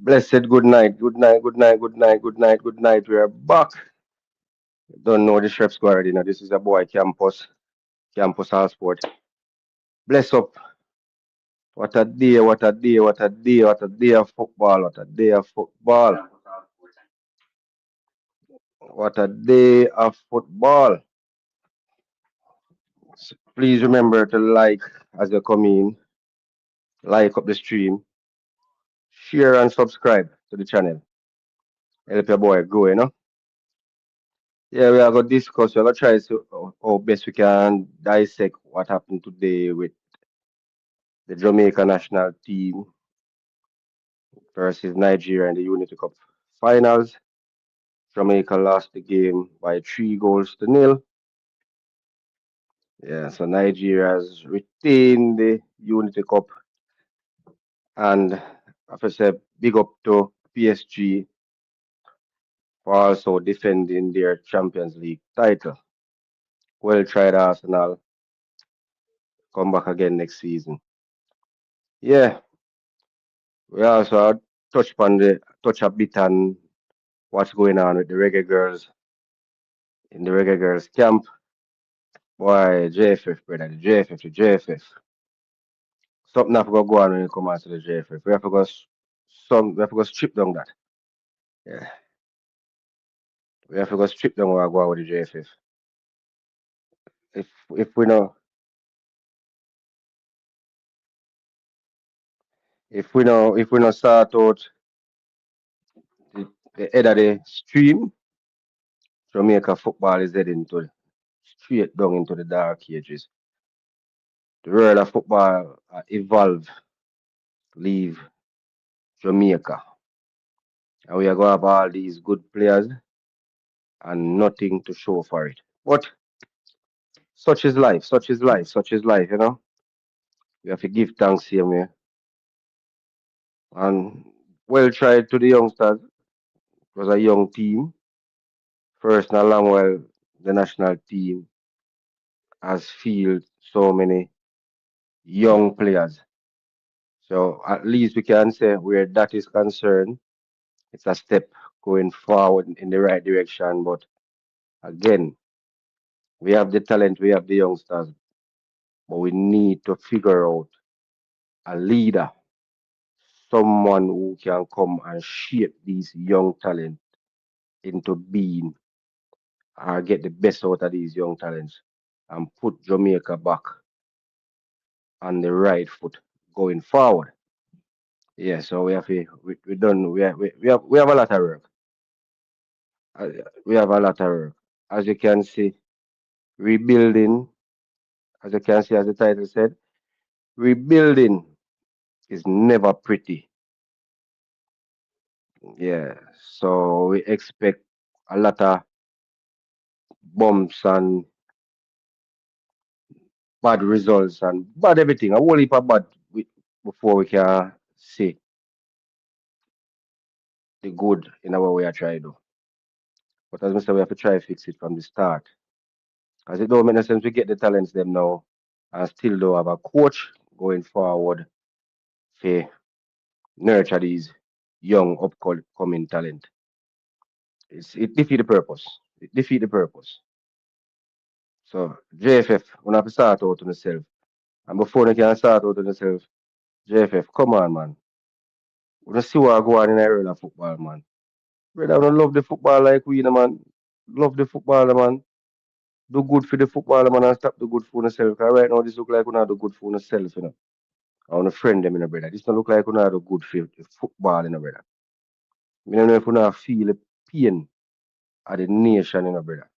Blessed good night, good night, good night, good night, good night, good night. We are back. Don't know the chef's already now. This is a boy campus all sport. Bless up. What a day, what a day, what a day, what a day of football, what a day of football. What a day of football. Please remember to like as you come in, like up the stream, share and subscribe to the channel. Help your boy grow, you know. Yeah, we are going to discuss, we're going to try to how best we can dissect what happened today with the Jamaica national team versus Nigeria in the Unity Cup finals. Jamaica lost the game by 3 goals to nil. Yeah, so Nigeria has retained the Unity Cup, and I have to say big up to PSG for also defending their Champions League title. Well tried, Arsenal. Come back again next season. Yeah, we also touch a bit on what's going on with the Reggae Girls in the Reggae Girls camp. Boy, JFF, brother, the JFF, the JFF. Something have to go on when you come out to the JFF. We have to go strip down that. Yeah. We have to go strip down what go on with the JFF. If we know if we know sort out the head of the stream, Jamaica football is heading to straight down into the dark ages. The world of football evolve, leave Jamaica. And we are gonna have all these good players and nothing to show for it. But such is life, such is life, such is life, you know. We have to give thanks here, man. And well tried to the youngsters. It was a young team. First and a long while the national team has fielded so many young players. So at least we can say where that is concerned, it's a step going forward in the right direction. But again, we have the talent, we have the youngsters, but we need to figure out a leader, someone who can come and shape these young talent into being or get the best out of these young talents and put Jamaica back on the right foot going forward. Yeah, so we have we done we have a lot of work. Uh, We have a lot of work. As you can see, rebuilding, as you can see, as the title said, rebuilding is never pretty. Yeah, so we expect a lot of bumps and bad results and bad everything, a whole heap of bad before we can see the good in our way of trying to do. But as I said, we have to try to fix it from the start. As it don't make no sense we get the talents them now and still don't have a coach going forward to nurture these young upcoming talent. It defeat the purpose. It defeat the purpose. So JFF, we have to start out on yourself. And before you can start out on yourself, JFF, come on man. We don't see what go on in the world of football, man. Brother, I don't love the football like we, you know, man. Love the footballer, man. Do good for the footballer, man, and stop the good for yourself. Because right now, this look like we not do good for yourself, you know. I want to friend them, you know, brother. This don't look like we not do good for the football, you know, brother. I don't know if we not feel the pain of the nation, you know, brother.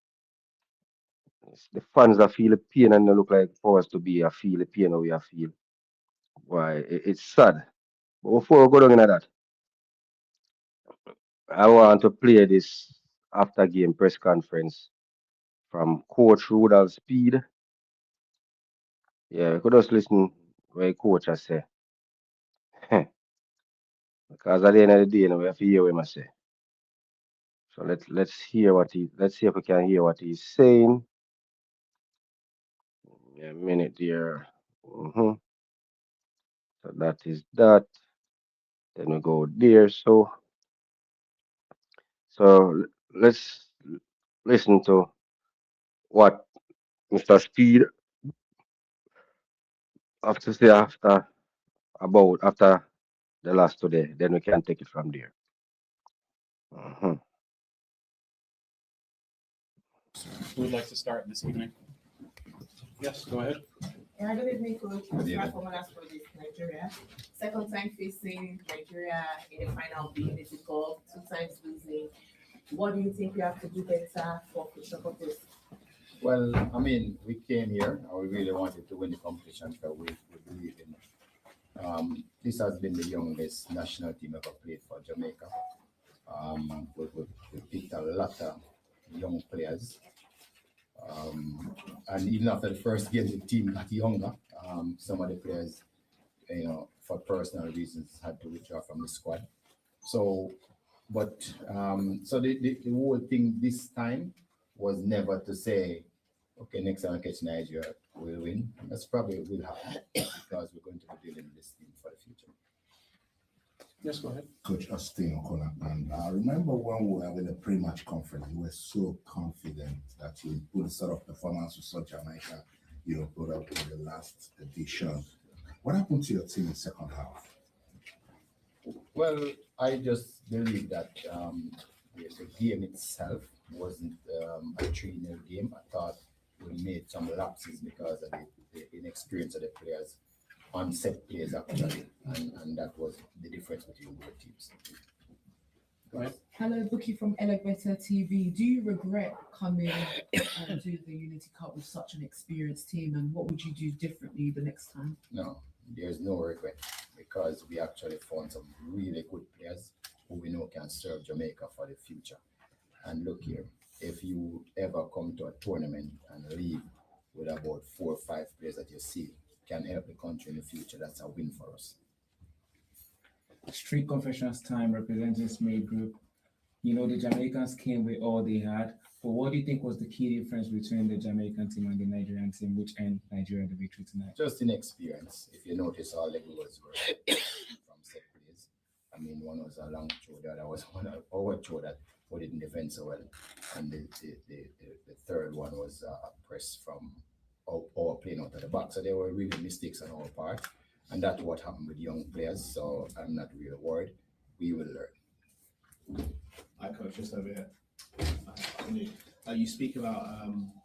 It's the fans that feel the pain and they look like for us to be a feel the pain how we are feel. Why, it's sad. But before we go down into that, I want to play this after game press conference from Coach Rudolph Speed. Yeah, you could just listen what coach has say. Because at the end of the day, you know, we have to hear what he must say. So let's see if we can hear what he's saying. Yeah, a minute there. So that is that. Then we go there. So let's listen to what Mr. Speed have to say after the last today. Then we can take it from there. Mhm. Who would like to start this evening? Yes, go ahead. Yeah, good evening, coach. Start from last for this Nigeria. Second time facing Nigeria in the final being difficult, two times losing. What do you think you have to do better for future purpose? Well, I mean, we came here and we really wanted to win the competition because we believe in it. This has been the youngest national team ever played for Jamaica. We picked a lot of young players. And even after the first game, the team got younger. Some of the players, for personal reasons, had to withdraw from the squad. So, the whole thing this time was never to say, okay, next time I catch Nigeria, we'll win. That's probably will happen because we're going to be building this team for the future. Yes, go ahead. Coach Austin O'Connor. And I remember when we were having a pre-match conference, you were so confident that you put the sort of performance we saw Jamaica, put up in the last edition. What happened to your team in the second half? Well, I just believe that the game itself wasn't a 3-0 game. I thought we made some lapses because of the inexperience of the players on set plays actually, and that was the difference between both teams. Go ahead. Hello, Bookie from Elevator TV. Do you regret coming to the Unity Cup with such an experienced team, and what would you do differently the next time? No, there's no regret because we actually found some really good players who we know can serve Jamaica for the future. And look here, if you ever come to a tournament and leave with about 4 or 5 players that you see can help the country in the future, that's a win for us. Street Confessions time representing Smith Group. You know, the Jamaicans came with all they had. But what do you think was the key difference between the Jamaican team and the Nigerian team, which ended Nigeria the victory tonight? Just inexperience. If you notice, all the goals were from set plays. I mean, one was a long throw, the other was one over throw that put it in defense so well. And the third one was a press from our playing out of the back. So there were really mistakes on our part. And that's what happened with young players. So I'm not really worried. We will learn. Hi, coach, just over here. You speak about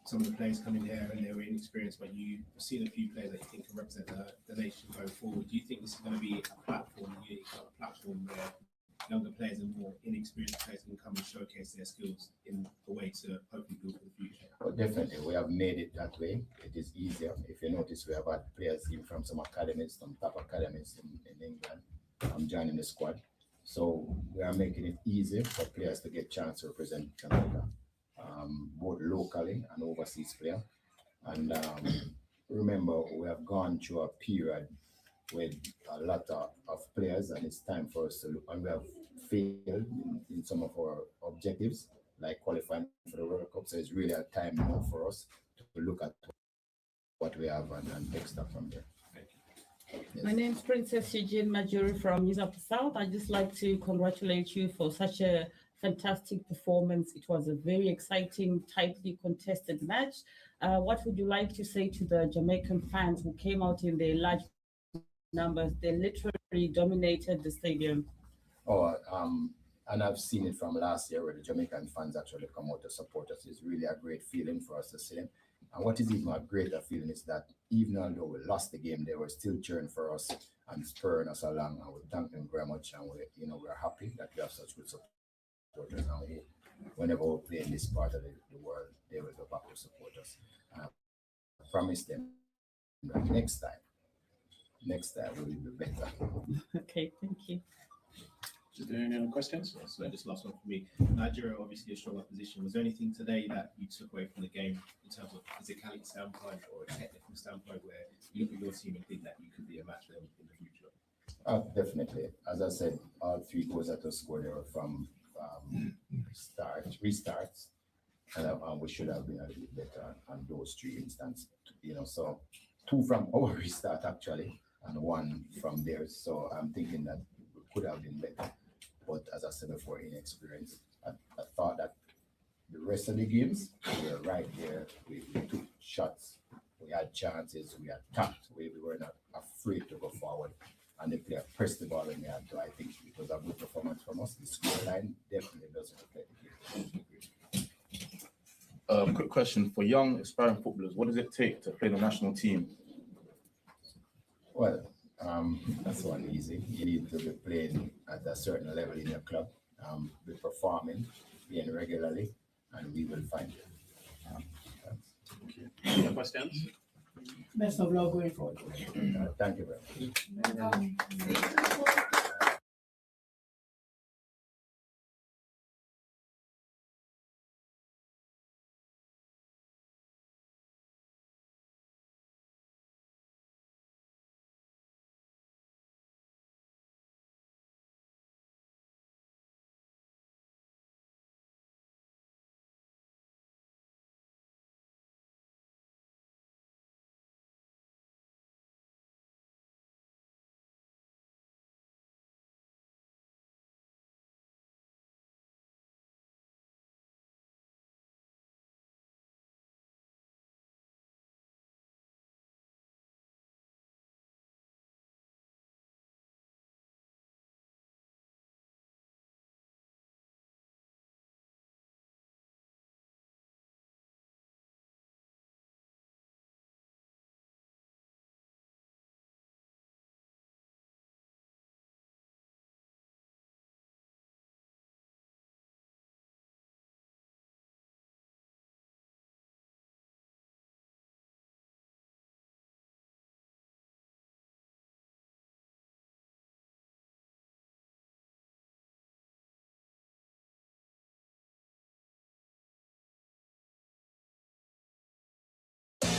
some of the players coming here and they were inexperienced, but you've seen a few players that you think can represent the nation going forward. Do you think this is going to be a platform, a platform where younger players and more inexperienced players can come and showcase their skills in a way to hopefully build for the future? Well, definitely, we have made it that way. It is easier. If you notice, we have had players even from some academies, some top academies in England, joining the squad. So we are making it easy for players to get a chance to represent Jamaica, both locally and overseas player. And remember, we have gone through a period with a lot of players, and it's time for us to look. And we have failed in some of our objectives, like qualifying for the World Cup. So it's really a time now for us to look at what we have and take stuff from there. My name is Princess Eugene Majuri from News of the South. I'd just like to congratulate you for such a fantastic performance. It was a very exciting, tightly contested match. What would you like to say to the Jamaican fans who came out in their large numbers? They literally dominated the stadium. And I've seen it from last year where the Jamaican fans actually come out to support us. It's really a great feeling for us to see them. And what is even a greater feeling is that even although we lost the game, they were still cheering for us and spurring us along. And we thank them very much. And we're happy that we have such good supporters. And whenever we play in this part of the world, they will go back to support us. And I promise them that next time we will be better. Okay, thank you. Is there any other questions? So just last one for me. Nigeria, obviously a strong opposition. Was there anything today that you took away from the game in terms of physicality standpoint or a technical standpoint where you look at your team and think that you could be a match for them in the future? Definitely. As I said, all 3 goals that were scored were from restarts, and we should have been a little better on those 3 instances. So 2 from our restart actually, and 1 from theirs. So I'm thinking that we could have been better. But as I said before, inexperience. I thought that the rest of the games, we were right there. We took shots, we had chances, we attacked, we were not afraid to go forward. And the player pressed the ball in the hand. So I think it was a good performance from us. The scoreline definitely doesn't reflect the game. Quick question for young aspiring footballers: what does it take to play the national team? Well, that's one easy. You need to be playing at a certain level in your club, be performing, playing regularly, and we will find you. Any other questions? Best of luck going forward. Thank you very much.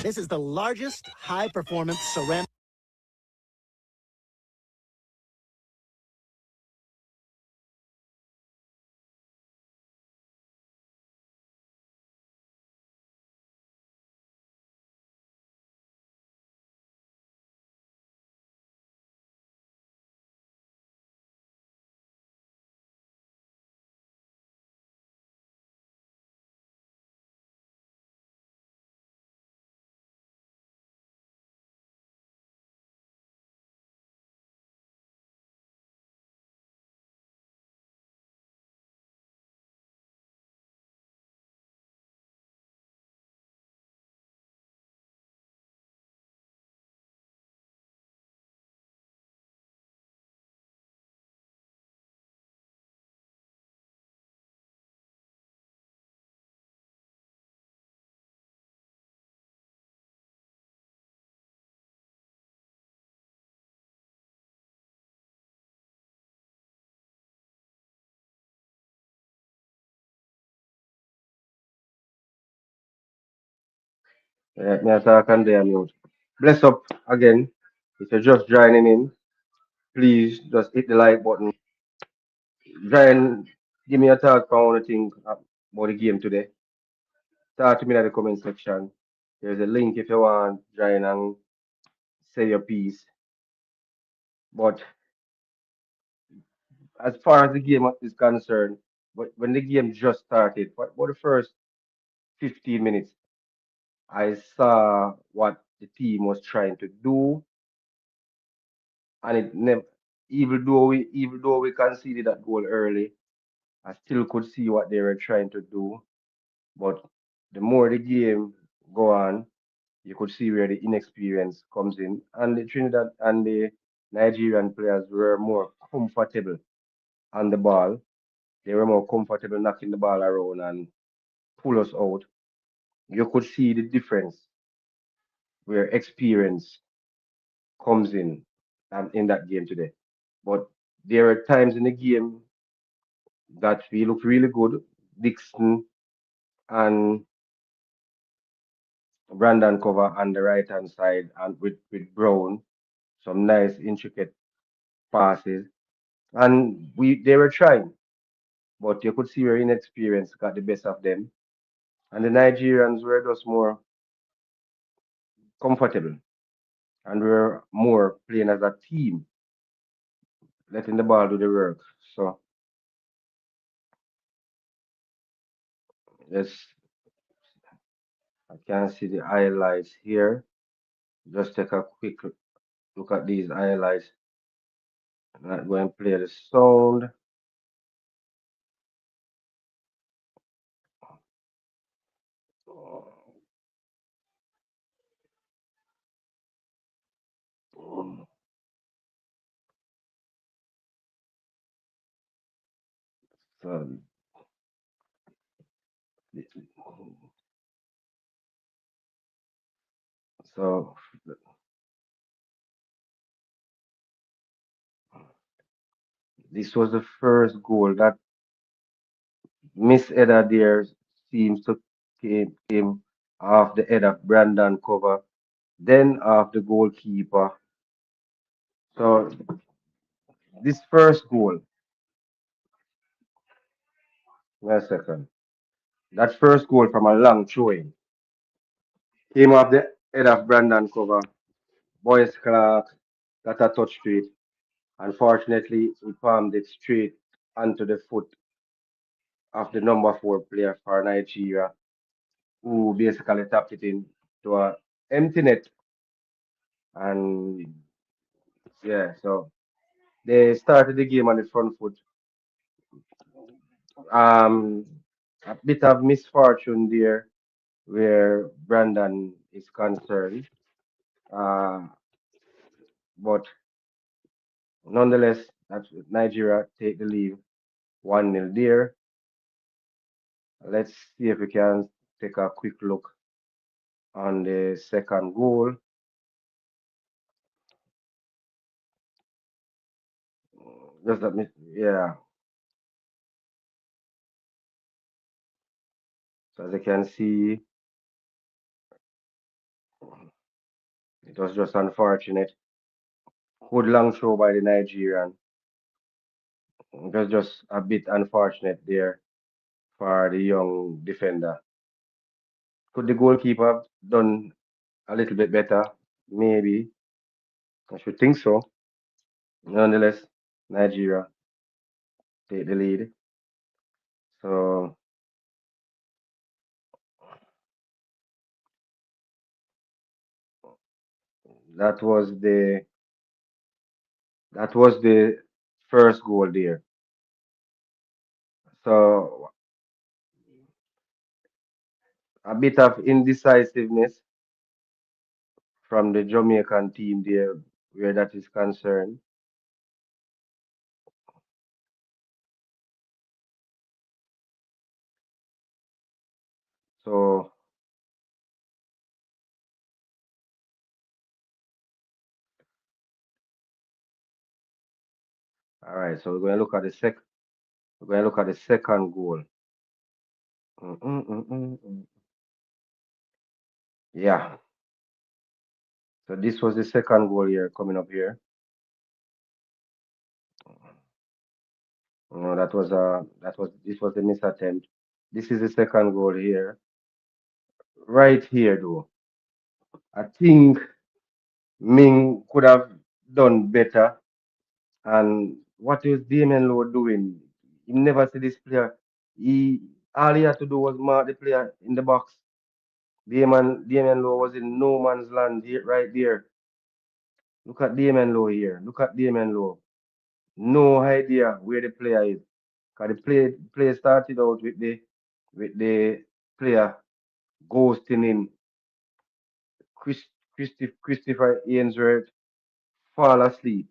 This is the largest high-performance ceramic. Me attack and they mute. Bless up again. If you're just joining in, please just hit the like button. Join, give me a thought for what you think about the game today. Talk to me in the comment section. There's a link if you want join and say your piece. But as far as the game is concerned, when the game just started, what about the first 15 minutes? I saw what the team was trying to do, and it never. Even though we conceded that goal early, I still could see what they were trying to do. But the more the game go on, you could see where the inexperience comes in, and the Trinidad and the Nigerian players were more comfortable on the ball. They were more comfortable knocking the ball around and pull us out. You could see the difference where experience comes in that game today. But there are times in the game that we look really good. Dixon and Brandon cover on the right hand side and with Brown, some nice intricate passes. And they were trying, but you could see where inexperience got the best of them. And the Nigerians were just more comfortable and we were more playing as a team. letting the ball do the work. So yes, I can see the highlights here. Just take a quick look at these highlights. I'm not going to play the sound. So, so this was the first goal that Miss Edda there seems to came off the head of Brandon cover, then off the goalkeeper. So this first goal, wait a second, that first goal from a long throwing came off the head of Brandon cover. Boyce Clark got a touch to it. Unfortunately, he palmed it straight onto the foot of the number 4 player for Nigeria, who basically tapped it in to a empty net. And yeah, so they started the game on the front foot. Um, a bit of misfortune there where Brandon is concerned. Uh, but nonetheless, that's Nigeria take the lead 1-0 there. Let's see if we can take a quick look on the second goal. Just let me, yeah. So as you can see, it was just unfortunate. Good long throw by the Nigerian. It was just a bit unfortunate there for the young defender. Could the goalkeeper have done a little bit better? Maybe. I should think so. Nonetheless, Nigeria take the lead. So that was the that was the first goal there. So a bit of indecisiveness from the Jamaican team there where that is concerned. So all right, so we're going to look at the second goal. Mm. Yeah. So this was the second goal here coming up here. No, this was the miss attempt. This is the second goal here. Right here though. I think Ming could have done better. And what is Damien Lowe doing? He never see this player. He all he had to do was mark the player in the box. Damien Lowe was in no man's land here, right there. Look at Damien Lowe here. Look at Damien Lowe. No idea where the player is. Cause the play started out with the player ghosting in. Chris, Christopher Ainsworth fall asleep.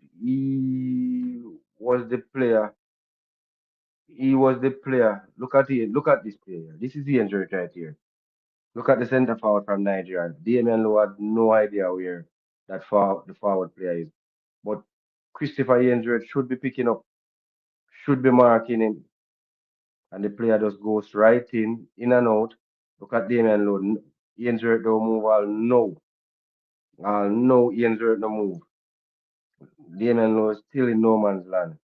Was the player. He was the player. Look at it. Look at this player. This is Ainsworth right here. Look at the centre forward from Nigeria. Damian Lowe had no idea where the forward player is. But Christopher Ainsworth should be picking up, should be marking him, and the player just goes right in and out. Look at Damian Lowe. Ainsworth don't move all no. No Ainsworth no move. Damian Lowe is still in no man's land.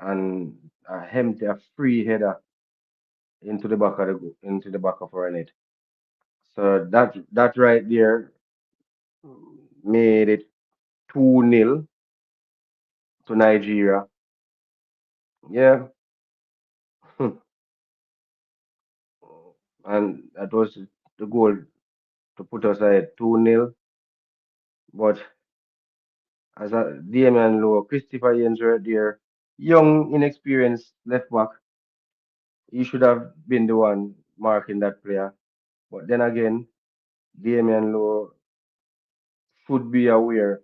And a free header into the back of our net. So that right there made it 2-0 to Nigeria. Yeah, and that was the goal to put us ahead 2-0. But as a Damian Lowe, Christopher Yens there, young, inexperienced left back, he should have been the one marking that player. But then again, Damian Lowe should be aware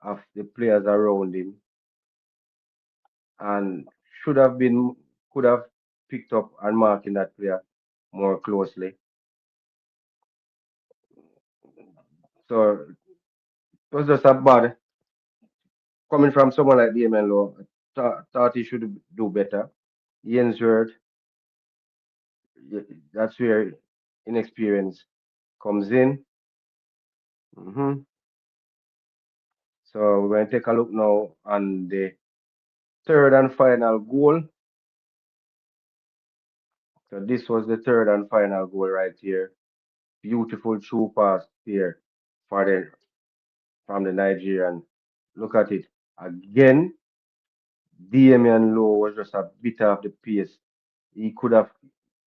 of the players around him and should have been could have picked up and marking that player more closely. So it was just a bad coming from someone like Damian Lowe. Thought he should do better. Jens that's where inexperience comes in. hmm So we're going to take a look now on the third and final goal. So this was the third and final goal right here. Beautiful true pass here for the from the Nigerian. Look at it. Again, Damian Lowe was just a bit off the pace. He could have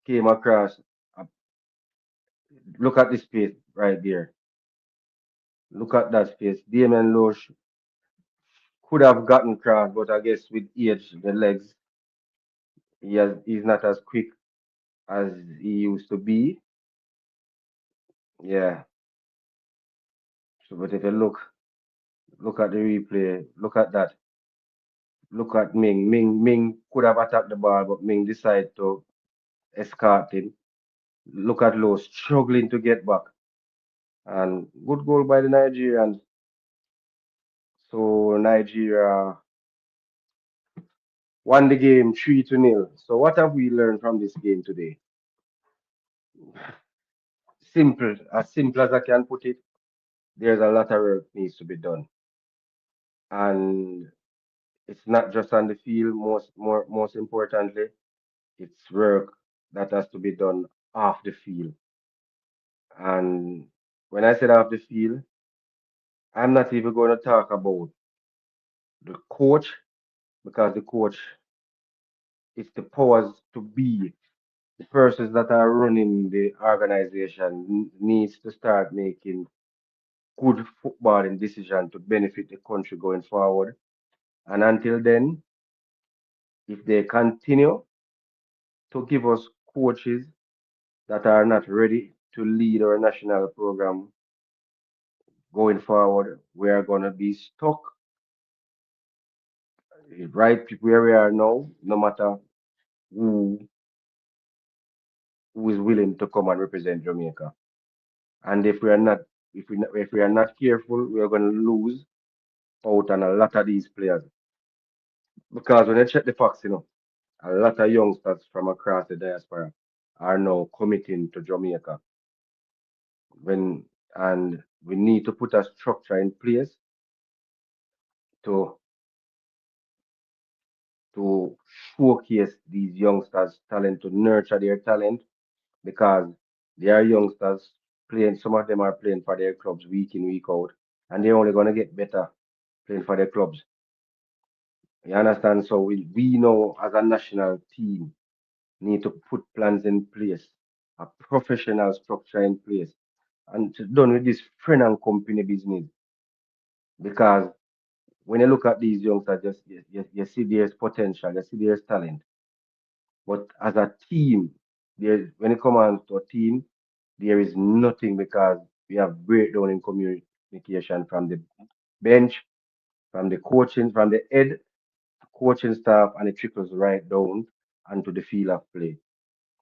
came across. uh, Look at the space right there. Look at that space. Damian Lowe could have gotten cross, but I guess with age, the legs, he's not as quick as he used to be. Yeah. So, but if you look at the replay, look at that. Look at Ming. Ming could have attacked the ball, but Ming decided to escort him. Look at Lowe struggling to get back. And good goal by the Nigerians. So Nigeria won the game 3-0. So what have we learned from this game today? Simple as I can put it. There's a lot of work needs to be done. And it's not just on the field, most importantly, it's work that has to be done off the field. And when I said off the field, I'm not even going to talk about the coach because the coach is the powers to be. The persons that are running the organization needs to start making good footballing decision to benefit the country going forward. And until then, if they continue to give us coaches that are not ready to lead our national program going forward, we are going to be stuck right where we are now, no matter who who is willing to come and represent Jamaica. And if we are not careful, we are going to lose out on a lot of these players. Because when you check the facts, a lot of youngsters from across the diaspora are now committing to Jamaica. When and we need to put a structure in place to to showcase these youngsters' talent, to nurture their talent, because they are youngsters playing. Some of them are playing for their clubs week in, week out, and they're only going to get better playing for their clubs. You understand? So we know as a national team need to put plans in place, a professional structure in place, and done with this friend and company business. Because when you look at these youngsters, you see there's potential, you see there's talent. But as a team, when it comes on to a team, there is nothing because we have breakdown in communication from the bench, from the coaching, from the head coaching staff, and it trickles right down onto the field of play.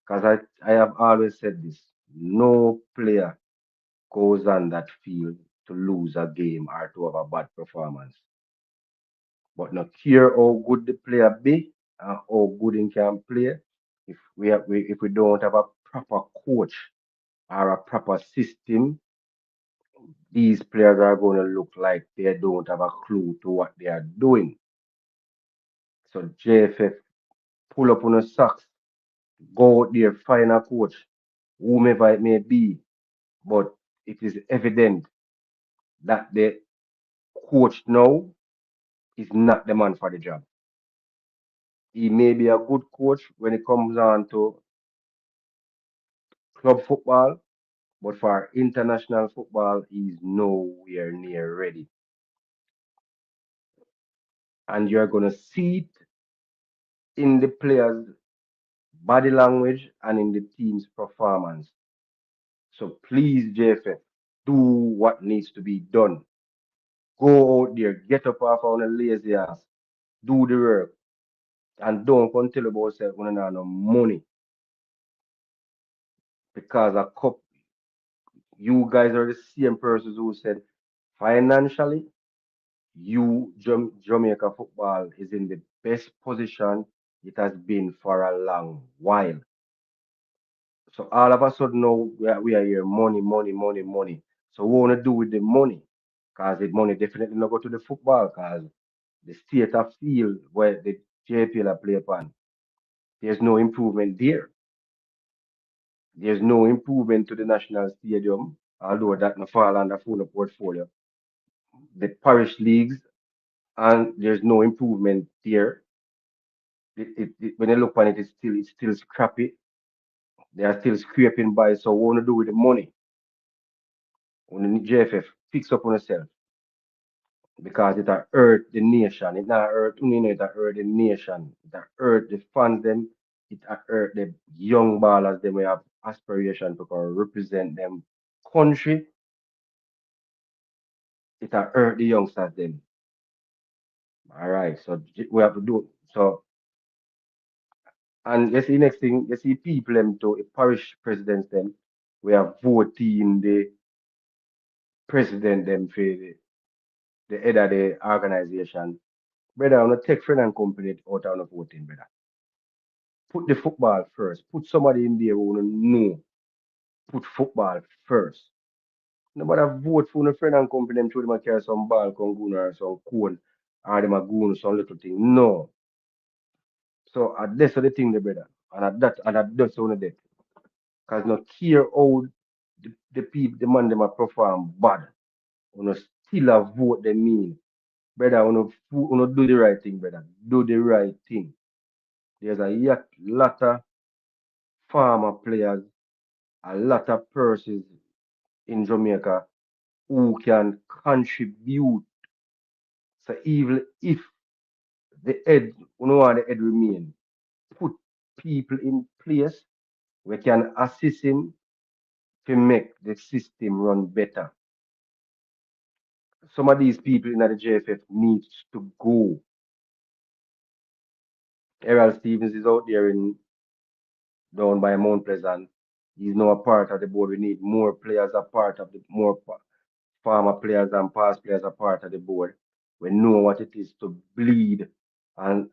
Because I have always said this: no player goes on that field to lose a game or to have a bad performance. But not care how good the player be and how good he can play. If we don't have a proper coach or a proper system, these players are going to look like they don't have a clue to what they are doing. So JFF, pull up on the socks, go out there, find a coach, whomever it may be. But it is evident that the coach now is not the man for the job. He may be a good coach when it comes on to club football, but for international football, he's nowhere near ready. And you're going to see it in the players' body language and in the team's performance. So please, JFF, do what needs to be done. Go out there, get up off on a lazy ass, do the work, and don't come tell about yourself when you have no money. Because a cup, you guys are the same persons who said financially, Jamaica football is in the best position it has been for a long while. So all of a sudden now we are here money, money, money, money. So what want to do with the money? Because the money definitely not go to the football because the state of field where the JPL are play upon, there's no improvement there. There's no improvement to the national stadium, although that no fall under full portfolio. The parish leagues and there's no improvement there. When you look on it, it's still scrappy. They are still scraping by. So what want to do with the money? On the JFF, fix up on yourself because it a hurt the nation. It not hurt it a hurt the nation. It a hurt the fans them. It a hurt the young ballers them we have aspiration to go represent them country. It a hurt the youngsters them. All right. So we have to do so. And you see next thing, you see people them to parish presidents them. We are voting the president them for the head of the organization. Brother, I'm gonna take friend and company out of the voting, brother. Put the football first. Put somebody in there who know. Put football first. Nobody vote for no friend and company them through them a carry some ball, come goon or some cone, or them a goon some little thing. No. So that's the thing, the brother. And that's one of them. Cause no care how the people, the man them a perform bad. You still a vote them mean. Brother, you do the right thing, brother. Do the right thing. There's a lot of farmer players, a lot of persons in Jamaica who can contribute. So even if the head, you know want the head remain, put people in place we can assist him to make the system run better. Some of these people in the JFF needs to go. Errol Stevens is out there in down by Mount Pleasant. He's now a part of the board. We need more players a part of the former players and past players are part of the board. We know what it is to and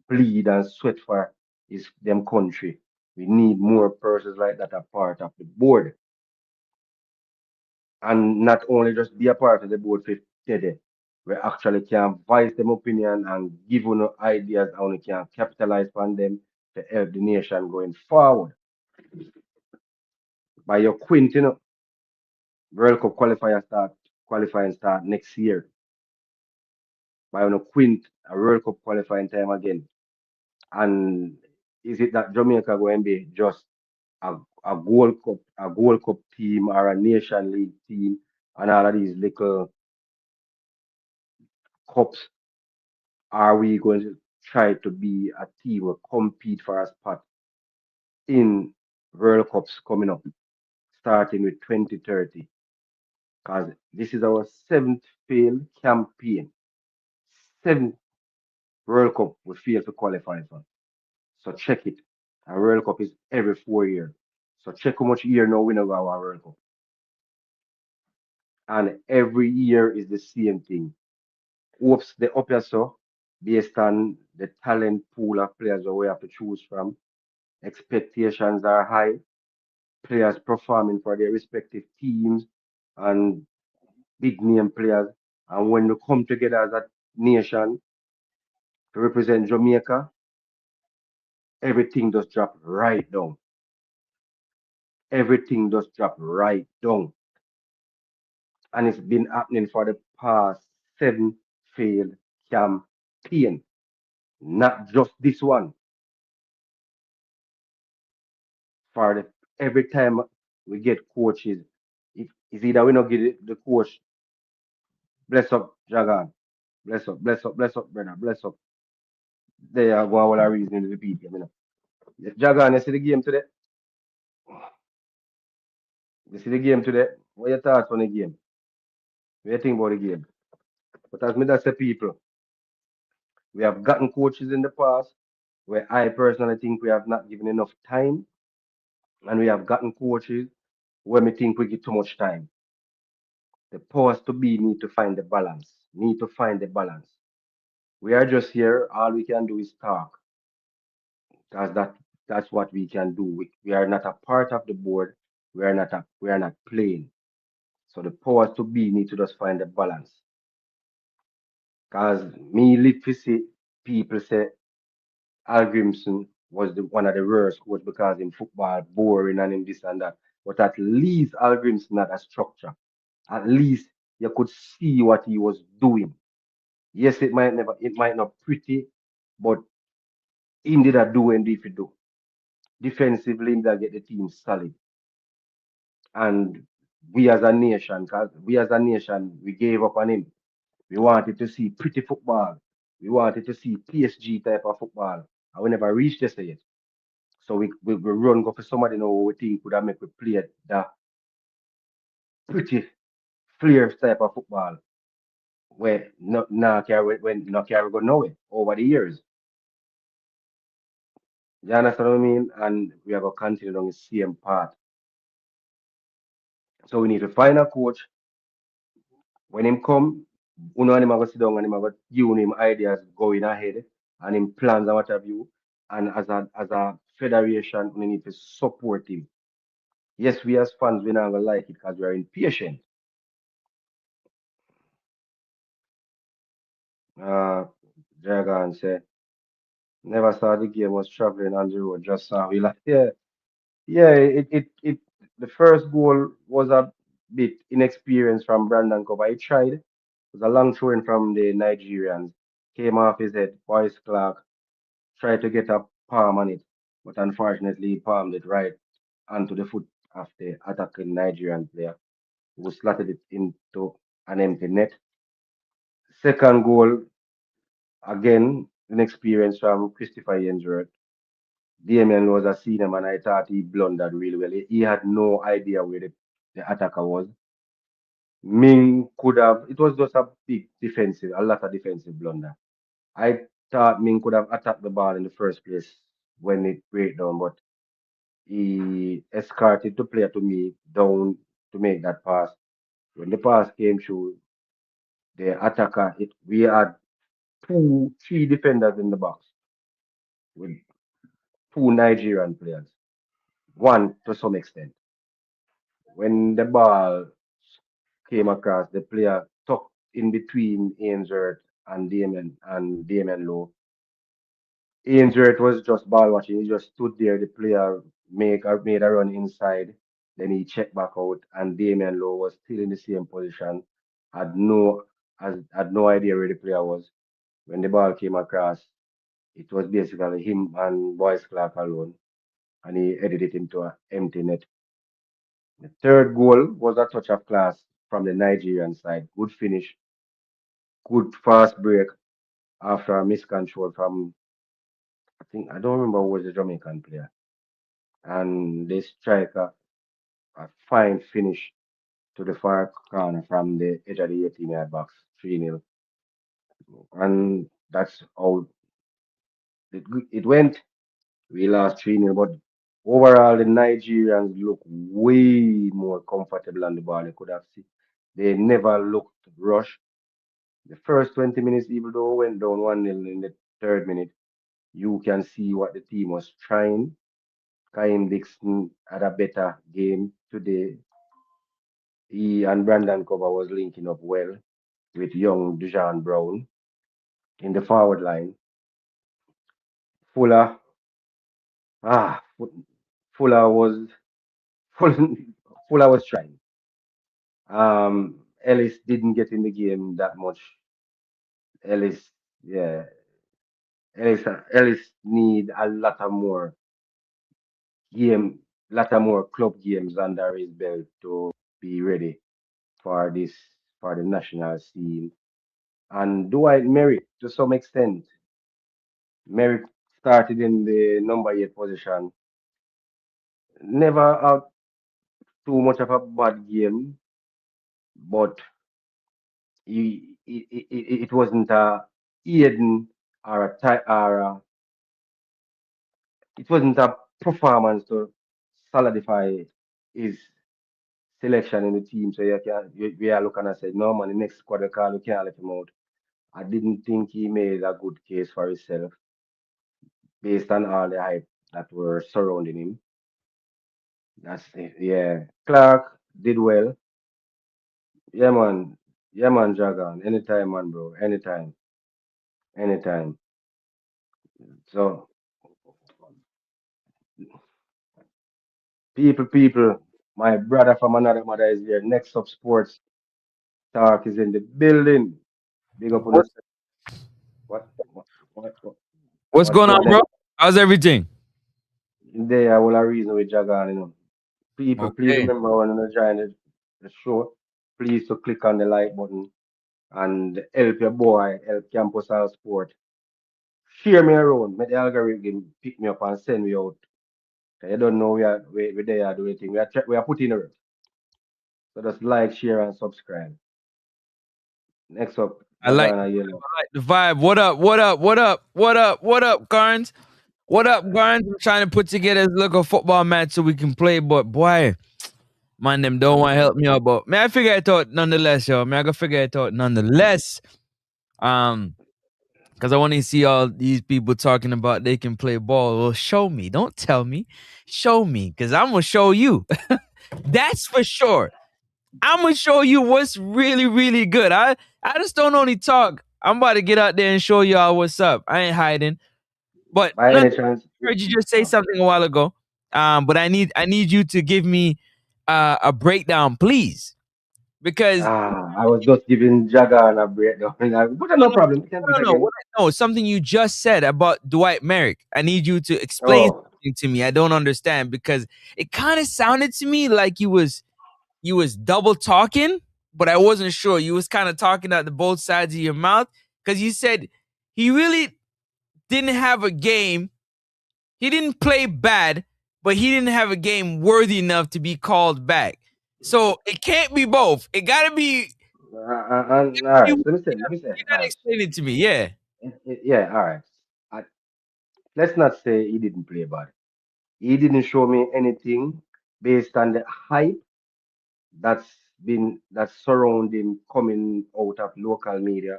bleed and sweat for is them country. We need more persons like that a part of the board. And not only just be a part of the board for today. We actually can voice them opinion and give you ideas how we can capitalize on them to help the nation going forward. By your quint, World Cup qualifying start next year. By on a quint, a World Cup qualifying time again. And is it that Jamaica going to be just a Gold Cup team or a Nation League team and all of these little cups? Are we going to try to be a team who compete for a spot in World Cups coming up, starting with 2030? Because this is our seventh failed campaign. Seventh World Cup we failed to qualify for. So check it. A World Cup is every 4 years. So check how much year now we know our World Cup. And every year is the same thing. Hopes the up here so based on the talent pool of players that we have to choose from. Expectations are high. Players performing for their respective teams and big name players. And when they come together as a nation to represent Jamaica, everything just drop right down. Everything just drop right down. And it's been happening for the past seven failed campaign, not just this one. For every time we get coaches, it's either we not get the coach, bless up, Dragon, bless up, brother, bless up. They are going all the reason to repeat them, you know. Dragon, you see the game today? You see the game today? What your thoughts on the game? What you think about the game? But as me that say people, we have gotten coaches in the past where I personally think we have not given enough time, and we have gotten coaches where we think we give too much time. The powers to be need to find the balance. Need to find the balance. We are just here. All we can do is talk, because that's what we can do. We are not a part of the board. We are not playing. So the powers to be need to just find the balance. Because me live to see people say Al Grimson was one of the worst coach because in football boring and in this and that. But at least Al Grimson had a structure. At least you could see what he was doing. Yes, it might not pretty, but he did a do and if you do. Defensively, he did get the team solid. And we as a nation, cause we as a nation, we gave up on him. We wanted to see pretty football. We wanted to see PSG type of football. And we never reached this yet. So we run go for somebody now we think could have make we play that pretty flair type of football where no carry when no carry go nowhere over the years. You understand what I mean? And we are gonna continue on the same path. So we need to find a coach. When him come, uno and him a go sit down and him a go give him ideas going ahead and him plans and what have you. And as a federation, we need to support him. Yes, we as fans we not gonna like it because we are impatient. Uh Dragon say never saw the game, was traveling on the road, just saw we like yeah. Yeah, it the first goal was a bit inexperienced from Brandon Cover. He tried. It was a long throwing from the Nigerians. Came off his head. Boyce Clark tried to get a palm on it, but unfortunately he palmed it right onto the foot of the attacking Nigerian player who slotted it into an empty net. Second goal, again, inexperienced from Christopher Yendred. Damien was a senior man. I thought he blundered really well. He had no idea where the attacker was. Ming could have, it was just a big defensive, a lot of defensive blunder. I thought Ming could have attacked the ball in the first place when it break down, but he escorted the player to me down to make that pass. When the pass came through, the attacker, we had three defenders in the box with two Nigerian players, one to some extent. When the ball came across, the player tucked in between Ainsworth and Damien Lowe. Ainsworth was just ball watching. He just stood there. The player made a run inside. Then he checked back out, and Damien Lowe was still in the same position. Had no had no idea where the player was. When the ball came across, it was basically him and Boyce Clark alone, and he headed it into an empty net. The third goal was a touch of class from the Nigerian side. Good finish, good fast break after a miscontrol from, I think, I don't remember who was the Jamaican player. And the striker, a fine finish to the far corner from the edge of the 18-yard box, 3-0. And that's how it went. We lost 3-0, but overall, the Nigerians look way more comfortable on the ball. You could have seen they never looked rushed. The first 20 minutes, even though we went down 1-0 in the third minute, you can see what the team was trying. Kyle Dixon had a better game today. He and Brandon Cover was linking up well with young Dejan Brown in the forward line. Fuller, Fuller was Fuller was trying. Ellis didn't get in the game that much. Ellis Yeah, Ellis need a lot of more game, lot of more club games under his belt to be ready for this for the national scene. And Dwight Merrick, to some extent, Merrick started in the number 8 position. Never had too much of a bad game, but it wasn't a Aiden or a it wasn't a performance to solidify his selection in the team. So we are looking and say, no man, the next squad we call, we can't let him out. I didn't think he made a good case for himself based on all the hype that were surrounding him. That's it. Yeah. Clark did well. Yeah, man. Yeah, man, Dragon. Anytime, man, bro. Anytime. Anytime. So, people, my brother from another mother is here. Next up, Sports Talk is in the building. Big up on What, us. What, what, what, what's what's going on, going bro? on? How's everything? There, I will have reason with Jagan, you know. People, please Okay. remember when you join the show, please to click on the like button and help your boy, help Campus All Sport. Share me around, make the algorithm pick me up and send me out. 'Cause you don't know we there doing thing. We are putting it. So just like, share, and subscribe. Next up, I like, Jagana Yellow. I like the vibe. What up? What up? What up? What up? What up, Garns? What up, Garns? I'm trying to put together a little football match so we can play, but boy, man, them don't want to help me out. But man, I figure it out nonetheless, yo. Man, I gotta figure it out nonetheless. Um, because I want to see all these people talking about they can play ball. Well, show me. Don't tell me. Show me, because I'm gonna show you. That's for sure. I'm gonna show you what's really, really good. I just don't only talk. I'm about to get out there and show y'all what's up. I ain't hiding. But By none, any chance? I heard you just say something a while ago. But I need you to give me a breakdown, please, because I was just giving Jagana a breakdown. But no problem, we can do it no. again. No, something you just said about Dwight Merrick. I need you to explain Oh, something to me. I don't understand because it kind of sounded to me like you was double talking, but I wasn't sure. You was kind of talking out the both sides of your mouth because you said he really didn't have a game. He didn't play bad, but he didn't have a game worthy enough to be called back. So it can't be both. It got to be. all right. You, So let me say, you all got to right. explain it to me. Yeah. Yeah, all right. I, let's not say he didn't play bad. He didn't show me anything based on the hype that's that's surrounding coming out of local media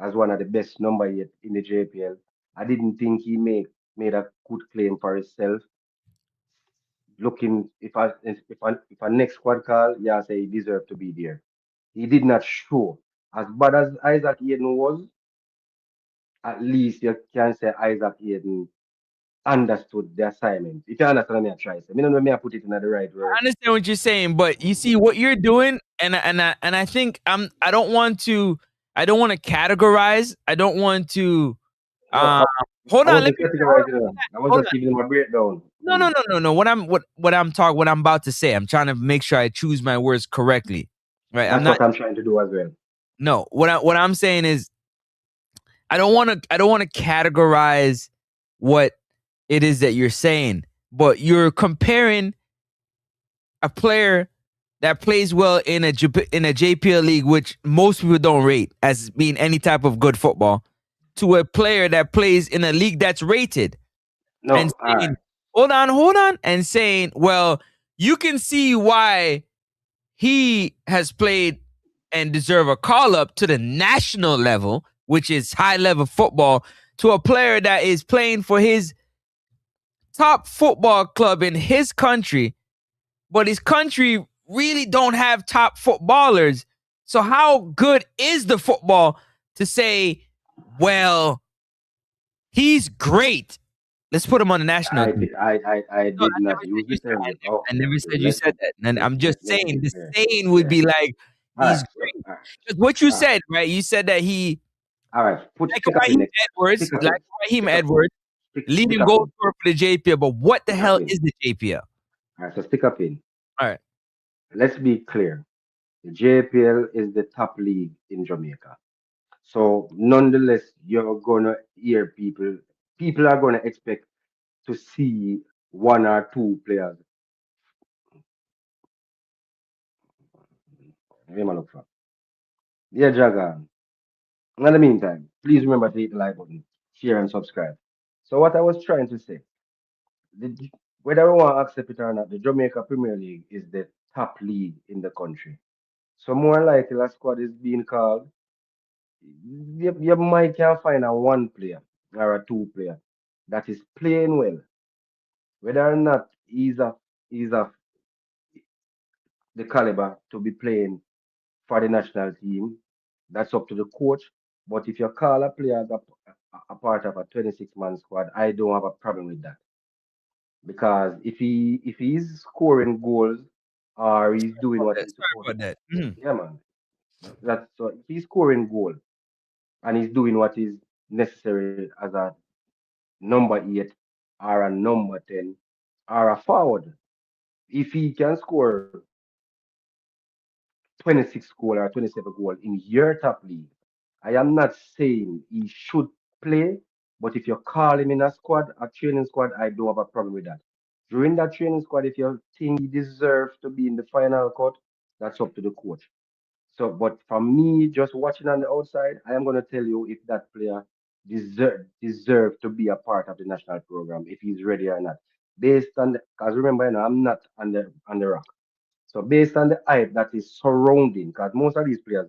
as one of the best number yet in the JPL. I didn't think he made a good claim for himself. Looking if a next squad call, yeah, say he deserved to be there. He did not show as bad as Isaac Hayden was. At least you can say Isaac Hayden understood the assignment. If you understand me, I try. I mean, I put it in the right I word. understand what you're saying, but you see what you're doing, and I think I don't want to categorize. I don't want to. No, Uh, hold I on. Let wasn't me hold categorizing on. them. I was Hold just on. giving him a breakdown. No, no, no, no, no. What I'm about to say. I'm trying to make sure I choose my words correctly. Right. I'm That's not. what I'm trying to do as well. No. What I'm saying is I don't want to categorize what it is that you're saying, but you're comparing a player that plays well in a JPL league, which most people don't rate as being any type of good football, to a player that plays in a league that's rated, and No, all right. saying, hold on, and saying, well, you can see why he has played and deserve a call up to the national level, which is high level football, to a player that is playing for his top football club in his country, but his country really don't have top footballers. So how good is the football to say, well, he's great? Let's put him on the national team. I No, did not use the term. I Okay, never okay. said you said that. And I'm just Let's saying be the fair. saying would Yeah. be like All he's right. So, great. all right. Because what you All right. said, right? You said that he All right, Like stick up in Raheem next. Edwards, Stick up like in. Raheem Stick up. Edwards, Stick leading up goal in. scorer for the JPL. But what the Stick hell up in. is the JPL? All right, so stick up in. All right. Let's be clear. The JPL is the top league in Jamaica. So nonetheless, you're gonna hear people. People are gonna expect to see one or two players. Where am I look for? Yeah, Jagan. In the meantime, please remember to hit the like button, share and subscribe. So what I was trying to say, the, whether we want to accept it or not, the Jamaica Premier League is the top league in the country. So more likely, a squad is being called. You might can find a one player or a two player that is playing well, whether or not he's of the caliber to be playing for the national team. That's up to the coach. But if you call a player as a part of a 26-man squad, I don't have a problem with that. Because if he's scoring goals or he's doing what he's Sorry supposed about to, that. Mhm. yeah, man. That's so if he's scoring goal and he's doing what is necessary as a number 8 or a number 10 or a forward, if he can score 26 goal or 27 goal in your top league, I am not saying he should play, but if you call him in a squad, a training squad, I don't have a problem with that. During that training squad, if you think he deserves to be in the final cut, that's up to the coach. So, but for me, just watching on the outside, I am going to tell you if that player deserve to be a part of the national program, if he's ready or not. Based on, because remember, I'm not on the rock. So based on the hype that is surrounding, because most of these players,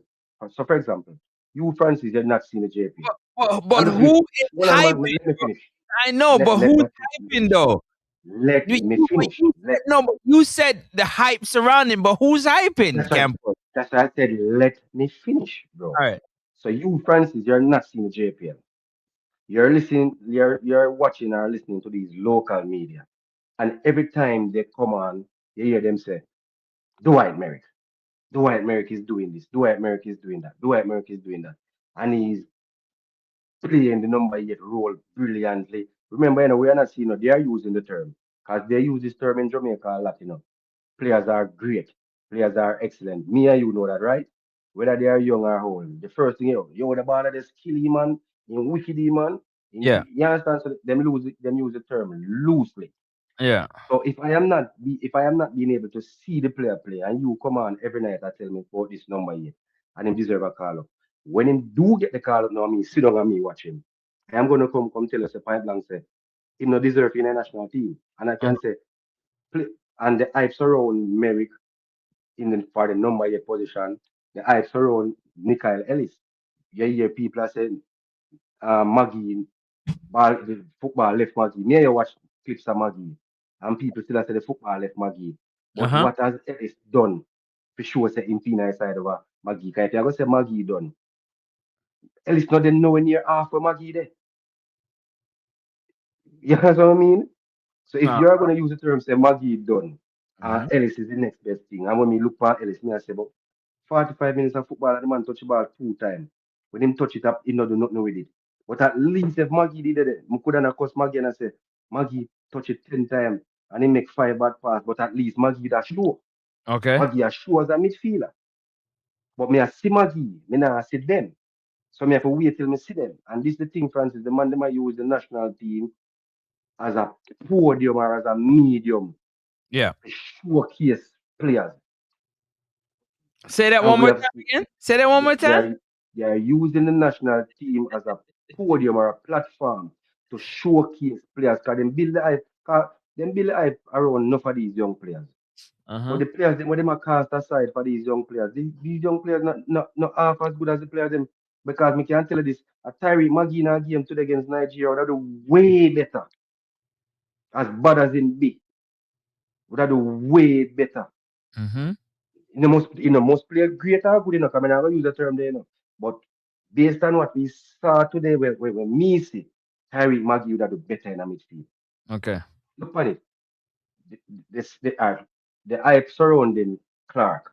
so for example, you Francis, you've not seen the JPL. But who is Hold on, hyping? let me finish. I know, but Let who's me hyping finish. though? Let me finish. No, but you said the hype surrounding, but who's hyping, That's right. Campbell? That's why I said let me finish, bro. All right. So you Francis, you're not seeing the JPL. You're listening, you're watching or listening to these local media. And every time they come on, you hear them say, Dwight Merrick. Dwight Merrick is doing this. Dwight Merrick is doing that. Dwight Merrick is doing that. And he's playing the number 8 role brilliantly. Remember, we are not seeing, they are using the term. Because they use this term in Jamaica a lot. Players are great. Players are excellent. Me and you know that, right? Whether they are young or old. The first thing, the ball that is killy man, in wicked man. Yeah. You understand? So them use the term loosely. Yeah. So if I am not being able to see the player play and you come on every night and tell me about this number here and him deserve a call up. When him do get the call up now, me sit down and me watch him. I am gonna come tell us a point blank say him not deserve in a national team. And I Uh-huh. can say play and the hype surround Merrick for the number 8 position, the hype surround Mikael Ellis. You hear people are saying Maggie the football left Maggie. Me and you watch clips of Maggie, and people still say the football left Maggie. But Uh-huh. what has Ellis done for sure say in Pina side over Maggie? Because if you go say Maggie done, Ellis not then nowhere near half of Maggie there. You know what I mean? So if Uh, you're gonna use the term say Maggie done, mhm. Ellis is the next best thing. And when we look for Ellis, me I say, but 45 minutes of football, and the man touch the ball 2 times. When him touch it up, he not do nothing with it. But at least if Maggie did it, I could have cost Maggie and I say, Maggie touch it 10 times and he make 5 bad pass, but at least Maggie that show. Okay. Maggie a show as a midfielder. But me I see Maggie, me nah see them. So me have to wait till me see them. And this is the thing, Francis, the man them I use the national team as a podium or as a medium Yeah. to showcase players. Say that And one we more have time seen again. Say that one more they time. are, they are using the national team as a podium or a platform to showcase players because them build the hype around enough of these young players. But Uh-huh. the players them, when them are cast aside for these young players, these young players not half as good as the players them. Because me can tell you this, a Tyree Magee in a game today against Nigeria would have do way better. As bad as in be, would have do way better. Mm-hmm. Most players great or good enough. I mean, I'm gonna use the term there, But based on what we saw today, when me see, Harry Maggie would have do better in a midfield. Okay. Look at it. The hype surrounding Clark.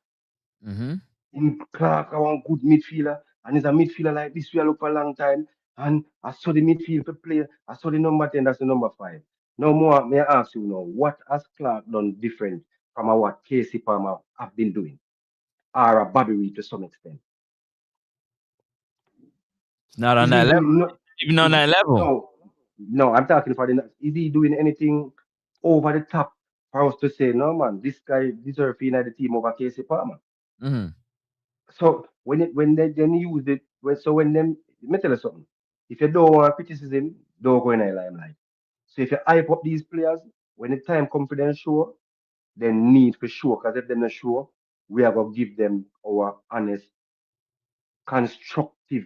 Mm-hmm. In Clark, I want good midfielder. And he's a midfielder like this, we look for a long time. And I saw the midfield for play. I saw the number 10, that's the number 5. No more, may I ask you now, what has Clark done different from what Casey Palmer have been doing? Or a Bobby Reed to some extent? It's not on Is he that level. doing Even on that level. No, I'm talking for the. Is he doing anything over the top for us to say, no man, this guy deserves being at the team over Casey Palmer? Mm-hmm. So when they then use it, when them, let me tell you something. If you don't want criticism, don't go in a limelight. So if you hype up these players, when the time comes for them show, they need for sure. Because if they're not sure, we are gonna give them our honest, constructive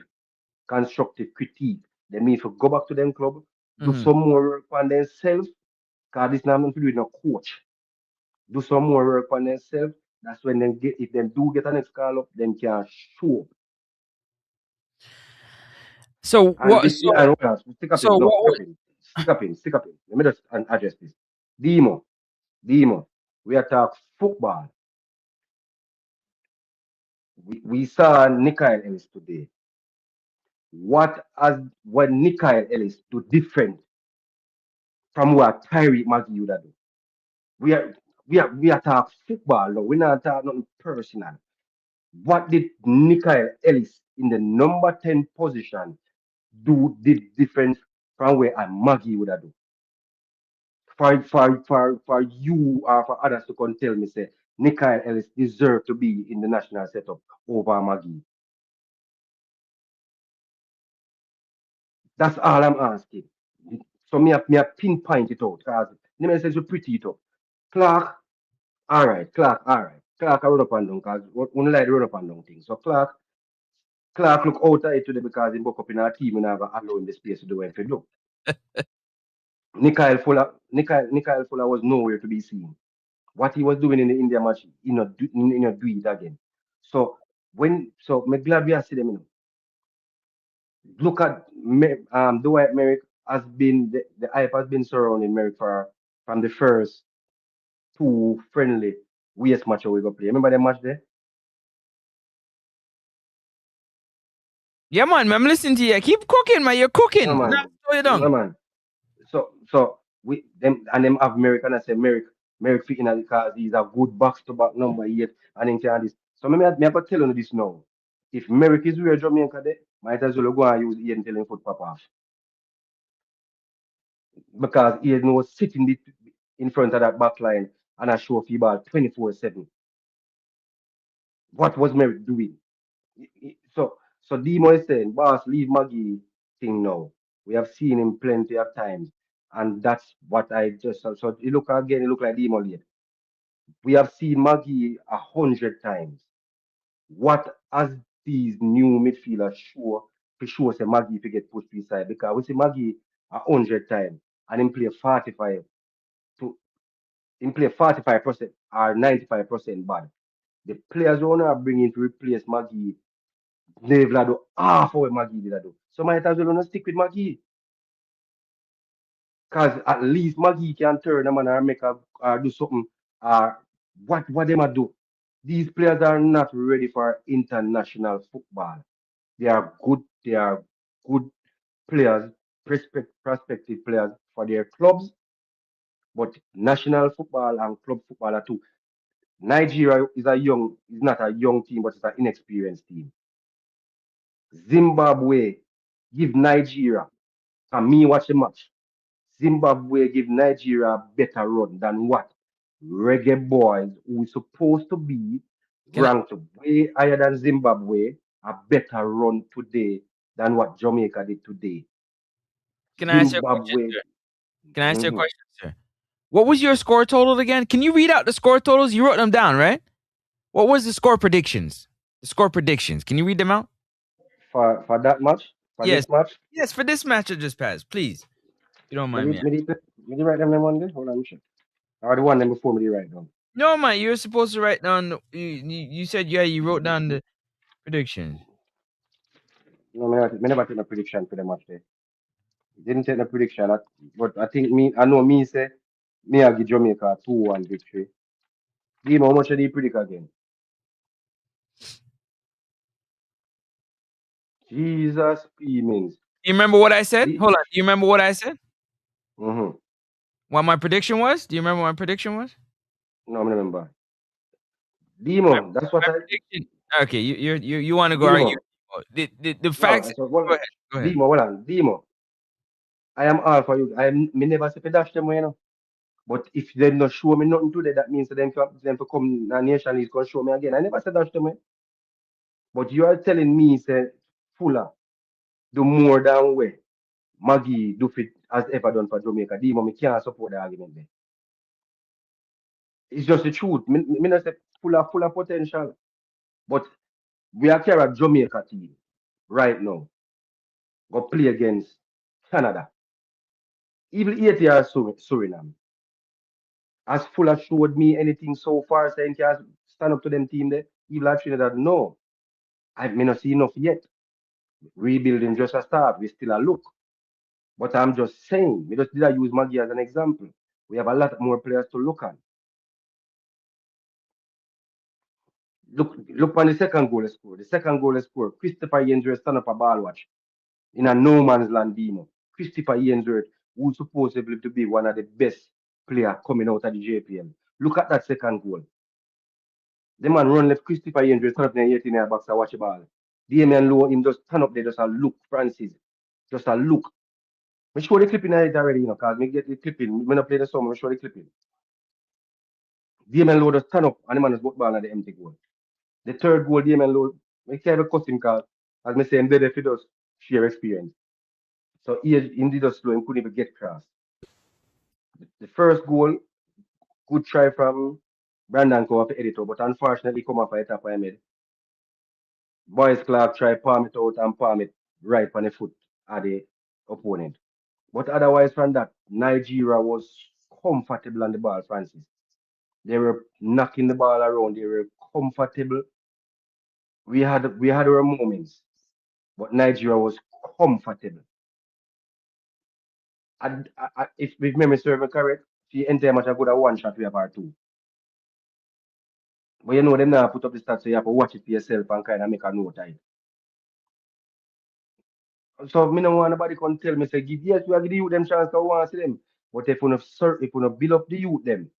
constructive critique. They need to go back to them club, do Mm-hmm. some more work on themselves, because this not nothing to do with no coach. Do some more work on themselves. That's when they get, if they do get an next call up, then can show up. So And what? this, and what else? Stick up So in, no, what? stick up in. Let me just address this. Demo, we are talking football. We saw Nikhil Ellis today. What Nikhil Ellis do different from what Tyree Maggie would have do? We are we are talking football now. We're not talking nothing personal. What did Nikhil Ellis in the number 10 position did different from where a Maggie would have do? For you or for others to come tell me say Nikhil Ellis deserve to be in the national setup over Maggie. That's all I'm asking. So me a pinpoint it out because let me say you pretty it up. Clark, Clark, all right. Clark I run up and down because one like the run up and down thing. So Clark look out at it today because he woke up in our team and have allow him the space to do what he do. Nikhil Fuller was nowhere to be seen. What he was doing in the India match, he not do it again. So me glad we are seeing them. Look at Dwight Merrick has been the hype has been surrounding Merrick for from the first two friendly WS match we go play. Remember the match there? Yeah, man. I'm listening to you. Keep cooking, man. You're cooking. No man. Now, slow you No down. man. So we them have Merrick and I say Merrick fitting it because he's a good box to back number 8 and then can this. So me have to tell you this now. If Merrick is where Jamaica there, might as well go and use Ian telling foot pop off. Because Ian was sitting in front of that back line and I show ball 24/7. What was Merrick doing? So Demo is saying, boss, leave Maggie thing now. We have seen him plenty of times. And that's what I just so you look again, you look like Demo late. We have seen Maggie 100 times. What has these new midfielders show to show say Maggie if you get pushed to his side? Because we see Maggie 100 times and him play 45 to him play 45% or 95% bad. The players who are bringing to replace Maggie, they've do half of what Maggie did do. So might as well not stick with Maggie. Cause at least Maggie can turn them and make a do something what them a do. These players are not ready for international football. They are good players, prospective players for their clubs, but national football and club football are too. Nigeria is not a young team, but it's an inexperienced team. Zimbabwe give Nigeria, and me watch the match. Zimbabwe give Nigeria a better run than what Reggae Boys, who is supposed to be Can I ranked way higher than Zimbabwe, a better run today than what Jamaica did today. can I ask you a question, Zimbabwe. sir? Can I ask you a Mhm. question, sir? What was your score total again? Can you read out the score totals? You wrote them down, right? What was the score predictions? The score predictions. Can you read them out? For that match, for Yes. this match, Yes, for this match that just passed, please. If you don't mind me. me write them on there. Hold on, check. Or the one them before me write down. No, man, you're supposed to write down. You said you wrote down the predictions. No, me never take a prediction for the match there. Didn't take a prediction, but I think I know me say me I give Jamaica a 2-1 victory. Give me how much of the predict again? Jesus P means. You remember what I said? The, Hold on. Do you remember what I said? mm-hmm. What my prediction was? Do you remember what my prediction was? No, I remember. My, Demo, that's what my I prediction. Okay, you want to go argue? Demo. The No, facts. I said, Go well, ahead. Go ahead. Demo, hold on. Demo. I am all for you. Me never say to dash them, you know. But if they not show me nothing today, that means them to come na nation is gonna show me again. I never said dash them. But you are telling me, say, Fuller, do more than way. Maggie do fit as ever done for Jamaica. Demo, me can't support the argument there. It's just the truth. Me not say full of potential. But we are carrying a Jamaica team right now. Go play against Canada. Even 80 years Suriname. As Fuller showed me anything so far, saying he has stand up to them team there. Even at Trinidad, no. I may not see enough yet. Rebuilding just a start. We still a look. But I'm just saying, we just did I use Maggie as an example. We have a lot more players to look at. Look on the second goal score. The second goal score, Christopher Yendry stand up a ball watch in a no man's land demo. Christopher Yendry, who's supposedly to be one of the best players coming out of the JPL. Look at that second goal. The man run left Christopher Yendry stand up there 18 in the box and watch the ball. Damian Lowe, him just stand up there, just a look, Francis. Just a look. Me show the clipping it already, you know, because me get the clipping. When I play the song, me show the clipping. Damian Lowe just stand up and the man just put ball at the empty goal. The third goal, Damian Lowe, I can't even cuss him because, as I say, I'm dead if he does share experience. So he indeed just slow, he couldn't even get across. The first goal, good try from Brandon come off the editor, but unfortunately come off the top of him head. Boys Clark try palm it out and palm it right on the foot of the opponent. But otherwise from that, Nigeria was comfortable on the ball, Francis. They were knocking the ball around, they were comfortable. We had our moments, but Nigeria was comfortable. If memory serves me correct, if you enter match, I go to one shot, we have our two. But you know, them now put up the stats, so you have to watch it for yourself and kind of make a note of it. So, me no want nobody come tell me, say, yes, we are giving you them chance to want to see them. But if you not build up the youth, them,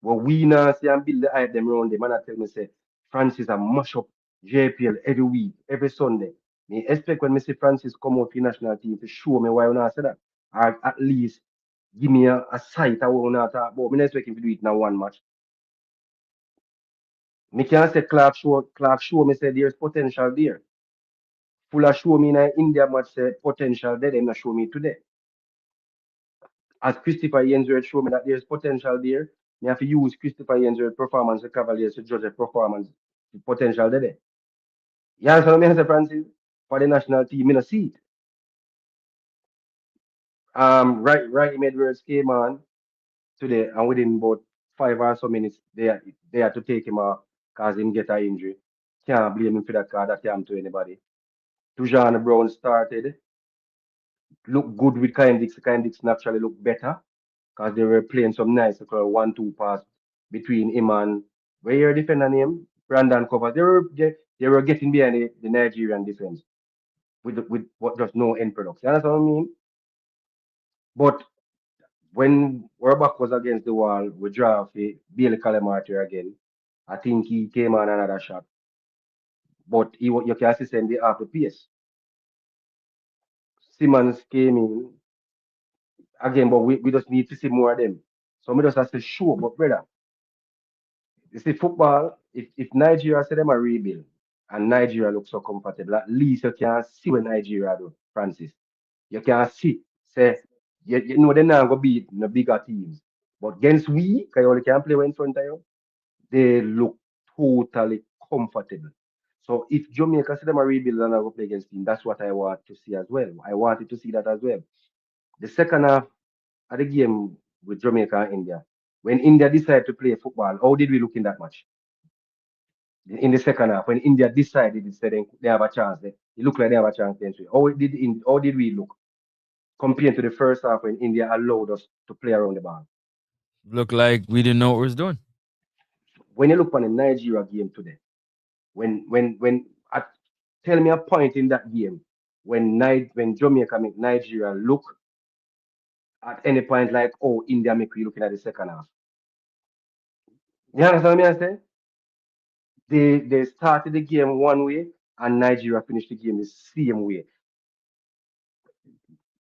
well, we now see and build the hype them around them, and I tell me, say, Francis a mash up JPL every week, every Sunday. Me expect when me see Francis come out for the national team to show me why you not say that. Or at least give me a sight of what you not talk about. Me not expect him to do it in one match. Me can say Clark show me say there's potential there. Fuller show me in a India match say potential there, them not show me today. As Christopher Yensworth show me that there's potential there, me have to use Christopher Yensworth performance of Cavaliers to judge the performance the potential there. You understand what I say, Francis? For the national team, me not see it. Right Edwards came on today and within about 5 or so minutes they had to take him off because him get an injury. Can't blame him for that card that happened to anybody. Tujan Brown started, look good with Kindix. Kindix naturally look better because they were playing some nice 1-2 pass between him and where your defender name? Brandon Cover. They were getting behind the Nigerian defense with what just no end products. You understand what I mean? But when Werbach was against the wall, we draw for Bailey Calamarty again. I think he came on another shot. But you can see send the half the pace. Simmons came in again, but we just need to see more of them. So me just have to show, but brother, you see football, if Nigeria say them a rebuild and Nigeria looks so comfortable, at least you can see what Nigeria do, Francis. You can see, say, you know they're not gonna beat the bigger teams. But against we, because you only can play in front of you, they look totally comfortable. So if Jamaica see them a rebuild and I go play against team, that's what I want to see as well. I wanted to see that as well. The second half of the game with Jamaica and India, when India decided to play football, how did we look in that match? In the second half, when India decided they have a chance, it looked like they have a chance against we. How did we look compared to the first half when India allowed us to play around the ball? Look like we didn't know what we was doing. When you look on the Nigeria game today, when Tell me a point in that game when Jamaica make Nigeria look at any point like, oh, India make we looking at the second half. You understand me? I say they started the game one way and Nigeria finished the game the same way.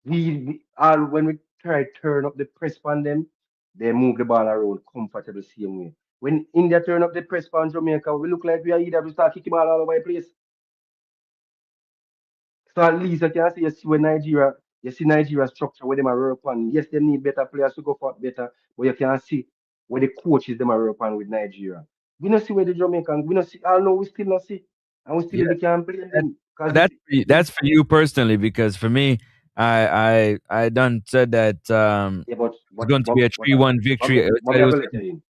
We all when we try to turn up the press on them, they move the ball around comfortable same way. When India turn up the press on Jamaica, we look like we are either to start kicking ball all over the place. So at least you can see you see Nigeria structure where them are work on. Yes, they need better players to go for better, but you can see where the coaches them are work on with Nigeria. We don't see where the Jamaican, we don't see, I know we still not see. And we still Yeah, can't blame that, them. Because that's for you personally, because for me, I done said that yeah, it's going to be a 3-1 victory. but me I go let you in.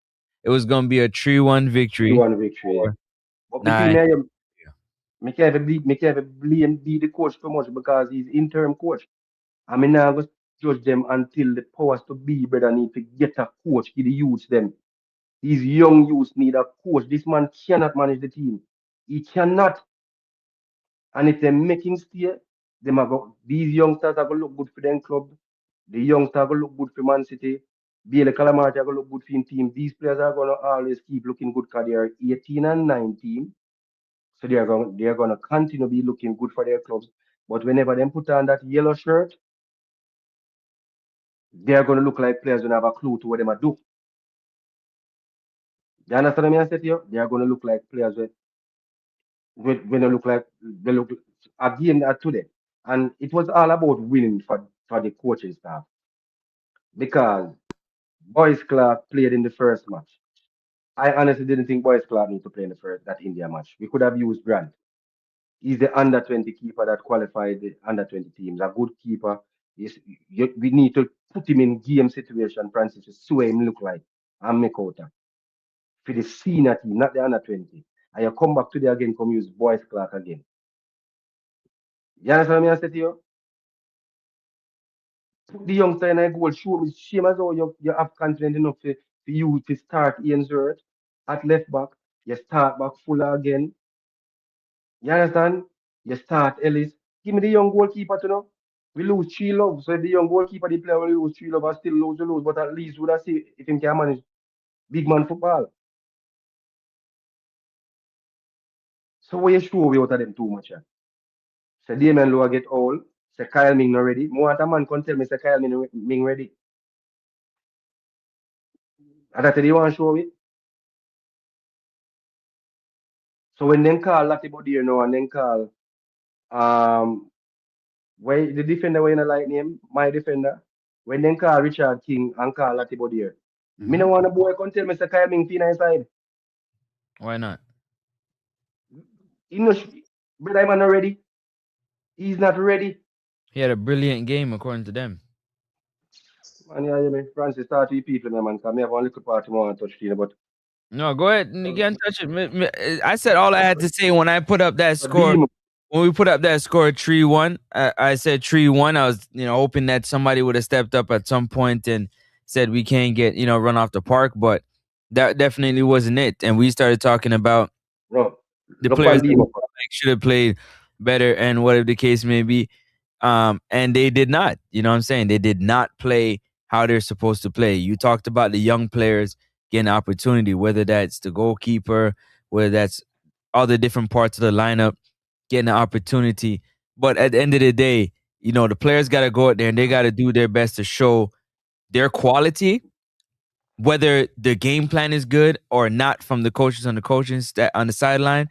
It was going to be a 3-1 victory. 3-1 victory. For But me think nine. me can't even blame the coach too much because he's interim coach. I mean, now go judge them until the powers to be brother need to get a coach, give the youths them. These young youths need a coach. This man cannot manage the team. He cannot. And if they're making stay, these youngsters are gonna look good for them club. The youngsters are gonna look good for Man City. Biele Calamari are gonna look good for him team. These players are gonna always keep looking good because they are 18 and 19. So they are gonna continue to be looking good for their clubs. But whenever they put on that yellow shirt, they are gonna look like players who don't have a clue to what they might do. You understand what I say to you? They are gonna look like players when they look like they look again today. And it was all about winning for the coaching staff because Boys Clark played in the first match. I honestly didn't think Boys Clark need to play in the first that India match. We could have used Grant. He's the under 20 keeper that qualified the under 20 teams. A good keeper. We need to put him in game situation, Francis, to see what him look like and make out for the senior team, not the under 20. And you come back today again, come use Boys Clark again. You understand what I say to you? Put the youngster in a goal, show me shame as how you have confidence enough for you to start Ian Zert at left back. You start back Fuller again. You understand? You start Ellis. Give me the young goalkeeper to know. We lose 3 love. So if the young goalkeeper the player will lose 3 love and still lose, we lose. But at least would I see if him can manage big man football. So what you show we out of them too much? Say Damien Lowe get old. Say Kyle Ming not ready. More a man can tell me say Kyle Ming ready. And that's what you want to show it. So when them call Latibody, and then call why the defender when I like name, my defender, when them call Richard King and call Latibody, me no want a boy come tell me say Kyle Ming feel inside. Why not? You know, but I'm not ready. He's not ready. He had a brilliant game according to them. Man, yeah, me. Francis, start with people, man, because me have one little part more to touch here, but No, go ahead. You can't touch it. I said all I had to say when I put up that score. When we put up that score 3-1, I said 3-1. I was, hoping that somebody would have stepped up at some point and said we can't get, run off the park, but that definitely wasn't it. And we started talking about the players that should have played better and whatever the case may be. And they did not. You know what I'm saying? They did not play how they're supposed to play. You talked about the young players getting opportunity, whether that's the goalkeeper, whether that's all the different parts of the lineup getting an opportunity. But at the end of the day, the players got to go out there and they got to do their best to show their quality, whether the game plan is good or not from the coaches on the sideline.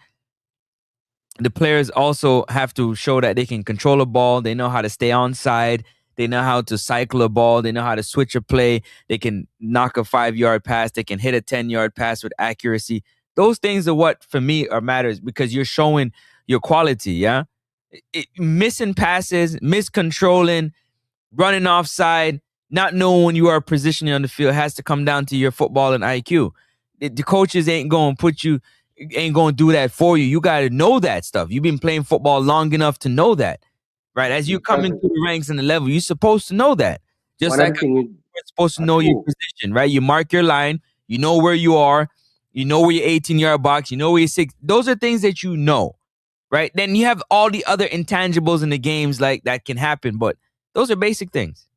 The players also have to show that they can control a ball. They know how to stay on side. They know how to cycle a ball. They know how to switch a play. They can knock a 5-yard pass. They can hit a 10-yard pass with accuracy. Those things are what, for me, are matters because you're showing your quality, yeah? Missing passes, miscontrolling, running offside, not knowing when you are positioning on the field has to come down to your football and IQ. The coaches ain't going to do that for you. You got to know that stuff. You've been playing football long enough to know that, right? As you come into the ranks and the level, you're supposed to know that. Just like you're supposed to know your position, right? You mark your line. You know where you are. You know where your 18-yard box. You know where your 6. Those are things that you know. right? Then you have all the other intangibles in the games like that can happen, but those are basic things.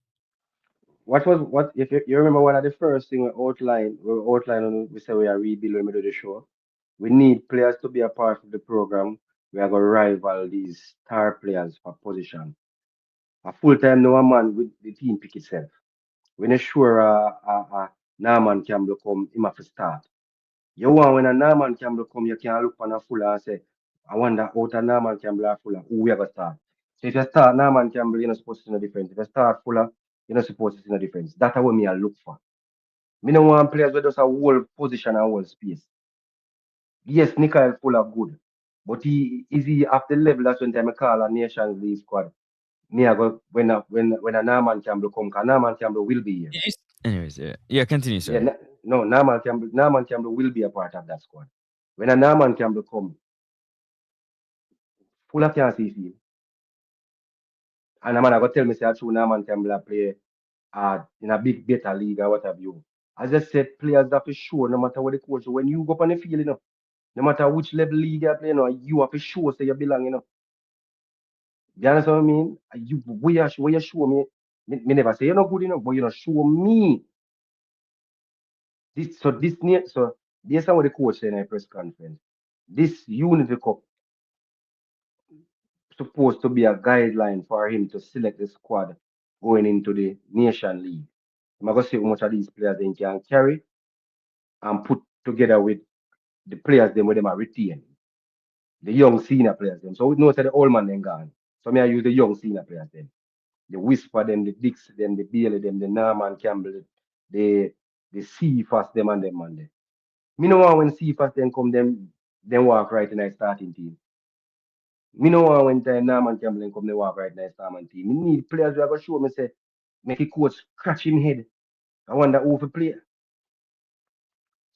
What if you remember one of the first thing we outline when we say we are rebuilding when we do the show? We need players to be a part of the program. We are gonna rival these star players for position. A full time now a man with the team pick itself. When you sure Norman Campbell come, him have to start. You want when a Norman Campbell come, you can look on a fuller and say, I wonder out of Norman Campbell or fuller, who we ever start. So if you start Norman Campbell, you're not supposed to see no difference. If you start fuller, you're not supposed to see no difference. That's what me I look for. Me no want players with just a whole position and whole space. Yes, Nika Fuller good. But he is he at the level that's when time I call a Nations League squad. Me I go when a Norman Campbell come, because Norman Campbell will be here. Anyways, yeah, continue, Yeah, sir. no, Norman Campbell will be a part of that squad. When a Norman Campbell come, Fuller can't see field. And a man I go tell me say true Norman Campbell a play in a big better league or what have you. As I said, players have to show no matter what the coach. When you go up on the field, no matter which level league you play, you have to show say you belong, You understand what I mean? Where you show me never say you're not good enough, but you know, show me. So this is what the coach said in a press conference. This Unity Cup supposed to be a guideline for him to select the squad going into the Nation League. I'm going to see how much of these players they can carry and put together with the players them where them are retained. The young senior players them. So we know that the old man then gone. So me I use the young senior players then. The Whisper them, the Dix them, the Bailey them, the Norman Campbell, the Cephas them and them man them. Me know want when Cephas then come them walk right in a starting team. Me know want when time Norman Campbell then come they walk right in a starting team. Me need players who are gonna show me say make a coach scratch him head. I wonder who to play.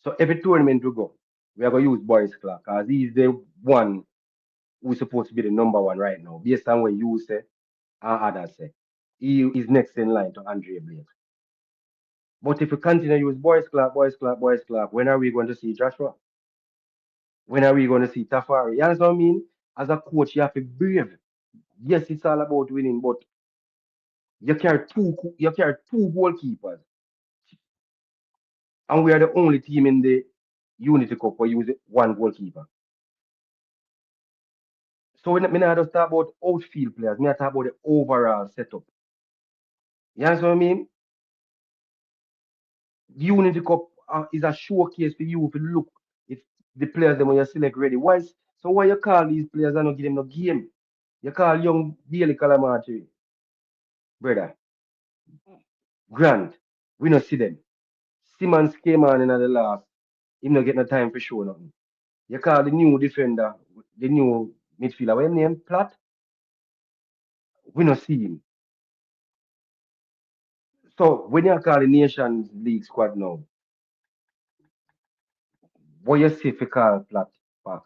So every tournament we go, we are gonna use Boris Clark because he's the one who's supposed to be the number one right now, based on what you say and others say. He is next in line to Andre Blake. But if we continue to use Boys Club, when are we going to see Joshua? When are we going to see Tafari? You understand what I mean? As a coach, you have to be brave. Yes, it's all about winning, but you carry two goalkeepers. And we are the only team in the Unity Cup who use one goalkeeper. So when I just talk about outfield players, I talk about the overall setup. You understand what I mean? The Unity Cup is a showcase for you to look if the players them when you select ready. Why you call these players and not give them no game? You call young Daily Calamari, brother, Grant. We not see them. Simmons came on in the last. He not get no time for show nothing. You call the new defender, the new midfielder. What him name? Platt. We not see him. So when you call the Nations League squad now, what you see for call Platt back?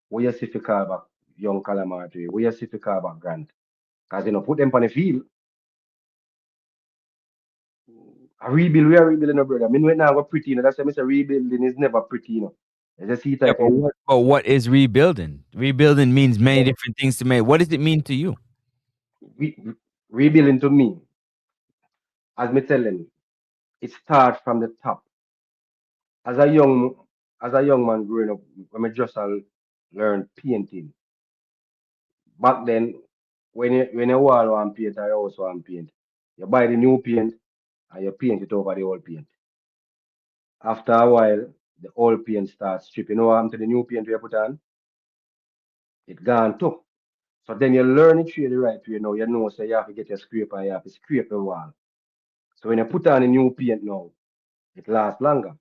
What you see for call back young Calamari? What you see for call back Grant? Because you know put them on the field. A rebuild, we are rebuilding, no brother. I mean, when now we're pretty, that's why I say rebuilding is never pretty, You just see Yeah, type in. but what is rebuilding? Rebuilding means many different things to me. What does it mean to you? Rebuilding to me, as me telling you, it starts from the top. As a young, as a young man growing up, when I just learn painting. Back then, when you wall want paint or your house want paint, you buy the new paint and you paint it over the old paint. After a while, the old paint starts stripping. You know what happened to the new paint you put on? It gone too. So then you learn it through the right way now. You know, so you have to get your scraper and you have to scrape the wall. So when you put on a new paint now, it lasts longer.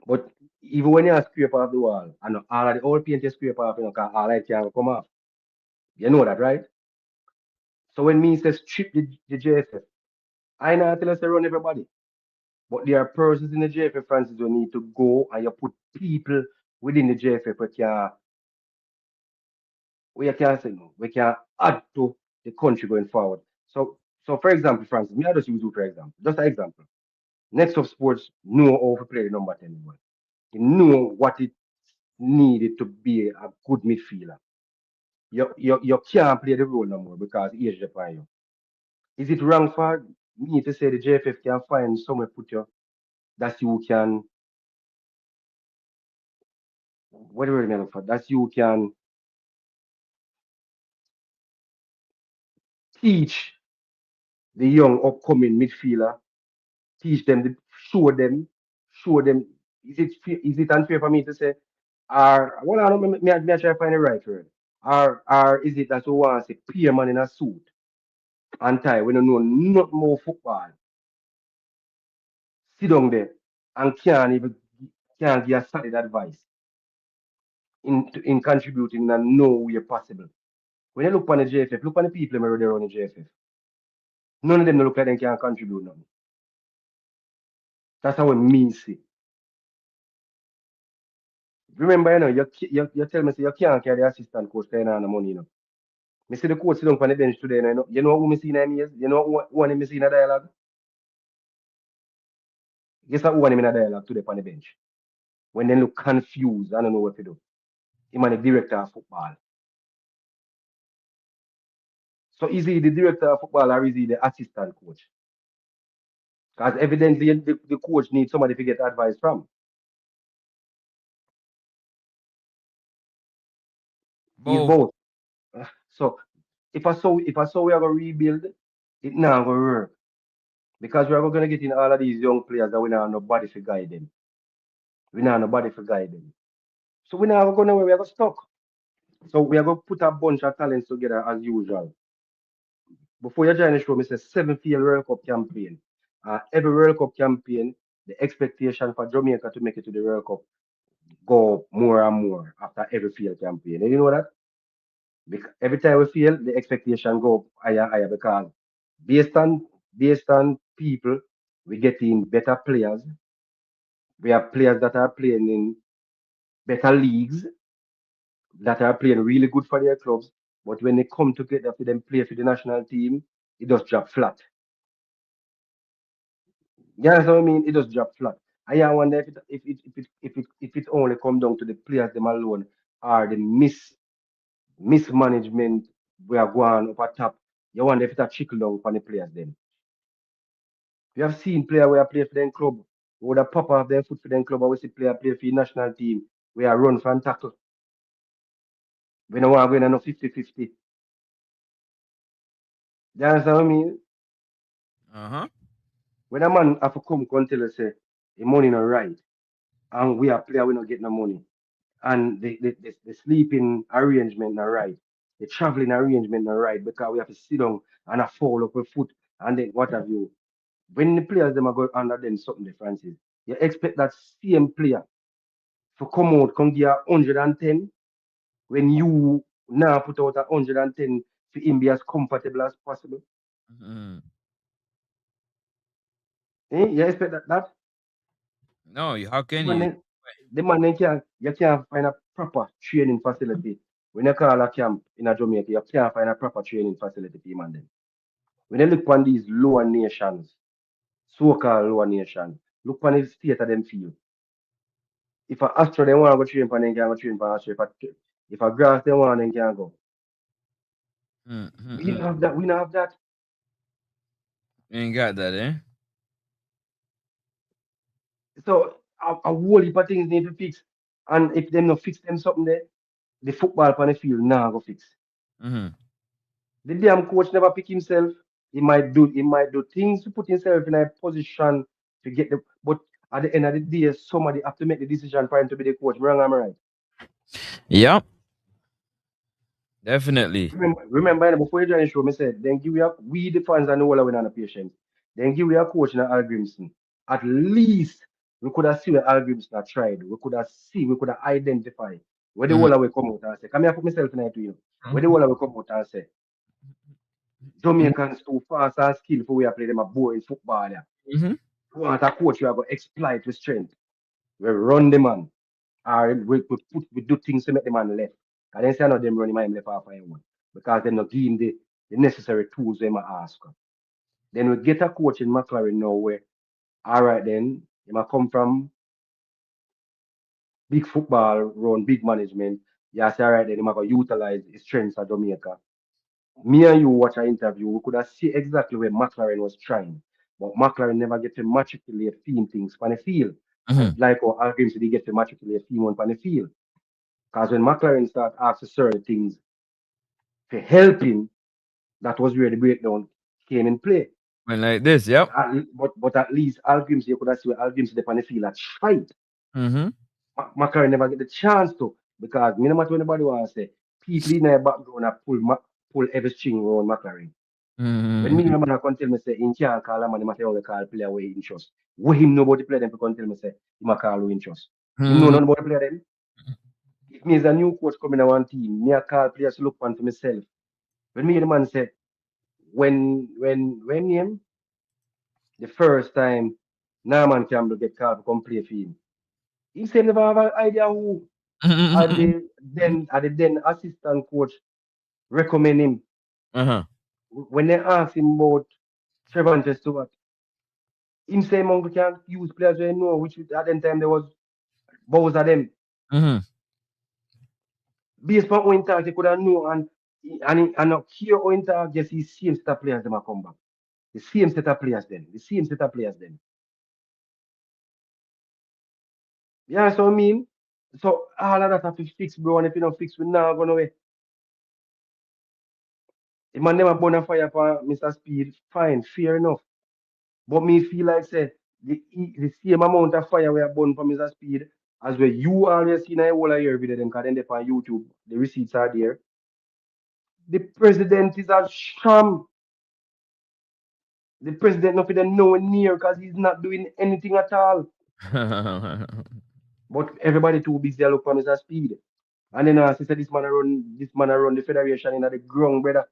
But even when you scrape off the wall, and all of the old paint you scrape off, because all it can come off. You know that, right? So when me say strip the JFF, I not tell us to run everybody. But there are persons in the JFF, Francis, who need to go and you put people within the JFF we can add to the country going forward. So for example, Francis, me I just use you for example. Just an example. Next of sports know how to play the number 10 ball. He know what it needed to be a good midfielder. You can't play the role no more because age define you. Is it wrong for me to say the JFF can find somewhere put you that you can what do you remember for that you can teach the young upcoming midfielder, teach them, show them. Is it unfair for me to say, or well, I don't me I try to find the right word, or is it that you want to say, pay a man in a suit and tie when you know not more football, sit down there and can't give a solid advice in contributing in no way possible. When you look on the JFF, look on the people who are there on the JFF. None of them look like they can contribute nothing. That's how it means it. Remember, you tell me say you can't carry the assistant coach paying on the money, Me see the coach sit down on the bench today, you know who me see in them years? You know who one me see in a dialogue? Guess who one in a dialogue today on the bench? When they look confused, I don't know what to do. Him and the director of football. So is he the director of football or is he the assistant coach? Because evidently the coach needs somebody to get advice from. He's Both. both. So if I saw we are gonna rebuild, it not gonna work. Because we are gonna get in all of these young players that we not have nobody to guide them. We not have nobody to guide them. So we not gonna where we are gonna stuck. So we are gonna put a bunch of talents together as usual. Before you join the show, me say 7 field World Cup campaign. Every World Cup campaign, the expectation for Jamaica to make it to the World Cup go more and more after every field campaign. And you know that? Because every time we fail, the expectation go higher and higher because based on people, we get in better players. We have players that are playing in better leagues, that are playing really good for their clubs. But when they come together for them play for the national team, it just drop flat. You understand what I mean? It just drop flat. I wonder if it only come down to the players them alone or the mismanagement we are going up at top. You wonder if it a trickle down for the players then. We have seen player where play for them club, who would have pop off their foot for them club, and we see player play for the national team, where run from tackle. We don't want to go in no 50-50. You understand what I mean? Uh-huh. When a man have to come tell us say the money not right, and we are player we not get no money, and the sleeping arrangement not right, the traveling arrangement not right because we have to sit down and a fall up with foot and then what have you. When the players them are going under them something differences, you expect that same player to come out, come give 110 when you now put out 110 for him be as comfortable as possible. Mhm. You expect that? No, how The can man, you? then- the man then you can't find a proper training facility. When you call a camp in a Jamaica, you can't find a proper training facility for him and them. When you look on these lower nations, so-called lower nations, look on the state of them field. If a Astro they want to go train for them, can go train for Astro. If a Grass they want, then can go. We don't Mm-hmm. have that. We don't have that. Ain't got that, eh? So a whole heap of things need to fix. And if them not fix them something there, the football on the field now go fix. Mm-hmm. The damn coach never pick himself. He might do things to put himself in a position to get the but at the end of the day, somebody have to make the decision for him to be the coach. Wrong, am I right? Yep, definitely. Remember before you join the show, me said, then give we the fans and the whole we not patience. Then give a coach in Al Grimson. At least we could have seen what Al Grimson had tried. We could have identified where the Mm-hmm. whole we come out and say, come here, put myself in it to you. Where the whole we come out and say, Jamaicans too fast and skillful we are play them a boring football. Yeah. Mm-hmm. We want a coach who are going to exploit with strength. We run the man. Or we do things to make the man left. And then say no them running him left half of one. Because they not give him the necessary tools they might ask. Then we get a coach in McLaren now where all right then, he might come from big football run, big management. You say, all right, then I'm going to utilize his strengths at Jamaica. Me and you watch an interview, we could have seen exactly where McLaren was trying. But McLaren never get to matriculate theme things on the field. Mhm. Like how Al Grimsby get to matriculate theme on the field. Because when McLaren start asking certain things to help him, that was where the breakdown came in play. Went like this, yep. But at least Al Grimsby, you could have seen where Al Grimsby on the field at fight. Mm-hmm. McLaren never get the chance to because me no matter what anybody want to say, people in their background have pull every string around McLaren. When me Mm-hmm. man come tell me say he can't call a man, he must only call player where he in trust. What him know about the player them come tell me say he must call who in trust. Him know nothing about the player them. If me is a new coach coming to one team, me a call players to look on for myself. When me the man say when him the first time Norman Campbell get called to come play for him, he said never have an idea who are the then assistant coach recommend him. Uh-huh. When they ask him about Trevor Stewart, him say Mongo can't use players we know, which at that time there was both of them. Mm-hmm. Based on how he talk, he could have know and not care how he talk, just the same set of players them a come back. The same set of players then. The same set of players then. Yeah, so I mean, so all of that have to fix, bro, and if you don't fix, we now go nowhere. The man never burn a fire for Mr. Speed, fine, fair enough. But me feel like say the same amount of fire we are burn for Mr. Speed as where you always see in a whole of your video them because then they on YouTube. The receipts are there. The president is a sham. The president not even nowhere near because he's not doing anything at all. But everybody too busy look for Mr. Speed. And then she said this man run the federation in the ground, brother.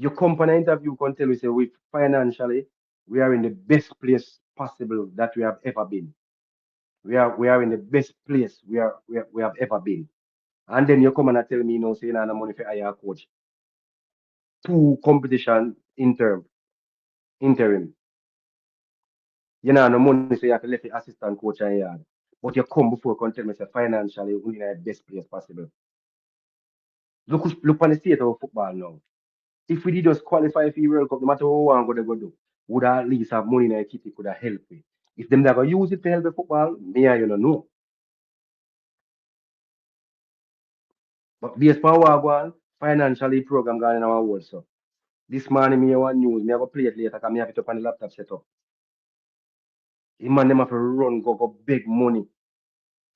Your company interview can tell me say we financially we are in the best place possible that we have ever been. We are in the best place we have ever been. And then you come and tell me, say you know no money for hire a coach. Two competition interim. You know no money, so you have to let the assistant coach and yard. But you come before you can tell me say financially we in the best place possible. Look on the state of football now. If we did just qualify for the World Cup, no matter what we're going to do, would at least have money in the kitty could have helped me. If them not going to use it to help the football, me and you don't know. But based on what I want, financially program going in our world. So this morning me want news, me have to play it later because me have it up on the laptop set up. The man them have to run, go big money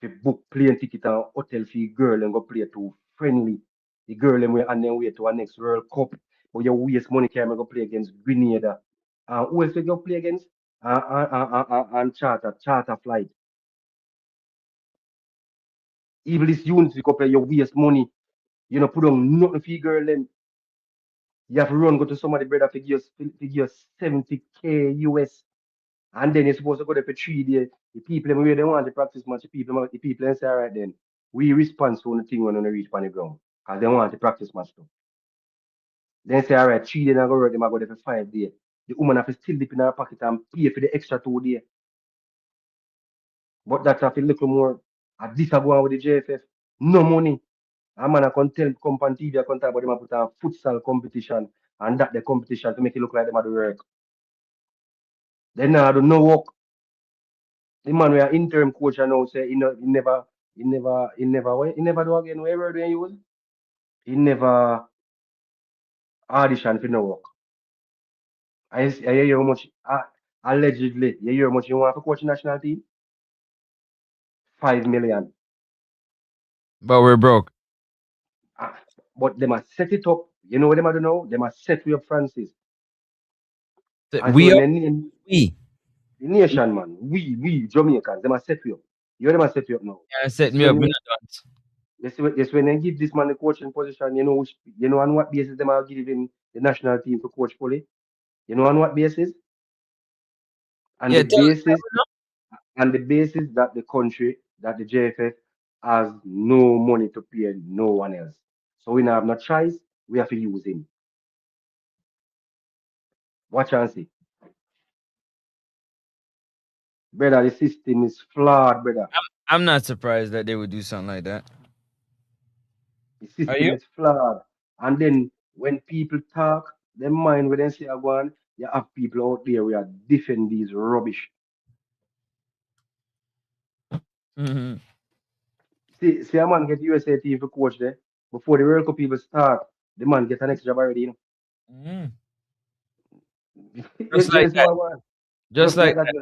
to book plane ticket and hotel for the girl and go play to friendly. The girl them way and then wait to our next World Cup. But you waste money can go play against Grenada. Who else you go play against? And charter flight. Even this unity couple, you waste money. You know, put on nothing for your girl then. You have to run, go to somebody brother figure 70K US. And then you're supposed to go there for 3 days. The people where they want to practice match, the people and say, all right then, we responsible on the thing when they reach on the ground. Because they want to practice match too. Then say, all right, 3 days I go work, them I go there for 5 days. The woman have to still dip in her pocket and pay for the extra 2 days. But that's a little more. At this I go on with the JFF. No money. A man I can tell company TV I can talk about them I put a futsal competition and that the competition to make it look like them at the work. Then now I do no work. The man we are interim coach and now say he never do again. Where do you use? He never audition for no work. I hear how much allegedly you hear how much you want for coach national team? 5 million. But we're broke. Ah, but they must set it up. You know what they must do now? They must set we up Francis. And so We when are they name we. the nation man, we Jamaicans, they must set we up. You know they must set we up now. Yeah, set Yes, me up. when Me they, not dance. yes, when they give this man the coaching position, you know on what basis they are giving the national team to coach fully? You know on what basis? And Yeah, the tell basis and the basis that the country, that the JFF has no money to pay no one else. So we now have no choice, we have to use him. Watch and see. Brother, the system is flawed, brother. I'm not surprised that they would do something like that. The Are system you? is flawed. And then when people talk, their mind when they say I want, you have people out there who are defend these rubbish. Hmm. See a man get USA team for coach there. Before the World Cup even start, the man get an extra job already, you know. Mm. You Just like see that. what I want? Just Just like like that,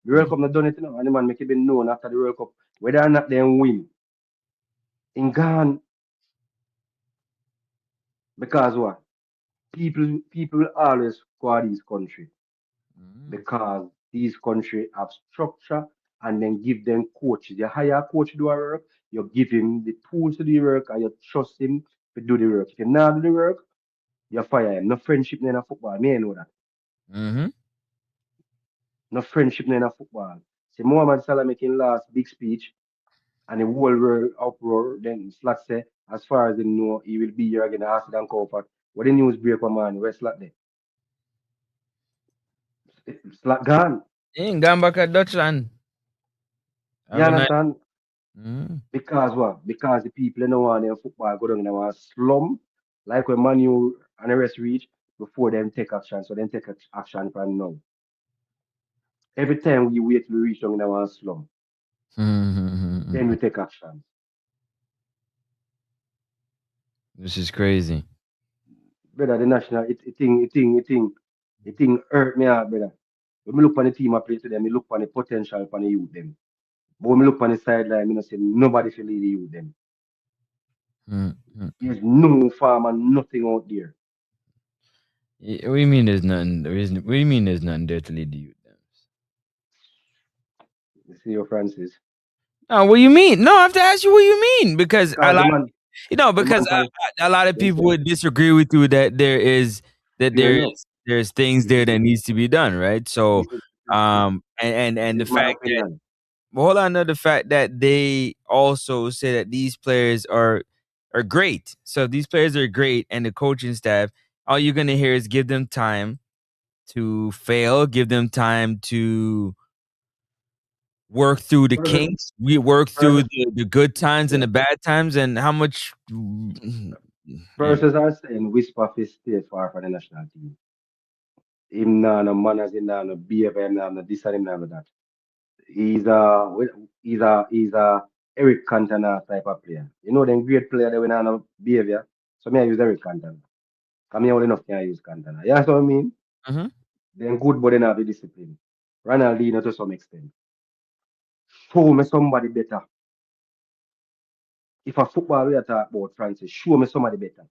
the World Cup not done it, you know, and the man make it be known after the World Cup. Whether or not they win, in Ghana, because what? People will always score these country that. because these country have structure and then give them coaches. You hire a coach to do a work, you give him the tools to do the work, and you trust him to do the work. If you not do the work, you fire him. No friendship in a football. Me I know that. Mm-hmm. No friendship in a football. See Mohamed Salah making last big speech and the whole world uproar. Then Slack say, as far as they know, he will be here again. Acid and comfort. What the news break, man? Where's Slack there? Slack gone. He ain't gone back at Dutchland. You Have a nice. understand? Mm. Because what? Because the people in the one in football go down in a slum, like when Manu and the rest reach before them take action. So then take action from now. Every time we wait to reach down in our slum, then we take action. This is crazy. Brother, the national, it hurt me out, brother. When me look on the team I play today, me look on the potential on the youth them. But when me look on the sideline, me not say nobody feel lead the youth them. Mm. There's no farm and nothing out there. What do you mean there's nothing? What do you mean there's nothing there to lead the youth? You see your Francis. No, what do you mean? No, I have to ask you what you mean because a Because lot, the man because pan a lot of them people say, would disagree with you that fair enough. there's things there that needs to be done, right? So, and This the is my fact that opinion. well, hold on to the fact that they also say that these players are great. So if these players are great, and the coaching staff, all you're gonna hear is give them time to fail, give them time to work through the First, kinks. We work through first, the good times and yeah. the bad times, and how much. First, as I saying, Whisper Fist stay far from the national team. Him nah no manners, him nah no behavior, him nah no this and him nah no that. He's a Eric Cantona type of player. You know them great player that we nah no behavior. So me I use Eric Cantona. Come here old enough can I use Cantona. You know what I mean? Mm-hmm. Then good but they not have the discipline. Ronaldinho to some extent. Show me somebody better. If a football we are talk about Francis, show me somebody better.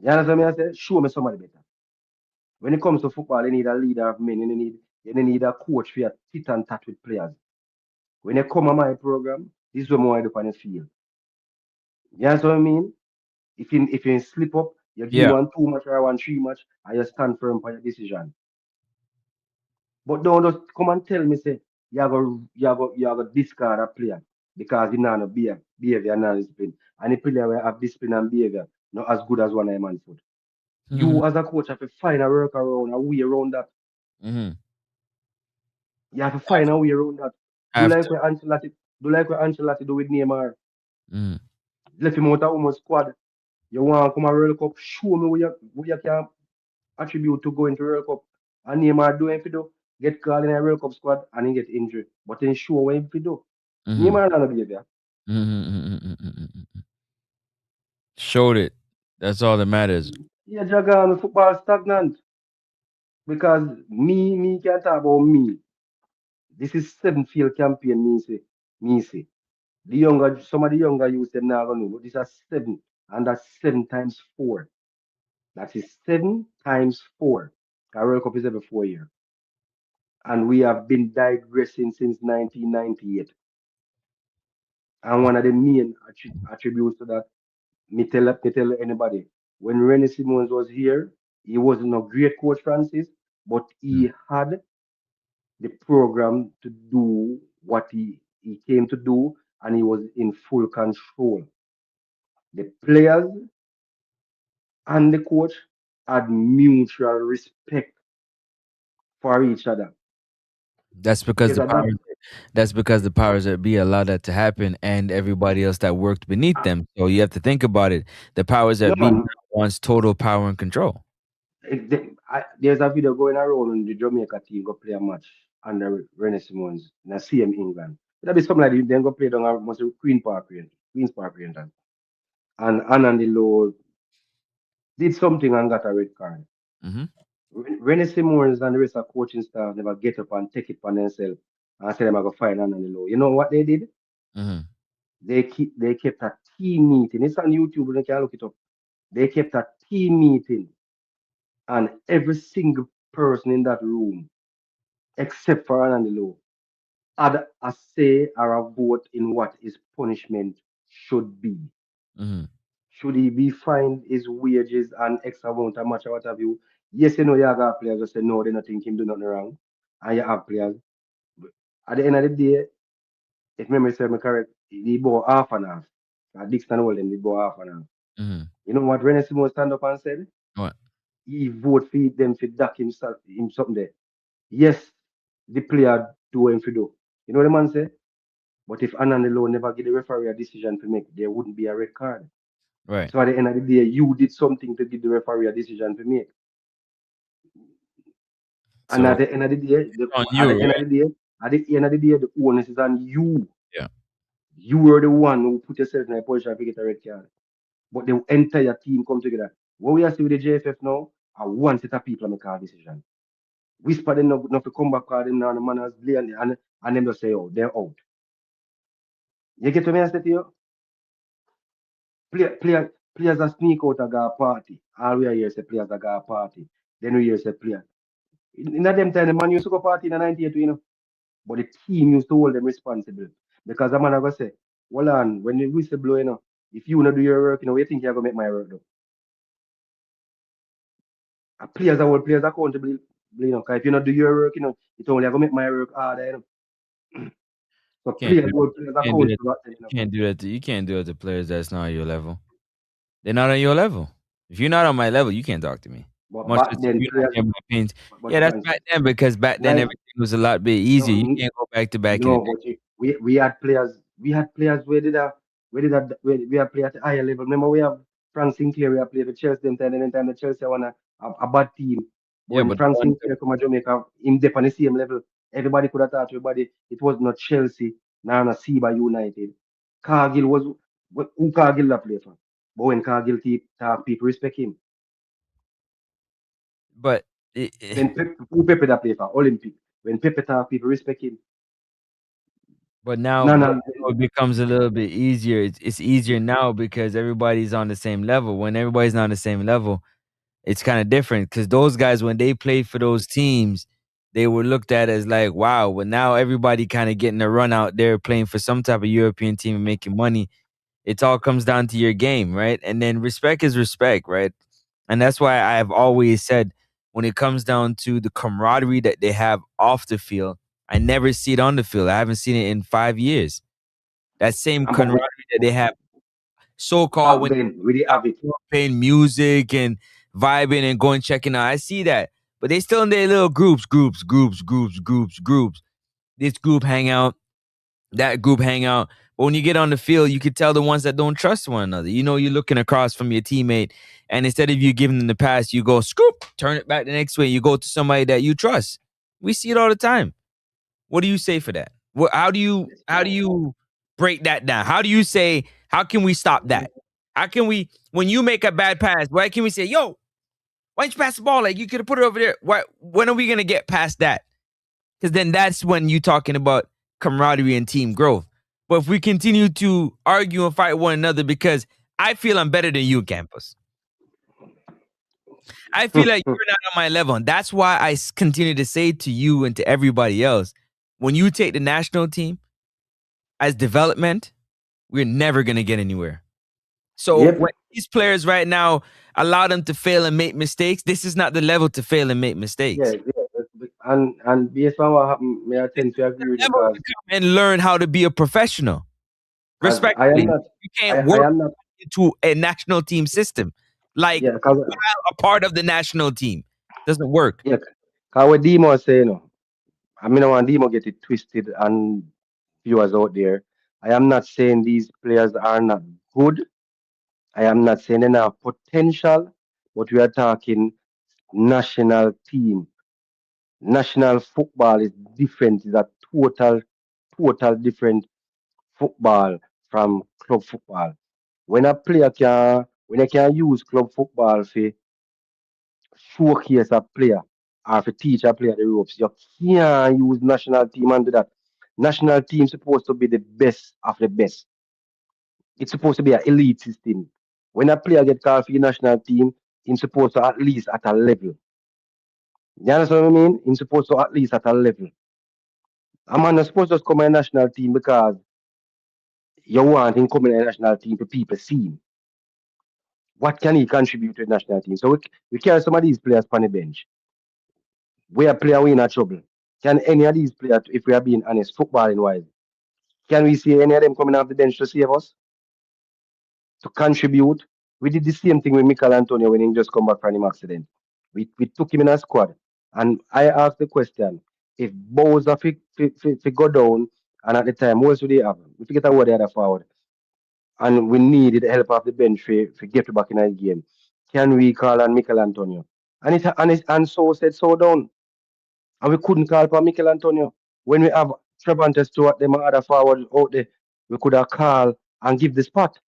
You understand me? I say, show me somebody better. When it comes to football, you need a leader of men, you need a coach for your tit and tat with players. When you come on my program, this is what I do on the field. You understand what I mean? If you slip up, you give Yeah. one too much or one three much, and you stand firm for your decision. But don't just come and tell me say you have a discard a player because he not no behavior and not discipline. And the player will have discipline and behavior not as good as one of man foot. Mm-hmm. You as a coach have to find a workaround, a way around that. Mm-hmm. You have to find a way around that. Do Have like to. what Ancelotti do with Neymar. Mm. Left him out of almost squad. You want to come a World Cup, show me what you can attribute to go into World Cup. And Neymar do anything do. Get called in a World Cup squad and he get injured. But then show what he do. Mm-hmm. Neymar not behavior. Mm-hmm. Showed it. That's all that matters. Yeah, Jagan football stagnant. Because me can't talk about me. This is seventh field campaign, me say. Some of the younger youths them now gonna know. But this is seven. And that's 7 times 4. That is 7 times 4. Our World Cup is every 4 years. And we have been digressing since 1998. And one of the main attributes to that, me tell anybody, when Rennie Simons was here, he wasn't a great coach, Francis, but he had the program to do what he came to do, and he was in full control. The players and the coach had mutual respect. for each other. That's because Because the of that, powers. That's because the powers that be allow that to happen, and everybody else that worked beneath them. So you have to think about it. The powers no that be man, wants total power and control. there's a video going around when the Jamaica team go play a match under Rennie Simons in the same England. That'll be something like them go play down at must be Queen's Park Rangers. And Anand Lowe did something and got a red card. Mm-hmm. Rennie Simons and the rest of coaching staff never get up and take it for themselves and say them I go find Anand Lowe. You know what they did? Mm-hmm. They kept a team meeting. It's on YouTube, you can look it up. They kept a team meeting, and every single person in that room, except for Anand Lowe, had a say or a vote in what his punishment should be. Mm-hmm. Should he be fined his wages and X amount of much or what have you? Yes, you know, you have players who say no, they don't think him do nothing wrong. And you have players. But at the end of the day, if memory serves me correct, he bought half and half. Dixon Walden, he bought half and half. Mm-hmm. You know what Rennie Simon stand up and said? What? He vote for them to duck himself him something there. Yes, the player do what him to do. You know what the man say? But if Anand Lowe never give the referee a decision to make, there wouldn't be a red card. Right. So at the end of the day, you did something to give the referee a decision to make. And So at the end of the day, on at you, the end right? of the day, at the end of the day, the onus is on you. Yeah. You were the one who put yourself in a position to get a red card. But the entire team come together. What we are seeing with the JFF now, are one set of people make a decision. Whisper them not to come back because them now the man has play and them just say, oh, they're out. You get to me, I say to you? Players that sneak out and go a party. All we are here say players that go a party. Then we hear say players. In them time, the man used to go party in the 98, you know. But the team used to hold them responsible. Because the man I go say, well on, when the whistle blow, you know, if you wanna do your work, you know, what you think you're gonna make my work do? And players are all players accountable, you know, because if you not do your work, you know, it's only gonna make my work harder, you know. So Can't do players can't do that. accountable, you know. Can't do that. You can't do it to players that's not on your level. They're not on your level. If you're not on my level, you can't talk to me. But Much back as then, you're not players, hearing my opinions. but Yeah, that's Francis, back then because back then like, everything was a lot bit easier. You no, can't go back to back in the no, day. but we had players we had players at a higher level. Remember we have Frank Sinclair, we have played for Chelsea them time, and then time the Chelsea won a bad team. But Yeah, when but the Frank one Sinclair come to Jamaica, him dip on the same level. Everybody could have thought everybody it was not Chelsea, nor not Seba United. Cargill was who Cargill that play for. But when Cargill talk, people respect him. but When who Pepe that play for Olympic. When Pepe talk, people respect him. but now, No, but no, now it becomes a little bit easier. It's easier now because everybody's on the same level. When everybody's not on the same level, it's kind of different because those guys, when they played for those teams, they were looked at as like, wow. But now everybody kind of getting a run out there playing for some type of European team and making money. It all comes down to your game, right? And then respect is respect, right? And that's why I've always said when it comes down to the camaraderie that they have off the field, I never see it on the field. I haven't seen it in 5 years. That same but camaraderie that they have so-called back when then we did have it. playing music and vibing and going checking out. I see that. But they still in their little groups. This group hang out, that group hang out. But when you get on the field, you could tell the ones that don't trust one another. You know, you're looking across from your teammate, and instead of you giving them the pass, you go scoop, turn it back the next way. You go to somebody that you trust. We see it all the time. What do you say for that? How do you break that down? How do you say, how can we stop that? How can we, when you make a bad pass, why can we say, yo, why don't you pass the ball? Like you could have put it over there. When are we gonna get past that? Because then that's when you're talking about camaraderie and team growth. But if we continue to argue and fight one another because I feel I'm better than you, Campus. I feel like you're not on my level. And that's why I continue to say to you and to everybody else, when you take the national team as development, we're never going to get anywhere. So when these players right now allow them to fail and make mistakes, this is not the level to fail and make mistakes. And based on what happened, may I tend to agree with you because and learn how to be a professional. Respectfully, you can't work into a national team system like a part of the national team. Doesn't work. Yeah, Cause what Demo say, you know, I mean, I want Demo get it twisted and viewers out there. I am not saying these players are not good. I am not saying they have potential, but we are talking national team. National football is different. It's a total different football from club football. When you can use club football for showcase a player or to teach a player the ropes, you can't use national team and do that. National team supposed to be the best of the best. It's supposed to be an elite system. When a player get called for the national team, he's supposed to at least at a level. You understand what I mean? He's supposed to at least at a level. A man not supposed to just come in a national team because you want him coming in a national team for people see him. What can he contribute to the national team? So we carry some of these players on the bench. We are player we in a trouble. Can any of these players, if we are being honest, footballing wise, can we see any of them coming off the bench to save us? To contribute? We did the same thing with Michael Antonio when he just come back from him accident. We took him in a squad. And I asked the question, if Bowser fi go down, and at the time, what else would they have? We forget about the other forward. And we needed the help of the bench for get back in the game. Can we call on Michael Antonio? And so said so down. And we couldn't call for Michael Antonio. When we have Trevante Stewart, them other forward out there, we could have called and give the spot.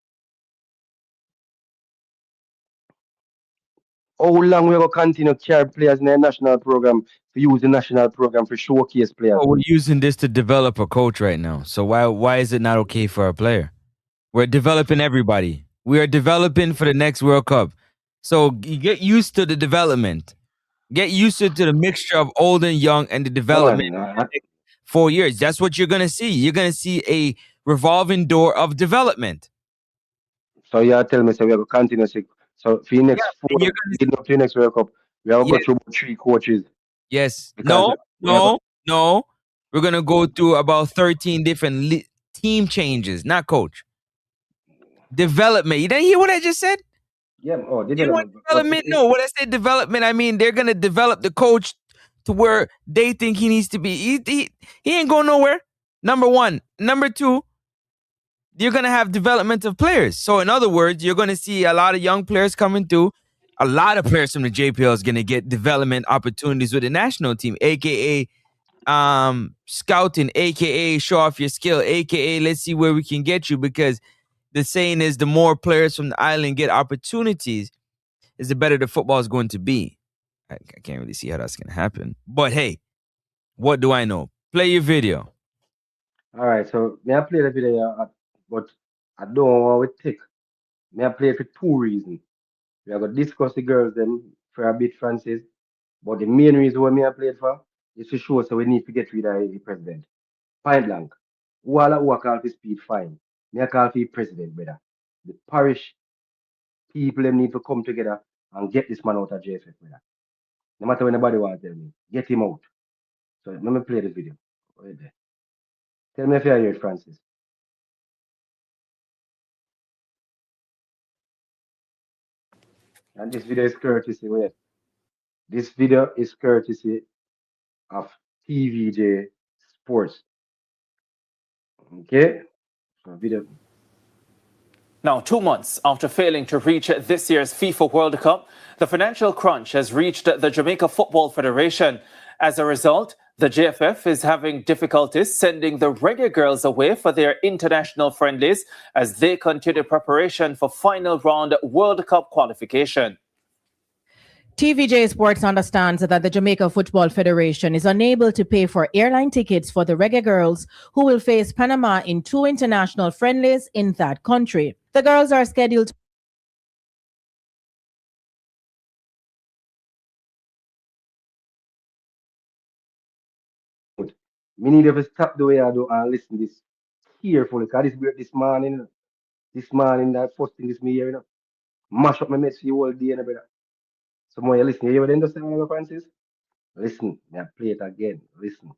How long we will continue to carry players in the national program to use the national program for showcase players? Well, we're using this to develop a coach right now. So why is it not okay for a player? We're developing everybody. We are developing for the next World Cup. So you get used to the development. Get used to the mixture of old and young and the development. Come on, 4 years. That's what you're gonna see. You're gonna see a revolving door of development. So you are telling me so we have to continue. So for the next and you're 4 leading up to the next World Cup, we have to go Yes. through about 3 coaches. Yes. Because No. We're gonna go through about 13 different team changes, not coach. Development. You didn't hear what I just said? Yeah, oh, You want development? No, when I say development, I mean they're gonna develop the coach to where they think he needs to be. He ain't going nowhere. Number one. Number two, you're gonna have development of players. So in other words, you're gonna see a lot of young players coming through. A lot of players from the JPL is gonna get development opportunities with the national team, aka scouting, aka show off your skill, aka let's see where we can get you, because the saying is the more players from the island get opportunities, is the better the football is going to be. I can't really see how that's going to happen. But hey, what do I know? Play your video. All right, so may I play the video, but I don't want to take. May I play it for 2 reasons. We are going to discuss the girls them for a bit, Francis. But the main reason why me I play it for is to show so we need to get rid of the president. Point blank. Who I call for speed, fine. Me I call for the president, brother. The parish people them need to come together and get this man out of JFF, brother. No matter what anybody want to tell me. Get him out. So let me play the video. Right there. Tell me if you hear it, Francis. And this video is courtesy, wait. This video is courtesy of TVJ Sports. Okay? So video. Now, 2 months after failing to reach this year's FIFA World Cup, the financial crunch has reached the Jamaica Football Federation. As a result, the JFF is having difficulties sending the Reggae Girls away for their international friendlies as they continue preparation for final round World Cup qualification. TVJ Sports understands that the Jamaica Football Federation is unable to pay for airline tickets for the Reggae Girls, who will face Panama in 2 international friendlies in that country. The girls are scheduled Me need to stop the way I do and listen this carefully, because this morning, that first thing this me hear, mash up my mess for you all day, brother. So more you listen, you hear what they just say, Francis? Listen, I play it again. Listen.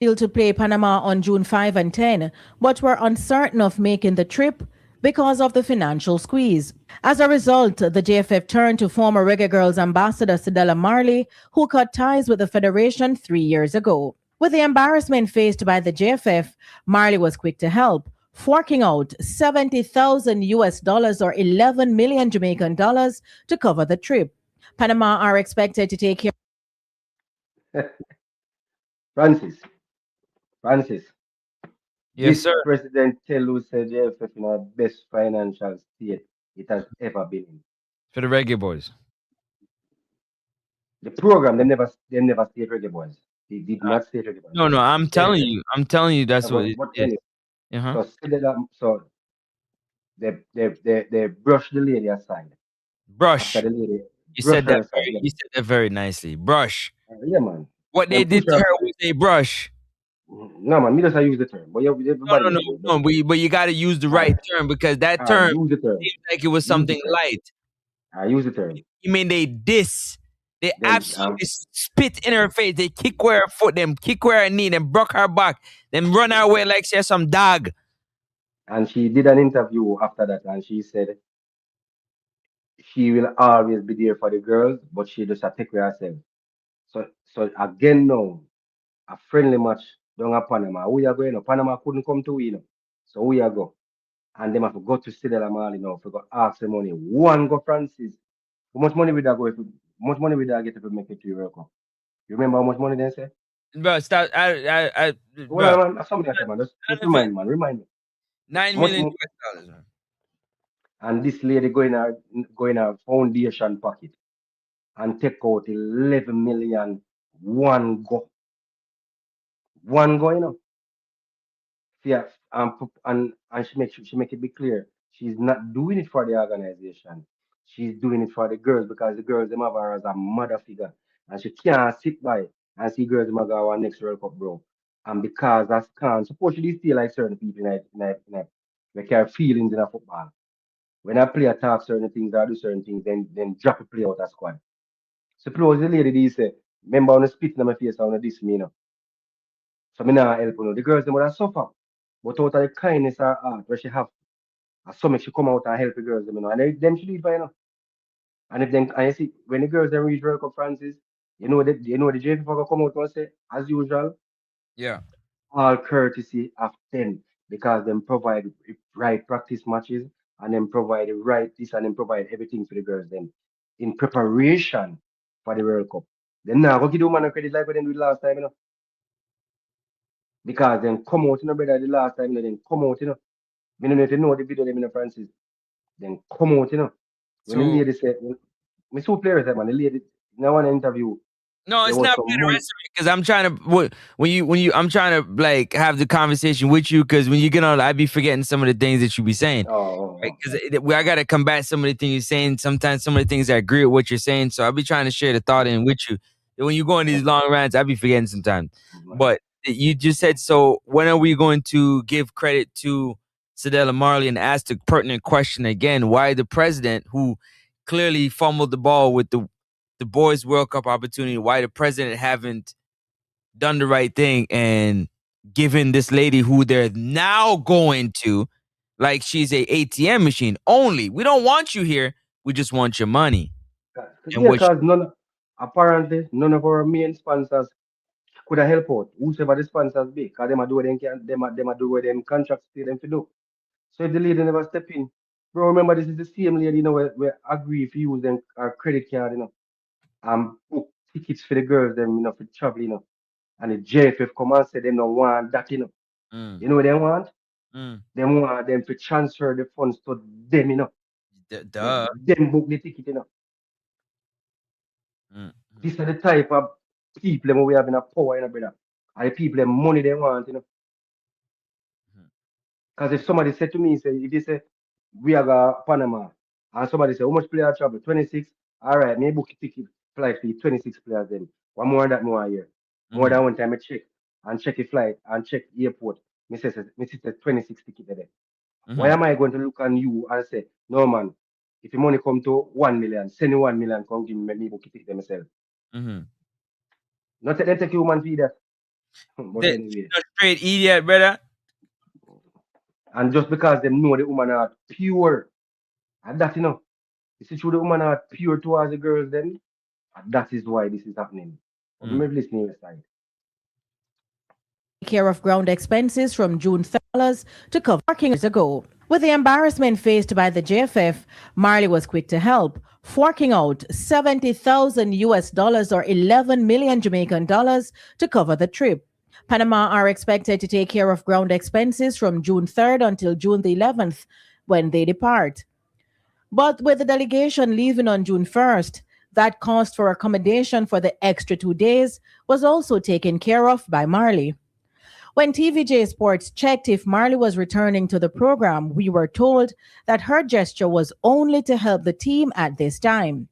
to play Panama on June 5 and 10, but were uncertain of making the trip because of the financial squeeze. As a result, the JFF turned to former Reggae Girls ambassador Cedella Marley, who cut ties with the federation 3 years ago. With the embarrassment faced by the JFF, Marley was quick to help, forking out 70,000 US dollars or 11 million Jamaican dollars to cover the trip. Panama are expected to take care. Francis, Yes, this sir. president tell you said JFF in our best financial state it has ever been in. For the Reggae Boys. The program, they never state Reggae Boys. They did not state Reggae Boys. No, I'm They said, telling you that's what but, it but is. anyway, Uh-huh. so they brush the lady aside. Brush. After the lady You brush said her that aside. you said that very nicely. Brush. Yeah, man. What they Then did push to her her aside. was a brush. No, man, me just use the term, but everybody No. use it. But you got to use the right term because that All right, term use the term. seems like it was Use the something term. light. I use the term. You mean they diss? They Then, absolutely spit in her face. They kick her foot, them kick her knee, them broke her back, them run her way like she's some dog. And she did an interview after that, and she said she will always be there for the girls, but she just a take care of herself. So again now, a friendly match down at Panama. We are going. Panama couldn't come to we, so we are go. And them have to go to Stella Mali now. For go ask the money. One go Francis. How much money would I go if? How much money would I get if we make it to Europe? You remember how much money they say? Bro, stop. Well, Bro, man, something like that, man. Just remind me. 9 Much million more. US dollars, man. And this lady go in her foundation pocket and take out 11 million one go. One go, Yeah, and she make it be clear. She's not doing it for the organization. She's doing it for the girls because the girls them have her as a mother figure. And she can't sit by and see girls them go our next World Cup, bro. And because that's can't suppose she still like certain people they carry feelings in a football. When I play talk certain things or do certain things, then drop a play out of squad. Suppose the lady they say, remember on the spit in my face on this me, So me not help The girls them would suffer. But out of the kindness or heart where she have, so make she come out and help the girls them, And them she do it for And if then and you see when the girls them reach World Cup Francis, the JP for come out and say, as usual, Yeah. all courtesy of 10 because them provide right practice matches and then provide the right this and then provide everything for the girls then in preparation for the World Cup. Then now go give the woman credit like what they did last time, Because then come out, brother, the last time, then come out, Me don't know if you know the video, them, Francis. Then come out, When the So lady said, me two players, man, the lady, in one interview, no, there it's was not some better money. recipe because I'm trying to when you I'm trying to like have the conversation with you because when you get on, I be forgetting some of the things that you be saying. Right? Because I gotta combat some of the things you're saying. Sometimes some of the things I agree with what you're saying, so I'll be trying to share the thought in with you. And when you go on these long rants, I be forgetting sometimes. But you just said so. When are we going to give credit to Cedella Marley and ask the pertinent question again? Why the president, who clearly fumbled the ball with the boys World Cup opportunity, why the president haven't done the right thing and given this lady who they're now going to, like she's a ATM machine only. We don't want you here. We just want your money. And Yeah, what because apparently, none of our main sponsors could have helped out. Whosoever the sponsors be, because them a do what them do what them contracts tell them to do. So if the lady never step in, bro, remember this is the same lady, we agree if you use them our credit card, and book tickets for the girls, them, for travel, And the JFF come and say they don't want that, Mm. You know what they want? Mm. They want them to transfer the funds to them, Duh. Them book the ticket, Mm. These are the type of people we have in a power, brother. And the people, the money they want, Because if somebody said to me, if they say, we are going Panama, and somebody say, how much player travel? 26? All right, maybe book a ticket flight for the 26 players then. One more that more a year. More than one time I check a flight and check airport. Me say 26 ticket there. Why am I going to look on you and say, no man, if the money come to 1 million, send me 1 million, come give me book a ticket myself. Not that they take human feed that. But anyway. Straight idiot, brother. And just because them know the woman are pure, and that you see through the woman are pure towards the girls then, and that is why this is happening. But maybe listening your side. Care of ground expenses from June dollars to cover working years ago. With the embarrassment faced by the JFF, Marley was quick to help, forking out 70,000 US dollars or 11 million Jamaican dollars to cover the trip. Panama are expected to take care of ground expenses from June 3rd until June the 11th when they depart. But with the delegation leaving on June 1st, that cost for accommodation for the extra 2 days was also taken care of by Marley. When TVJ Sports checked if Marley was returning to the program, we were told that her gesture was only to help the team at this time.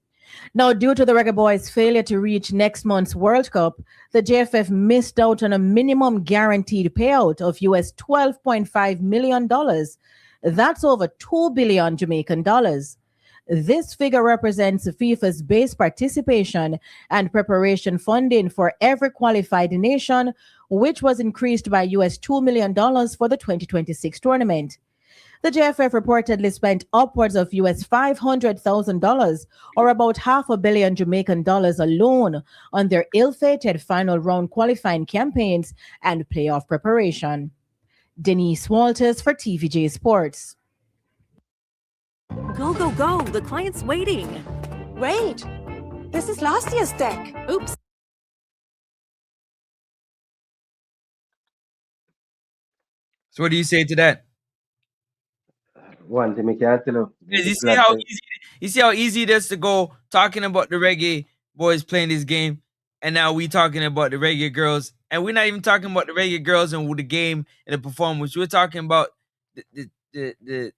Now, due to the Reggae Boyz' failure to reach next month's World Cup, the JFF missed out on a minimum guaranteed payout of US $12.5 million. That's over 2 billion Jamaican dollars. This figure represents FIFA's base participation and preparation funding for every qualified nation, which was increased by US $2 million for the 2026 tournament. The JFF reportedly spent upwards of US $500,000 or about $500 million Jamaican dollars alone on their ill-fated final round qualifying campaigns and playoff preparation. Denise Walters for TVJ Sports. Go, go, go. The client's waiting. Wait. This is last year's deck. Oops. So what do you say to that? One thing I can tell you. You see how easy it is to go talking about the Reggae Boyz playing this game, and now we talking about the Reggae girls, and we're not even talking about the Reggae girls and the game and the performance. We're talking about the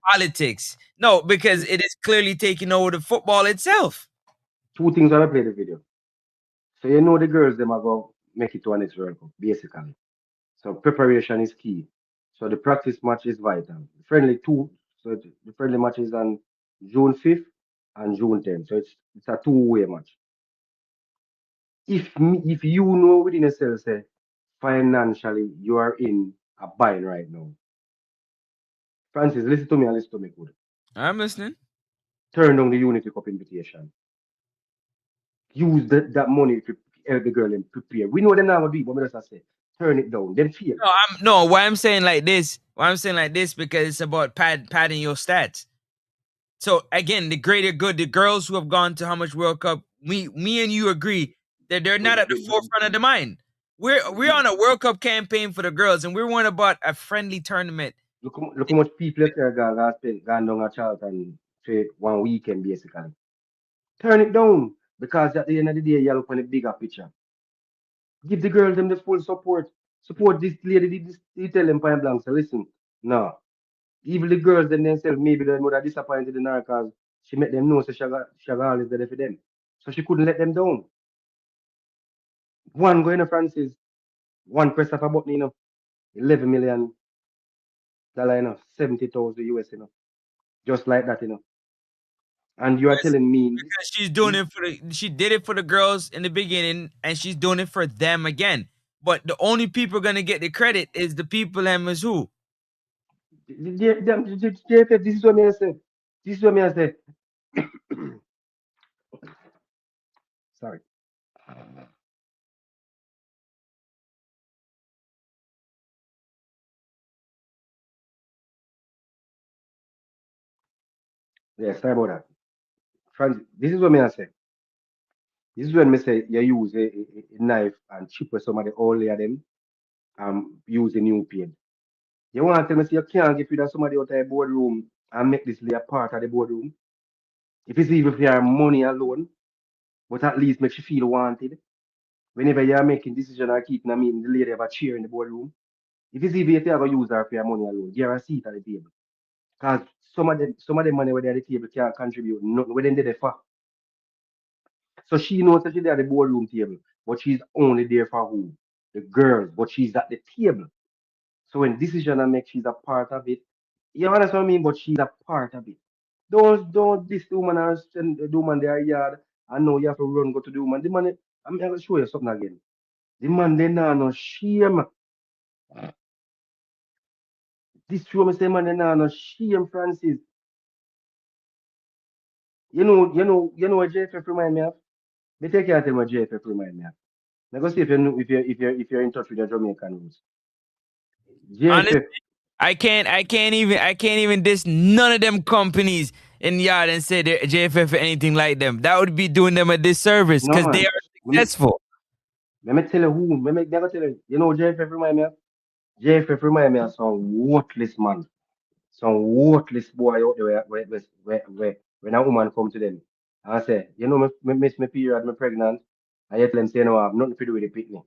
politics. No, because it is clearly taking over the football itself. Two things when I play the video. So you know the girls them are going to make it to an next World Cup, basically. So preparation is key. So the practice match is vital. The friendly match is on June 5th and June 10th. So it's a two-way match. If you know within yourself, say financially you are in a bind right now. Francis, listen to me and listen to me good. I'm listening. Turn down the Unity Cup invitation. Use that money to help the girl and prepare. We know they're not gonna do it, but we just say turn it down. Then fear. Why I'm saying like this? Because it's about padding your stats. So again, the greater good, the girls who have gone to how much World Cup, me and you agree that they're not at the forefront of the mind. We're on a World Cup campaign for the girls, and we're worrying about a friendly tournament. Look how much people are gone down a Charlton for 1 weekend basically. Turn it down because at the end of the day, you look on the bigger picture. Give the girls them the full support. Support this lady. You tell them point blank. So listen, no. Even the girls themselves, maybe they would have disappointed in her because she made them know so she got always there for them. So she couldn't let them down. One going to Francis, one press of a button, $11 million, 70,000 US, just like that, And you are telling me because she's doing it she did it for the girls in the beginning, and she's doing it for them again. But the only people gonna get the credit is the people them as who. This is what I said. Sorry. Yeah, sorry about that. Francis, this is what I say. This is when I say you use a knife and chip with some of the old layer them use a new paint. You want to tell me say you can't get rid of somebody out of the boardroom and make this layer part of the boardroom? If it's even for your money alone, but at least make you feel wanted. Whenever you're making decision or keeping a meeting, the lady have a chair in the boardroom. If it's even if you have a use her for your money alone, give her a seat at the table. Because some of the money where they're at the table can't contribute nothing where they did it for. So she knows that she's there at the boardroom table, but she's only there for who? The girls, but she's at the table. So when decision are made, she's a part of it. You understand what I mean? But she's a part of it. Don't this woman and send the woman their yard and know you have to run go to the woman. The man, I'm gonna show you something again. The man they nah no shame. This show me say man, they nah no shame, Francis. You know what JFF remind me of? Me take care of tell what JFF remind me of. Now go see if you know if you're in touch with your Jamaican roots. Honestly, JFF, I can't even diss none of them companies in yard and say they're JFF or anything like them. That would be doing them a disservice no because they man. are successful. Let me tell you who. Never tell you. You know what JFF remind me of? JFF remind me of some worthless man. Some worthless boy out there when a woman come to them and say, you know, me miss my period, me pregnant. I yet them say no, I have nothing to do with the picnic.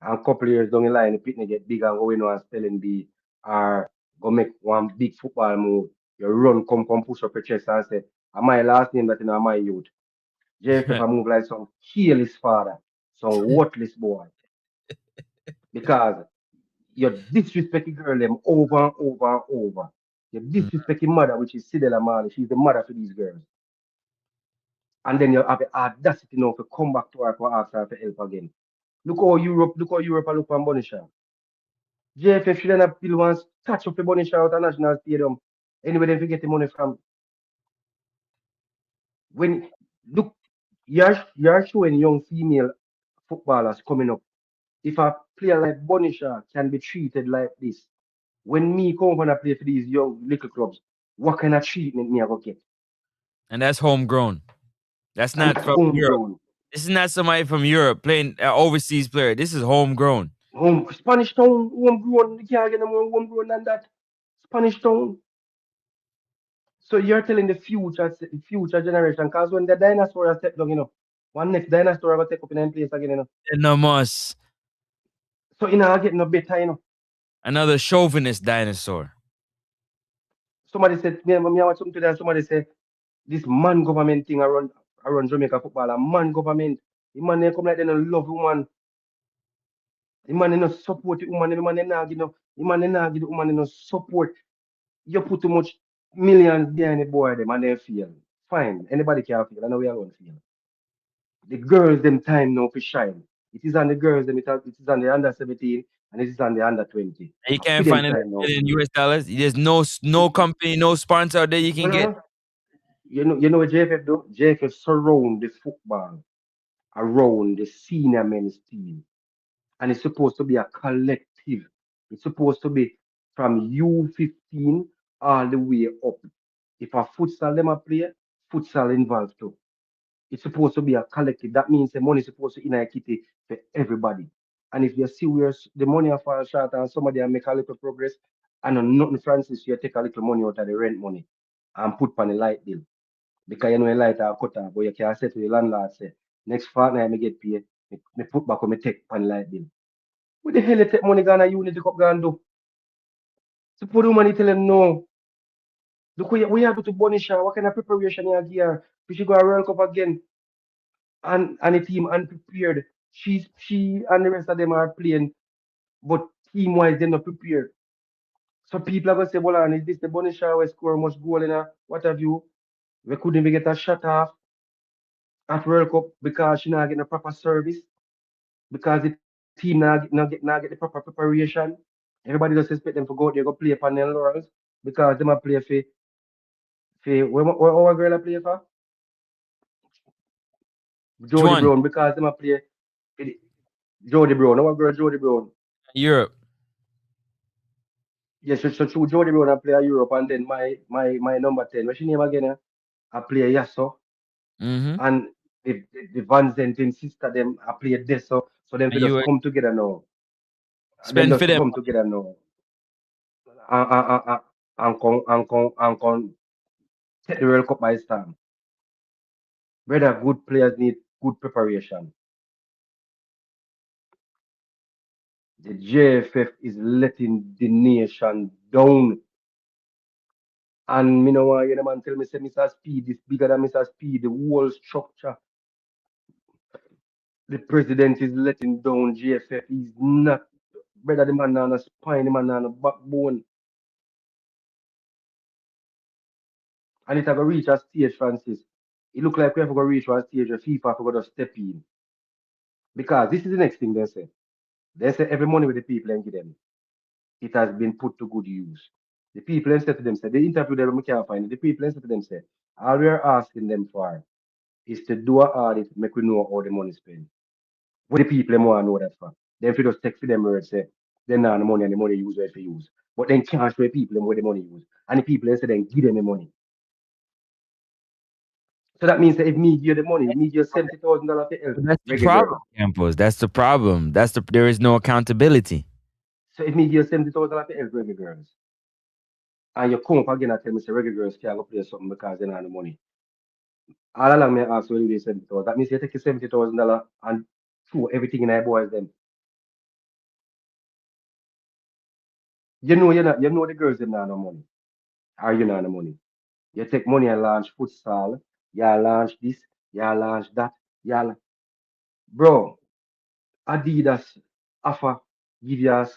And a couple of years down the line, the picnic get big and go in and spelling bee or go make one big football move. You run, come push up your chest and say, am my last name that you know my youth. JFF I move like some careless father, some worthless boy. Because you disrespect the girl them over and over and over. You disrespect your mother, which is Sidela Marley. She's the mother for these girls. And then you have the audacity now to come back to her to ask her for help again. Look how Europe and look for Bonisha. JFF shouldn't have built one statue for Bonisha out of National Stadium. Anyway, they get the money from. When look, you're showing young female footballers coming up. If a player like Bonisha can be treated like this, when me come and play for these young little clubs, what kind of treatment me I go get? And that's homegrown. That's And not that's from Europe. homegrown. This is not somebody from Europe playing overseas player. This is homegrown. Spanish town, homegrown, you can't get no more homegrown than that. Spanish town. So you're telling the future generation, because when the dinosaur step down, one next dinosaur will take up in them place again, No must. So you know, I get no better, Another chauvinist dinosaur. Somebody said, me, I watch something today, and somebody said, this man government thing around Jamaica football, a man government. The man they come like they don't love woman. The man they not support the woman, the man they not give no, the man they not give the woman they no support. You put too much millions behind the boy them and they feel. Fine. Anybody can feel. I know we are going to feel. The girls them time now for shine. It is on the girls them, it is on the under 17 and it is on the under 20. You For can't them find it time now. in US dollars. There's no company, no sponsor out there you can get. You know what JFF do? JFF surround the football around the senior men's team. And it's supposed to be a collective. It's supposed to be from U15 all the way up. If a futsal them a play, futsal involved too. It's supposed to be a collective. That means the money is supposed to in a kitty for everybody. And if you see where the money fall short and somebody make a little progress, and on nothing Francis, you take a little money out of the rent money and put on the light bill. Because you know a light are cut off, but you can say to the landlord, say, next fortnight I get paid, me put back on my take on light bill. What the hell you take money gonna unit to go and do? So put the money tell them no. Look what we have to Bonisha, what kind of preparation you have here? We should go a World Cup again. And the team unprepared. She and the rest of them are playing, but team wise they're not prepared. So people are gonna say, well, and is this the Bonisha who score much goal in a what have you? We couldn't even get a shot off at World Cup because she not getting a proper service, because the team not get the proper preparation. Everybody just expect them to go out there go play upon their laurels because them a play for what our girl a play for? Which Jody one? Brown, because them a play for Jody Brown, our girl Jody Brown. Europe. Yes, so true. Jody Brown a play at Europe, and then my number 10, what's she name again? I play Yasso. Mm-hmm. And the Van Zentin sister them I play this, so them And just you come together now. Them spend just for them. come together now. And come take the World Cup by storm. Whether good players need good preparation. The JFF is letting the nation down. And me know why the man tell me say Mr. Speed is bigger than Mr. Speed, the whole structure. The president is letting down JFF. He's not, brother, the man on a spine, the man on a backbone. And it have to reach a stage, Francis. It look like we have to go reach a stage where FIFA have to step in. Because this is the next thing they say. They say every money with the people and give them. it has been put to good use. The people instead to them say, they interview them, we can't find it. The people instead to them say, all we are asking them for is to do a audit, make we know how the money spent. What the people them want to know that for. Then if you just take for them words, say, then now the money and the money use where for use. But then can't show the people them where the money use. And the people instead then give them the money. So that means that if me give the money, me give $70,000 to help That's the Reggae problem, girl. Campos. That's the problem. There is no accountability. So if me give $70,000 to help Reggae girls, and you come up again and tell me say Reggae girls can't go play something because they don't have the money. All along me ask when you do 70,000. That means you take $70,000 and throw everything in our boys them. You know you know the girls them not no money. Or you not have no money. You take money and launch futsal, you launch this, you launch that, you bro, Adidas offer give you a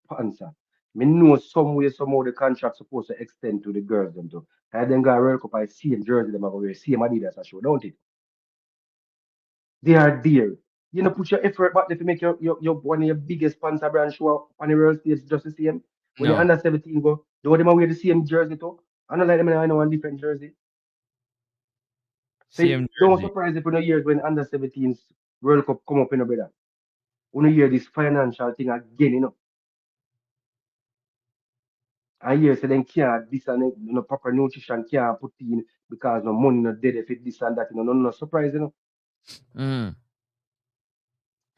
sponsor. Me know some way somehow the contract supposed to extend to the girls them too. And then got World Cup I same jersey them have wear same Adidas I show, don't it? They are there. You know, put your effort back there to make your one of your biggest sponsor brand show up on the world stage just the same. When the No. under 17 go, do them wear the same jersey too. I don't like them I know one different jersey. So Same don't jersey. surprise if in a years when under 17s World Cup come up in a brother. When you hear this financial thing again, you know. And here say then can't this and proper nutrition can't put in because no money no dead if it this and that, no surprise, Mm.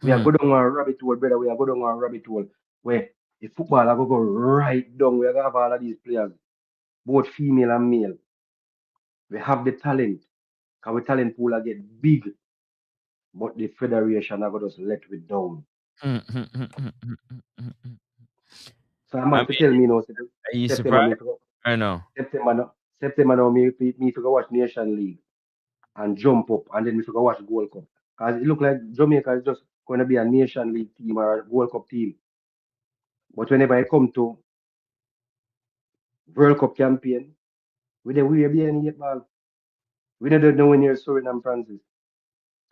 We are go down a rabbit hole, brother. We are go down a rabbit hole where the football are go right down. We are gonna have all of these players, both female and male. We have the talent. Cause we talent pool are get big, but the federation are gonna just let we down. So I'm I man to tell mean, me now, say, are you September me surprised? to go I know. September now me to go watch Nation League and jump up and then we to go watch Gold Cup. Cause it look like Jamaica is just gonna be a Nation League team or a Gold Cup team. But whenever I come to World Cup campaign, we be any yet ball. We don't know when you're Suriname Francis.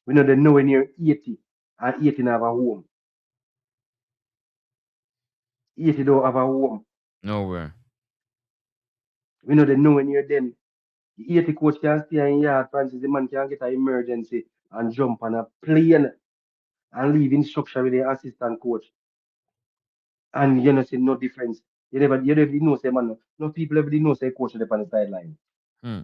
We don't know when you're 80 and 80 have a home. 80 don't have a home. Nowhere. We don't know when you're them. The 80 coach can stay in yard, Francis. The man can get an emergency and jump on a plane and leave instruction with the assistant coach. And you know, see no difference. You never know, say, man, no people ever know, say, coach on the sideline. Hmm.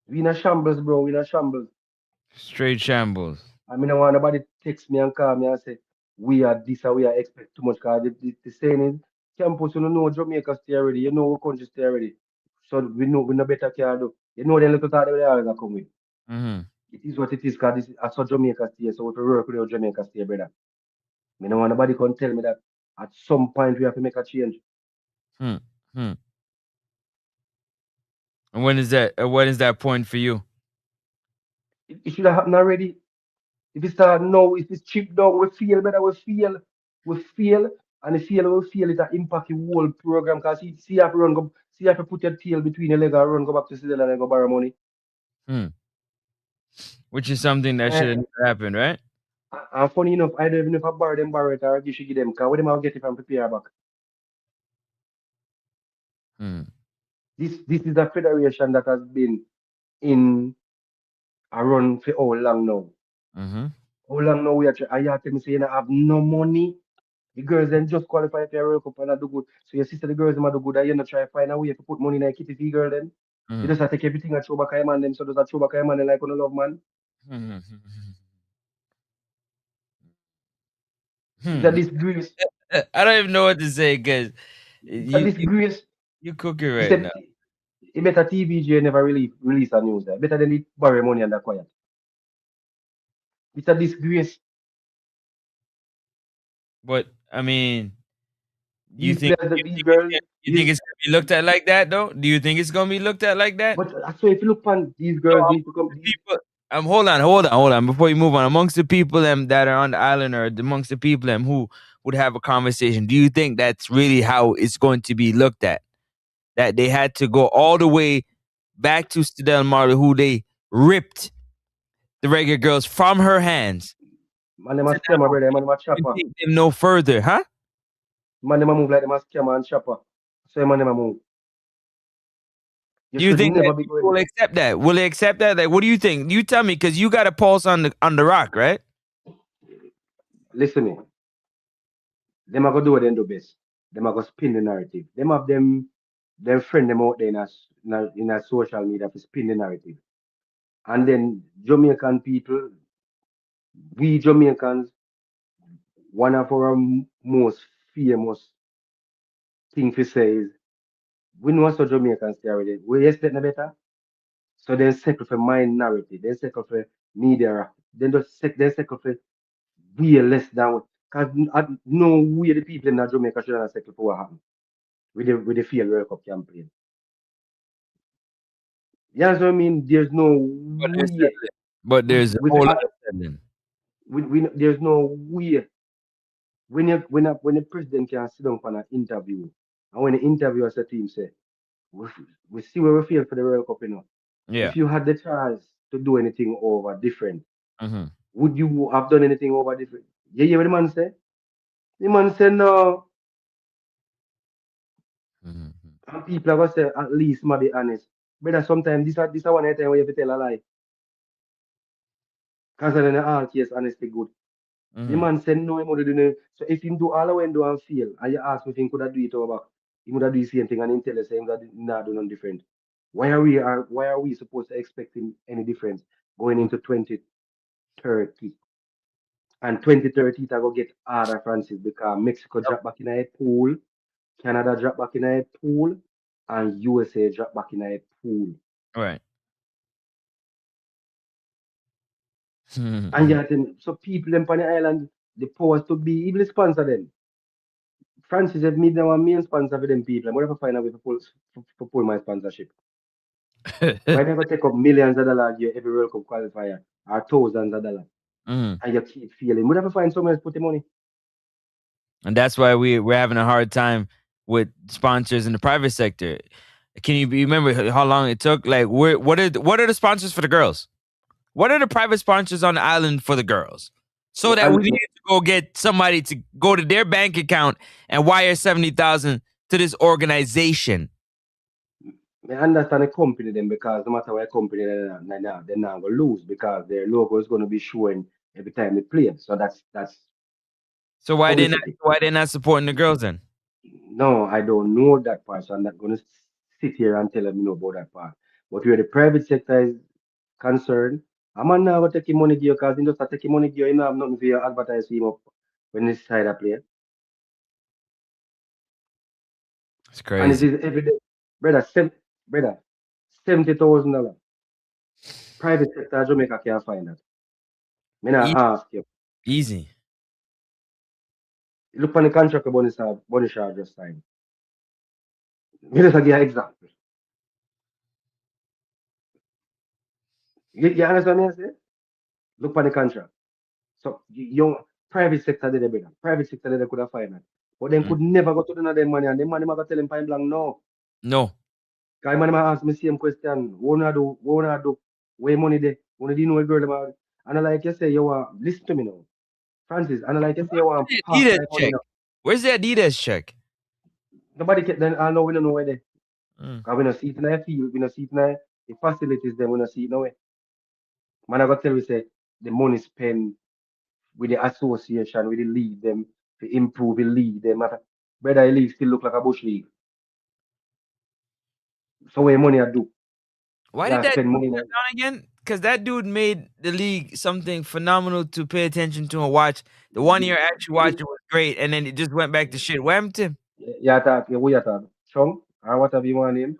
We in a shambles, bro. We in a shambles. Straight shambles. I mean, I want nobody text me and call me and say, we are this or we are expect too much. Because the saying is, campus, you don't know Jamaica stay already. You know what country stay already. So we know better can do. You know the little thought they always come with. Mm-hmm. It is what it is because this is I saw Jamaica stay. So we have to work with our Jamaica stay, brother. I don't want nobody can tell me that at some point we have to make a change. Hmm. Hmm. And when is that? What is that point for you? It should have happened already. If it start now, if it's chipped down, we feel better, we feel, and the feel we feel it impact the whole program. Cause see you have to run go, see you have to put your tail between your leg and run go back to Switzerland and go borrow money. Hmm. Which is something that should have never happened, right? And funny enough, I don't even know if I borrow it or you should give them, cause what them I'll get if I'm prepare back. Hmm. This is a federation that has been in a run for how long now? Mm-hmm. How long now we are and you tell me say you don't have no money. The girls then just qualify for a World Cup and I do good. So your sister, the girls them a do good and you not try to find a way to put money in a kitty fee girl then. You just have to take everything and throw back a man them so just a throw back a man like on a love man. It's a disgrace. I don't even know what to say because It's a disgrace. you cooking He right said now. it better TVJ never release a news there. Better than it borrow money and quiet. It's a disgrace. But I mean, you These think players, these girls, you think it's gonna be looked at like that though? Do you think it's gonna be looked at like that? but so if you look on these So girls need to come. people, hold on. Before you move on, amongst the people that are on the island or amongst the people who would have a conversation, do you think that's really how it's going to be looked at? That they had to go all the way back to Stadell Marley, who they ripped the Reggae Girls from her hands Man, them a scammer, brother. Man, them a chopper. Take them no further, huh? Man, them a move like them a scammer and chopper. So man, them a move. You Do you should think never that be people going. will accept that? Will they accept that? Like, what do you think? You tell me, because you got a pulse on the rock, right? Listen, me. Them a go do what they do best. Them a go spin the narrative. Them have them friend them out there in a social media to spin the narrative. And then Jamaican people, we Jamaicans, one of our most famous thing to say is we know so Jamaicans stay already. We expect no better. So they settle for minority. They settle for media. They settle for way less than because no way the people in Jamaica should have settled for what happened with the failed World Cup campaign. You know what I mean? There's no But there's way. a With whole lot of settling. there's no way when the president can sit down for an interview and when the interviewer said to him say we see where we feel for the World Cup, you know. Yeah. If you had the chance to do anything over different, Mm-hmm. would you have done anything over different? You hear what the man say? The man said no. Mm-hmm. And people are gonna say at least ma be honest. Brother, sometimes this is one time where you have to tell a lie. Because then all case honesty good. The man said no, he would do it. So if him do all the way and do and fail, and you ask me if he could have do it over back, he would have do the same thing and him tell us him that not do nothing different. Why are we supposed to expect any difference going into 2030? And 2030 it go get harder, Francis, because Mexico drop back in a pool, Canada drop back in a pool, and USA drop back in a pool. Right. And yet, so people them on the island, the powers to be, even sponsor them. Francis have made them a main sponsor for them people. I'm going to find a way to pull my sponsorship. Why never take up millions of dollars here every World Cup qualifier or thousands of dollars? And you keep failing. Would ever find someone else put the money? And that's why we're having a hard time with sponsors in the private sector. Can you remember how long it took? Like, what are the sponsors for the girls? What are the private sponsors on the island for the girls? So that we need to go get somebody to go to their bank account and wire 70,000 to this organization. I understand the company then because no matter what company they're not going to lose because their logo is going to be showing every time they play. So that's So why they publicity. not supporting the girls then? No, I don't know that part, so I'm not going to sit here and tell them know about that part. But where the private sector is concerned, I'm not going to take your money give because you just take your money give you know have nothing for your advertise him up when this side of play. It's And crazy. it is every day. Brother, $70,000. Private sector Jamaica can't find that. Me not ask you. Easy. Look on the contract Bonisha just signed. Me just give you an example. You understand what I say? Look on the contract. So young private sector did better. Private sector they could have find that. But then could never go to them money and them money never tell them point blank no. No. Because man ask me same question. What do? Where money there? When did you know a girl about it? And I like you say you want listen to me now. Francis, and I like you say you want half Adidas my money check. now. Where's the Adidas check? Nobody can then I know we don't know where they. Mm. Because we don't see it in the field, we don't see it in the facilities then we don't see it nowhere. Man I got tell you say the money spent with the association, with the league them to improve the league them. Brother, the league still look like a bush league. So where money I do? Why Yeah, did that spend money go now. down again? Because that dude made the league something phenomenal to pay attention to and watch. The 1 year I actually watched it was great, and then it just went back to shit. What happened to him? Yeah, who you talk? Chung? Or whatever you want him?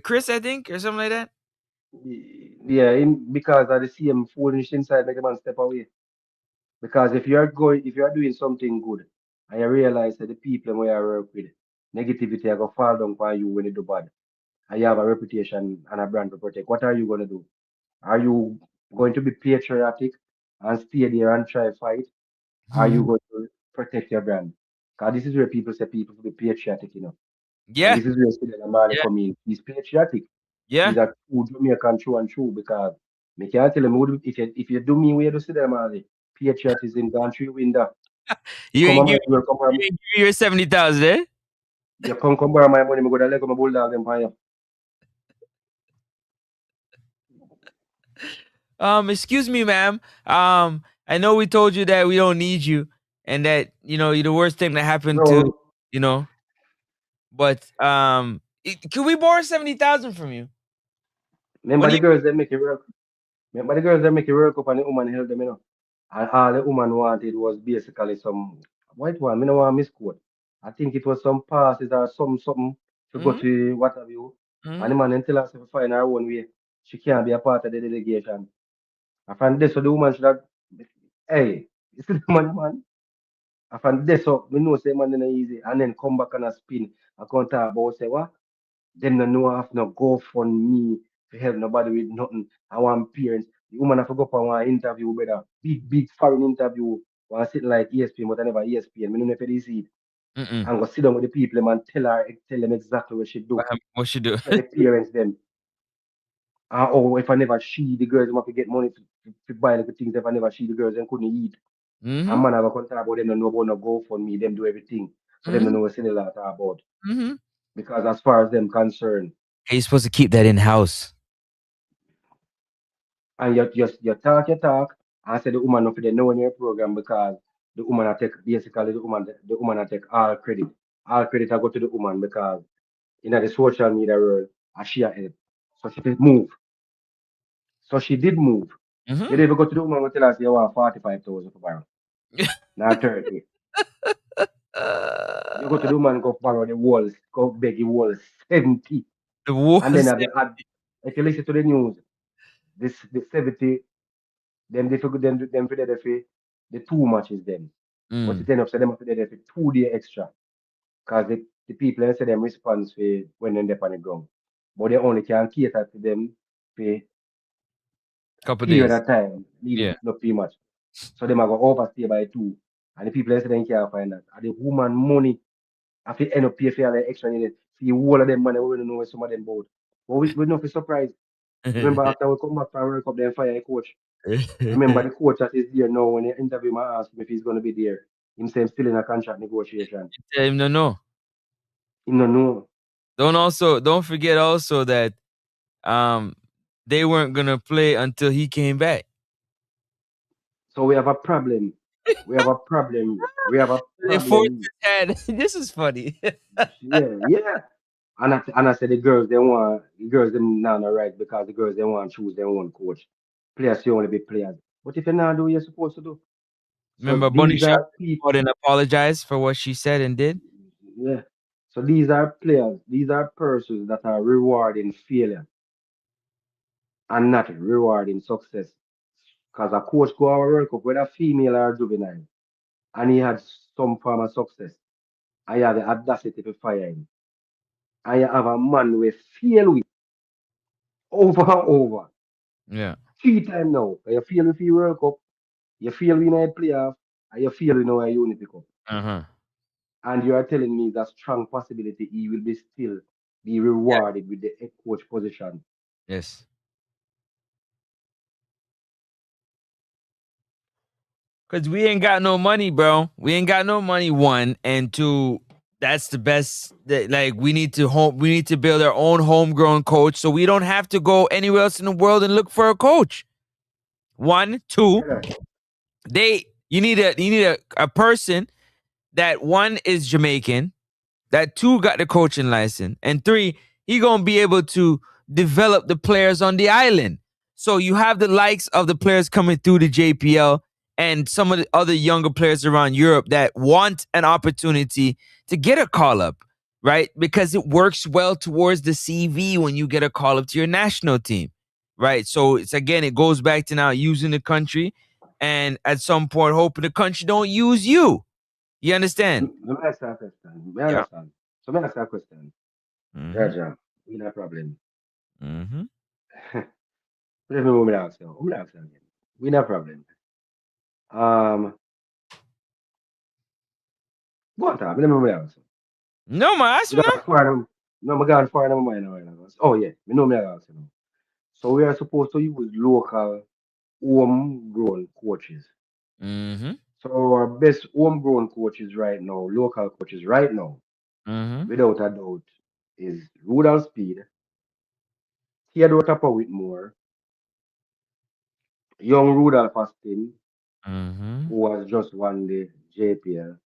Chris, I think, or something like that. Yeah, him because of the same foolish inside make the man step away. Because if you are doing something good and you realize that the people where you work with, negativity are gonna fall down on you when you do bad. And you have a reputation and a brand to protect. What are you gonna do? Are you going to be patriotic and stay there and try fight? Are you going to protect your brand? Because this is where people say people to be patriotic, you know. And Yeah. this is where Sidney Marley Yeah. come in. He's patriotic. Yeah. He's a true Jamaican, true and true, because me can't tell him if you do me where you do Sidney Marley, patriotism gone through window. You Come ain't on, give man, you will come you ain't give your 70,000, eh? You come borrow my money, me go to Lego, my bulldog them for you. Excuse me, ma'am. I know we told you that we don't need you and that, you're the worst thing that happened to, No, but can we borrow 70,000 from you? remember What do the you girls that make it work. Remember the girls that make it work up and the woman help them, And all the woman wanted was basically some white one. Me no want misquote. I think it was some passes or something to go Mhm. to what have you. And the Mhm. man then tell her to find her own way. She can't be a part of the delegation. I find this so the woman should have hey, you see the man, man. I find this up, me know say man then easy and then come back and a spin. I can't talk about say what? Them no know have no go fund me to help nobody with nothing. I want parents. The woman have to go up and want interview, brother. Big foreign interview. Want sit like ESPN, but I never ESPN. Me no know if they see it. Mm-mm. And go sit down with the people them and tell them exactly what she do. What she do? Tell the parents them. Oh, if I never she the girls, them have to get money to buy little things. If I never she the girls, them couldn't eat. And Mm-hmm. man, I have a contact about them, don't know about no GoFundMe, them do everything. So them don't Mm-hmm. know what Cinella talk about. Mm-hmm. Because as far as them concerned, Hey, you're supposed to keep that in house. and you talk, and say the woman not for the know in your program because the woman I take basically the woman I take all credit. All credit I go to the woman because in the social media world, and she a help. So she did move. So she did move. Mm-hmm. You never go to the woman and tell her say you want 45,000 for borrow. Not 30. You go to the woman go borrow the walls, go beg the walls 70. The war. And then if you listen to the news, this the 70, them for the two matches them. But it Mm. end up say them have to do there for 2 day extra. Because the people they say them response for when they're on the ground. But they only can cater to them for Couple period days. of time, leading Yeah. up to no much. So they might go overstay by 2. And the people they say they can't find that. And the woman money have to end up pay for all the extra needed. See all of them money we don't know where some of them both. But we not be surprised. Remember after we come back from World Cup, then fire a coach. Remember the coach that is there now when they interview him and ask him if he's gonna be there. Him say him still in a contract negotiation. Tell him no. He no know. Don't forget also that they weren't gonna play until he came back. So we have a problem. We have a problem. We have a They forced problem. his hand. This is funny. Yeah. And I said the girls them now not right because the girls they want to choose their own coach. Players you only be players. But if you not do what you're supposed to do. So Remember, Bunny these Shop are people. called and apologized for what she said and did. Yeah. So these are players, these are persons that are rewarding failure and not rewarding success. Because a coach go our World Cup, whether female or juvenile, and he had some form of success. I have the audacity to fire him. I have a man with fail with over and over. Yeah. 3 times now. You fail with the World Cup, you fail in a playoff, and you fail in our Unity Cup. Uh-huh. And you are telling me that strong possibility he will be still be Yeah. rewarded with the head coach position. Yes. Cause we ain't got no money, bro. We ain't got no money. One and two. That's the best. Like we need to build our own homegrown coach, so we don't have to go anywhere else in the world and look for a coach. One, two. You need a person that one is Jamaican, that two got the coaching license, and three, he gonna be able to develop the players on the island. So you have the likes of the players coming through the JPL and some of the other younger players around Europe that want an opportunity to get a call up, right? Because it works well towards the CV when you get a call up to your national team, right? So it goes back to now using the country, and at some point hoping the country don't use you. You understand? Let me ask you a question. I Yeah. understand. So let me ask you a question. Mm-hmm. Raja, we no problem. Mm-hmm. Let me ask you. Let me ask you again. We no problem. Um, go on top. Let me ask you. No, man, ask We me got now. foreign. No, we got foreign in my mind right now. Oh yeah, we know me ask you now. So we are supposed to use local homegrown coaches. Mm-hmm. So our best homegrown coaches right now, local coaches right now, Mm-hmm. without a doubt, is Rudolph Speed, Theodore Tapper Whitmore, young Rudolph Austin, Mm-hmm. who has just won the JPL.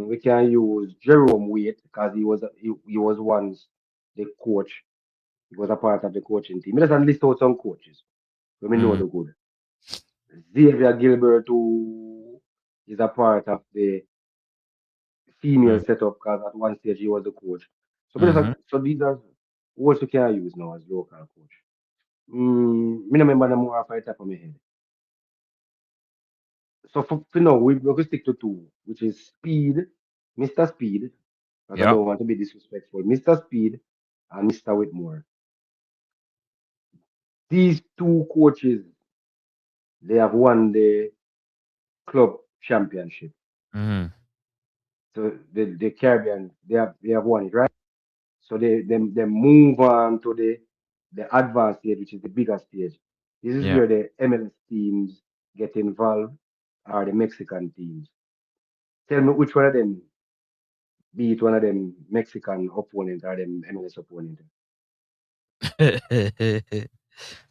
We can use Jerome Waite because he was once the coach. He was a part of the coaching team. Let's list out some coaches. So we know Mm-hmm. the good. Xavier Gilbert, who is a part of the female setup because at one stage he was the coach. So, Mm-hmm. so these are what you can use now as local coach. Me no remember them more off the top of my head. So for now, we will stick to two, which is Speed, Mr. Speed, because I Yep. don't want to be disrespectful. Mr. Speed and Mr. Whitmore. These two coaches, they have won the club championship. Mm-hmm. So the Caribbean, they have won it, right? So they move on to the advanced stage, which is the bigger stage. This is Yeah. where the MLS teams get involved, or the Mexican teams. Tell me which one of them beat one of them Mexican opponent or them MLS opponent.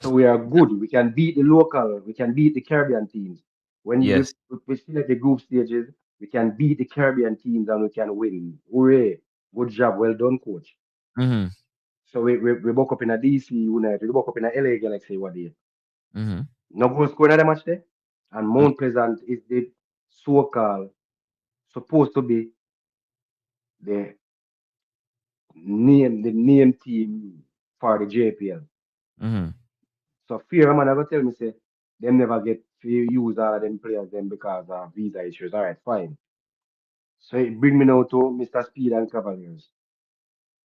So we are good. We can beat the local. We can beat the Caribbean teams. When Yes. we still at the group stages, we can beat the Caribbean teams and we can win. Hooray! Good job. Well done, coach. Mm-hmm. So we woke up in a DC United. We woke up in a LA Galaxy what day. Mm-hmm. No goal scored in the match there. And Mount Pleasant is the so-called supposed to be the name team for the JPL. Mm-hmm. So fear man I go tell me say them never get to use all of them players them because of visa issues. All right, fine. So it bring me now to Mr. Speed and Cavaliers.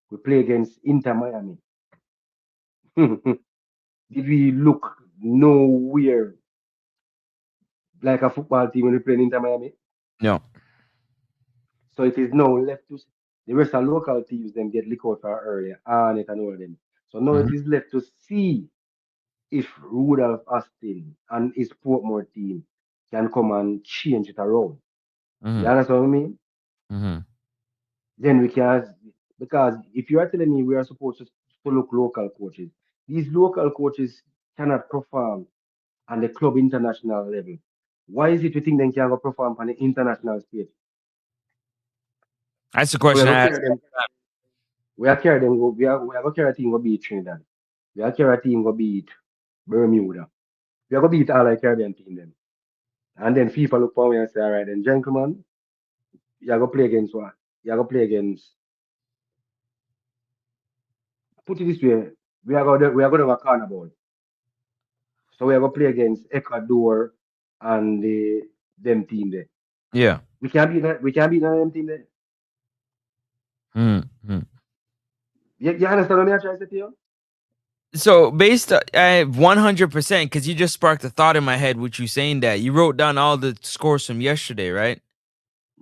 We play against Inter Miami. Did we look nowhere like a football team when we play in Inter Miami? No. So it is now left to the rest of local teams them get licked out for earlier and it and all of them. So now Mm-hmm. it is left to see if Rudolph Austin and his Portmore team can come and change it around. You Mm-hmm. understand what I mean? Mm-hmm. Then we can, because if you are telling me we are supposed to look local coaches, these local coaches cannot perform on the club international level. Why is it you think they can go perform on the international stage? That's the So we question are I going to asked. carry them. We are carry them. We are going to carry a team go beat Trinidad. We are carry a team go beat Bermuda. We are going to beat all the Caribbean team then. And then FIFA look for me and say, all right, then gentlemen, you are going to play against what? You are going to play against. Put it this way, we are going to have a carnival. So we are going to play against Ecuador and them team there. Yeah. We can't beat that. We can't beat them team there. Mm-hmm. You understand what I'm trying to say to you? So based 100%, because you just sparked a thought in my head with you saying that you wrote down all the scores from yesterday, right?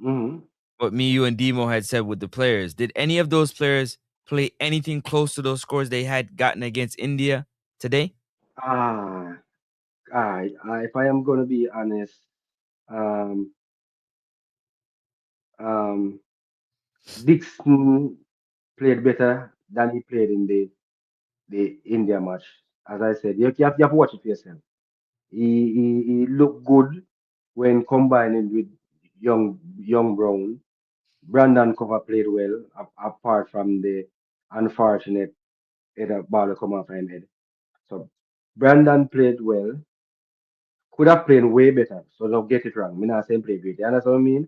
Mm-hmm. What me, you, and Demo had said with the players. Did any of those players play anything close to those scores they had gotten against India today? Ah, if I am going to be honest, um, um, Dixon played better than he played in the India match. As I said, you have to watch it for yourself. He looked good when combining with young Brown. Brandon Cover played well, apart from the unfortunate header ball that come off him head. So Brandon played well. Could have played way better. So don't get it wrong. Me not saying play great. You understand what I mean?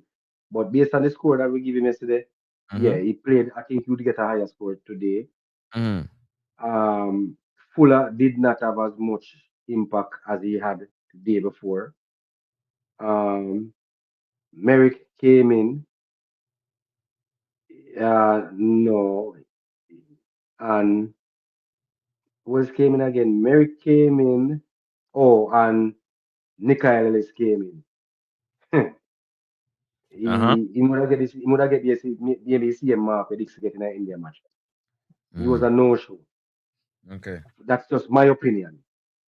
But based on the score that we give him yesterday, yeah, Mm-hmm. he played. I think he would get a higher score today. Mm-hmm. Fuller did not have as much impact as he had the day before. Um, Merrick came in. No, and who else came in again? Merrick came in. Oh, and Nikhil Ellis came in. Uh-huh. He would have get this. He would have get this. Maybe same mark with Dix getting an India match. He was Mm. a no-show. Okay. That's just my opinion.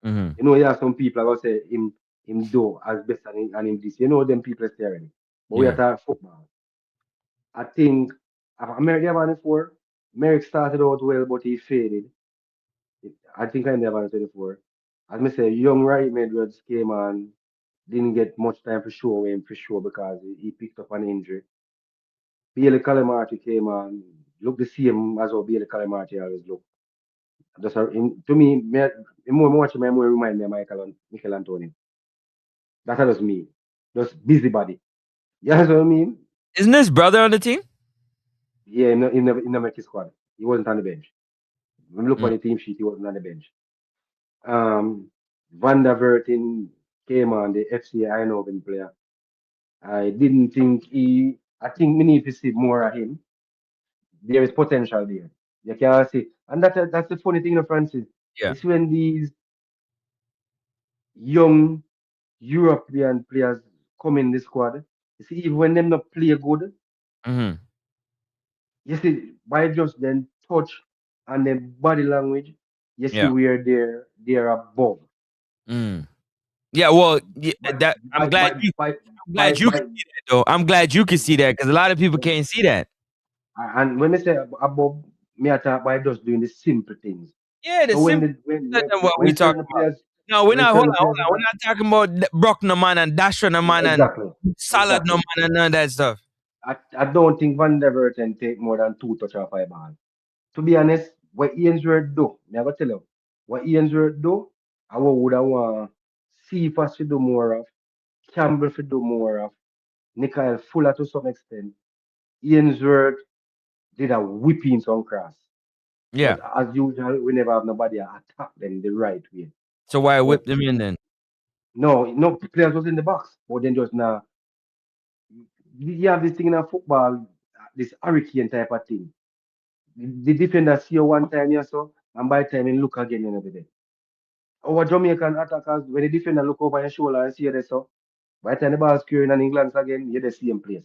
Mm-hmm. You know, you have some people are gonna say him him do as best and him this. You know them people stay already. But we are Yeah. talking football. I think America have on before. Merrick started out well, but he faded. I think I never on 24. As me say, young Wright Edwards came on, didn't get much time for show him for sure because he picked up an injury. Bailey Calamarty came on, looked the same as how Bailey Calamarty always look. Just to me, the more I watch him, the more remind me of Michael Antonio. That's just me. Just busybody. You know what I mean? Isn't his brother on the team? Yeah, in the make his squad. He wasn't on the bench. When we look on the team sheet, he wasn't on the bench. Van der Verten came on, the FC Eindhoven player. I didn't think I think we need to see more of him. There is potential there. You can see. And that's the funny thing, Francis. Yeah. It's when these young European players come in the squad. You see, even when them not play good, Mm-hmm. you see, by just then touch and then body language, you see Yeah. where they're above. Mm. Yeah, well, that I'm By glad by you by I'm by, glad you by can see that though. I'm glad you can see that because a lot of people can't see that. and when I say above, me I talk by just doing the simple things. Yeah, the So when simple the when that's when, not what we when talking certain about. players No, we're when not. Hold certain on, hold players on. We're not talking about Brock no man and Dasher no man and exactly Salad no exactly. man and none of that stuff. I don't think Van der Verten take more than 2 touch off a ball. To be honest, what Ainsworth do, me I go tell you, what Ainsworth do, I would I want Cephas to do more of, Campbell to do more of, Nikhil Fuller to some extent. Ainsworth did a whipping some cross. Yeah. But as usual, we never have nobody attack them the right way. So why But whip them in then? no players was in the box, but then just now you have this thing in a football, this hurricane type of thing. The defender see you one time, yeah, so, and by the time you look again, you know, there. Our Jamaican attackers, when the defender look over your shoulder and see you there, so, by the time the ball is carrying and England's again, you're the same place.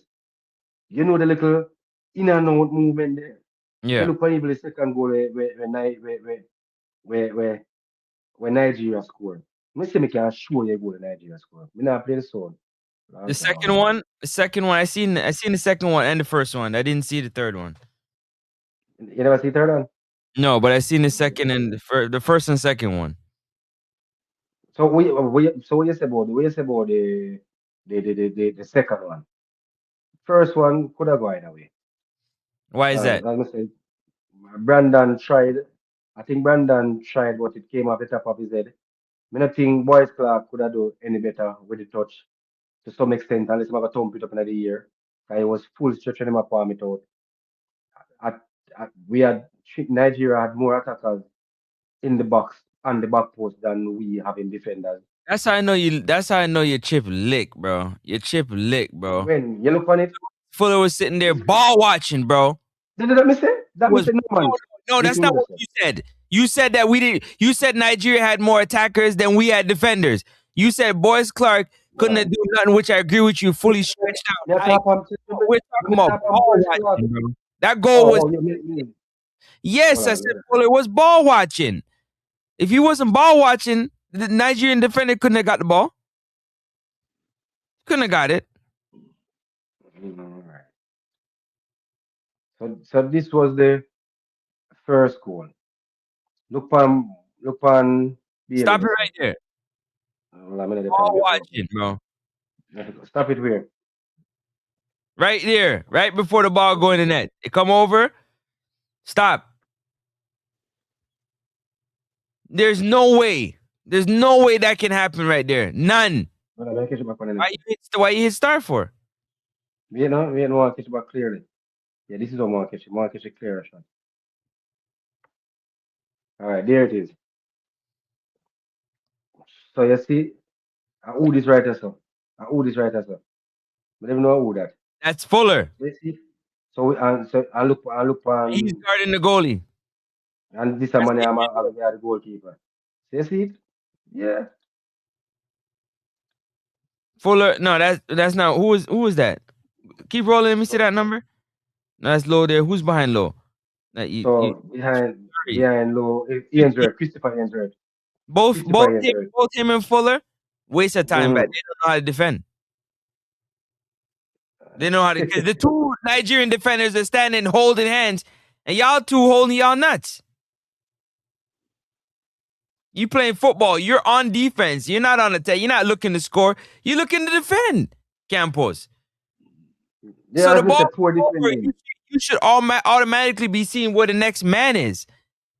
You know the little in and out movement there. If you Yeah. look for even the second goal where Nigeria scored. Me say me can show you a goal Nigeria scored. Me not play the song. The second one, I seen the second one and the first one. I didn't see the third one. You never see the third one? No, but I seen the second and the first and second one. So what you say about the second one? First one could have gone away. Why is that? As I say, Brandon tried. I think Brandon tried, but it came off the top of his head. I don't think Boys Clark could have done any better with the touch to some extent, unless he have a thump it up in the air. He was full stretching him up palm it out. We had Nigeria had more attackers in the box and the back post than we have in defenders. That's how I know you. That's how I know your chip lick, bro. Your chip lick, bro. When you look on it, Fuller was sitting there ball watching, bro. Did that me say? That Was, me say no man. no, that's not what you said. You said that we didn't. You said Nigeria had more attackers than we had defenders. You said Boys Clark couldn't do nothing, which I agree with you. Fully stretched out. We're talking about ball watching, bro. That goal was. Yes, I said Fuller was ball watching. If he wasn't ball watching, the Nigerian defender couldn't have got the ball. Couldn't have got it. So this was the first goal. Look on. Stop it right there. Ball watching, bro. Stop it where? Right there, right before the ball go in the net. It come over. Stop. There's no way. There's no way that can happen right there. None. Why you hit start for? We don't want to catch it back clearly. Yeah, this is what I want to catch it. I want to catch it clearer shot. All right, there it is. So you see, who this right as so? Who this right as so? I don't know who that. That's Fuller. You see? So I look He's guarding the goalie. and this man I'm the goalkeeper. So you see it? Yeah. Fuller. No, that's not. Who is that? Keep rolling. Let me see that number. No, that's low there. Who's behind low? Behind low, Ainsworth, Christopher Ainsworth. Both him and Fuller. Waste of time back. They don't know how to defend. They know how to. Cause the two Nigerian defenders are standing holding hands, and y'all two holding y'all nuts. You playing football. You're on defense. You're not on attack. You're not looking to score. You're looking to defend. Campos. Yeah, So the as we ball said, poor defending. you should automatically be seeing where the next man is.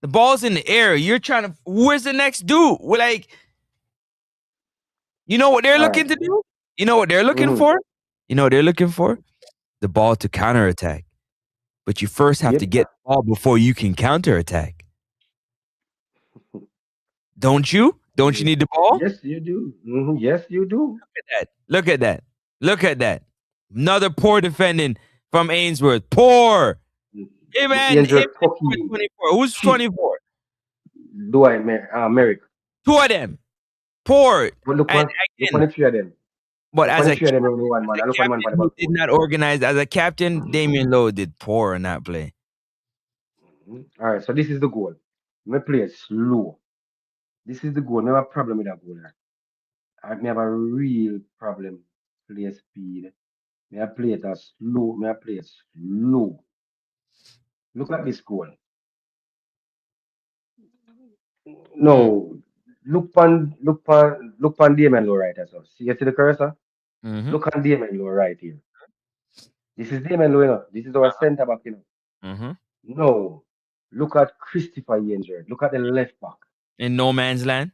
The ball's in the air. You're trying to. Where's the next dude? We're like, you know what they're looking to do? You know what they're looking for? You know what they're looking for? The ball to counterattack. But you first have to get the ball before you can counterattack. Don't you? Don't you need the ball? Yes, you do. Yes, you do. Look at that. Look at that. Another poor defending from Ainsworth. Poor. Hey man, Ainsworth, 24. Who's 24? Do I Merrick? Two of them. Poor. But look on the three of them. But as a captain who did not organize, as a captain, Damian Lowe did poor in that play. All right, so this is the goal. Me play it slow. This is the goal. Me have a problem with that goal. Me have a real problem. Play speed. Me have play it as slow. Me have play it slow. Look at this goal. No, look on Damian Lowe right as well. See, you see the cursor? Look on Damian Lowe right here. This is Damian Lowe, you know. This is our centre back, you know. No, look at Christopher Ainsworth. Look at the left back. In no man's land?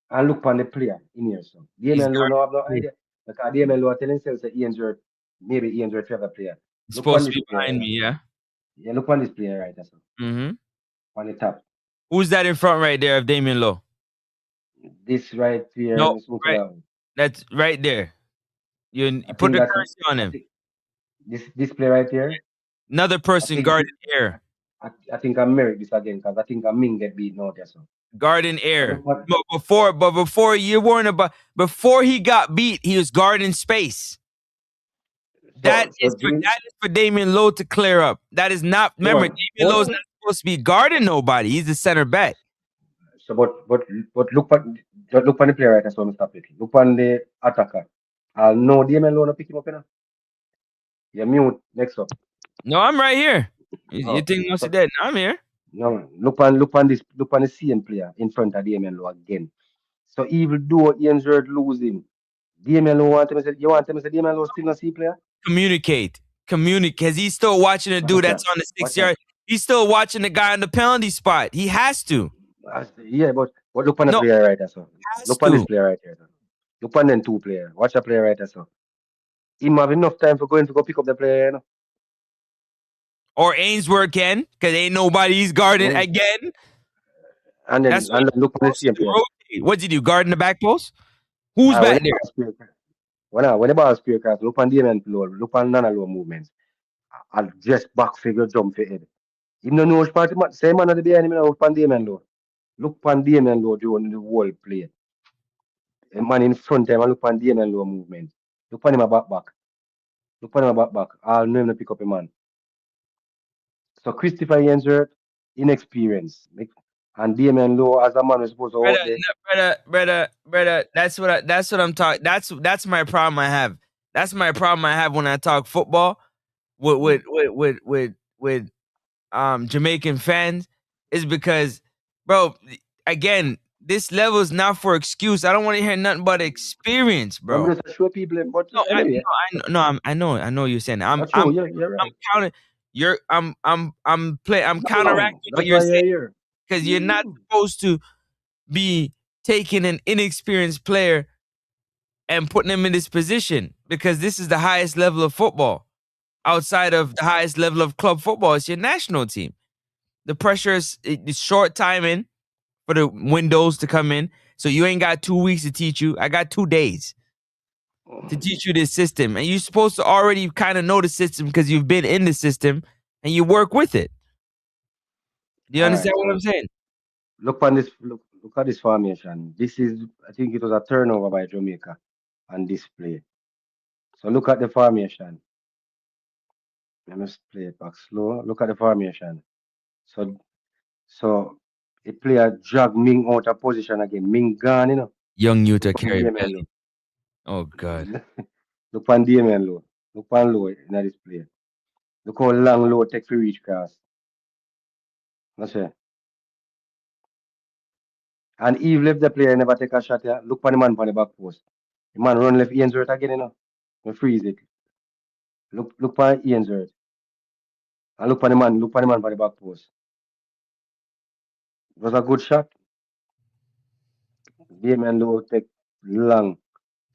And look on the player in here, so. Damian Lowe no have no idea. Because Damian Lowe tell himself that Ainsworth, maybe Ainsworth favorite player. It's supposed to be behind me, yeah? Yeah, look on this player right as well. On the top. Who's that in front right there of Damian Lowe? This right here. No, right. That's right there. You put the currency on him. This player right here. Another person guarding air. I think I'm married this again because I think I'm Ming get beat now there, so. Guarding air. But before you weren't about before he got beat, he was guarding space. That is for Damian Lowe to clear up. That is not. Remember, Damian Lowe's not supposed to be guarding nobody. He's the center back. So, but look on the player right. That's what I'm stop it. Look on the attacker. No, Damian Lowe no pick him up, you know. You're mute. Next up. No, I'm right here. You think I'm dead? I'm here. No, look on the same player in front of Damian Lowe again. So even though Ainsworth losing, Damian Lowe want him to say, you want him to say Damian Lowe still not see player? Communicate. Because he's still watching the dude that's on the 6 yard. He's still watching the guy on the penalty spot. He has to. Yeah, but look on the player right there, so. Look on this player right here. So. Look on them two players. Watch the player right there, so. He have enough time for going to go pick up the player, you know? Or Ainsworth can, because ain't nobody's guarding again. And then, look on the same player. What's he do? Guarding the back post? Who's back there? When the ball spear cross, look on Damian Lowe, look on Nana Lowe movements. I'll just back figure jump for head. Even though no which part, same man at the behind him, look on Damian Lowe. Look on Damian Lowe doing the whole play. A man in front time and look on Damian Lowe movement. Look on him a back. Look on him a back. I'll know him to pick up a man. So Christopher Ainsworth, inexperience. And Damian Lowe as a man is supposed to hold there. Brother, that's what I'm talking. That's my problem I have. That's my problem I have when I talk football with Jamaican fans, is because, bro, again, this level is not for excuse. I don't want to hear nothing but experience, bro. I'm just show people, but anyway. I know you're saying. I'm right. counteracting what you're saying, because you're not supposed to be taking an inexperienced player and putting him in this position, because this is the highest level of football. Outside of the highest level of club football, it's your national team. The pressure is short timing for the windows to come in. So you ain't got 2 weeks to teach you. I got 2 days to teach you this system. And you're supposed to already kind of know the system because you've been in the system and you work with it. Do you understand what I'm saying? Look at this formation. This is, I think it was a turnover by Jamaica on this play. So look at the formation. Let me play it back slow. Look at the formation. So a player drag Ming out of position again. Ming gone, you know. Young youth to Look on carry Damian belly. Low. Oh God. Look on Damian Low. Look on Low in this play. Look how long Low take to reach cross. That's it. And even if the player never take a shot, yeah, look for the man on the back post. The man run left Ainsworth again, you know. We freeze it. Look for Ainsworth. And look for the man on the back post. It was a good shot. Damian Low take long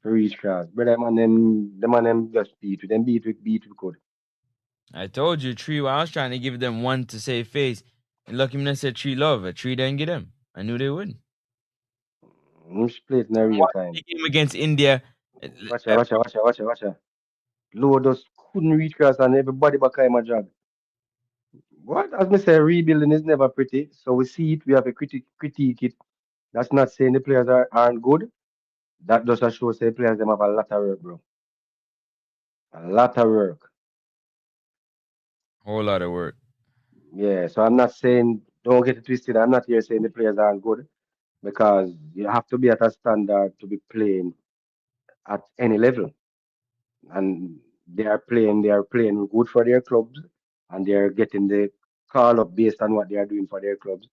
to reach cross. Brother man them just beat you. Them beat you good. I told you, Tree. I was trying to give them one to save face. And lucky me, I said Tree love. A Tree didn't get him. I knew they wouldn't. Which play in a real time. The game against India. Watch out. Low just couldn't reach cross and everybody back him a jog. What? As me say, rebuilding is never pretty. So we see it, we have a critique it. That's not saying the players aren't good. That just shows the players them have a lot of work, bro. A lot of work. Whole lot of work. Yeah, so I'm not saying don't get it twisted. I'm not here saying the players aren't good because you have to be at a standard to be playing at any level. And they are playing good for their clubs and they are getting the call up based on what they are doing for their clubs.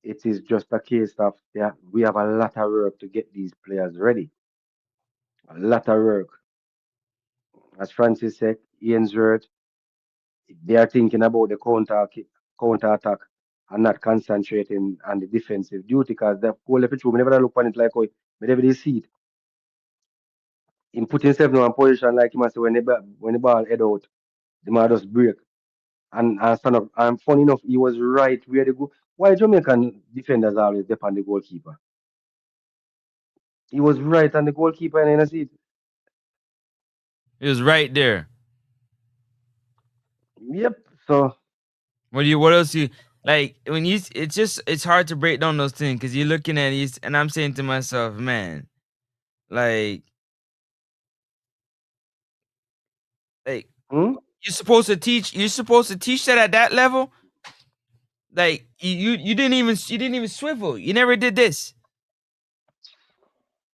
It is just a case of we have a lot of work to get these players ready. A lot of work. As Francis said, Ainsworth, they are thinking about the counter attack and not concentrating on the defensive duty because the whole of it, we never look on it like how we never see it. Him put himself in one position like he must say when the ball head out, the man just break. And stand up. And funny enough, he was right where the goal. Why Jamaican defenders always depend the goalkeeper? He was right on the goalkeeper and I see it. It was right there. Yep. So What else you like when you it's hard to break down those things because you're looking at these and I'm saying to myself, man, like like you're supposed to teach that at that level. Like you didn't even swivel. You never did this.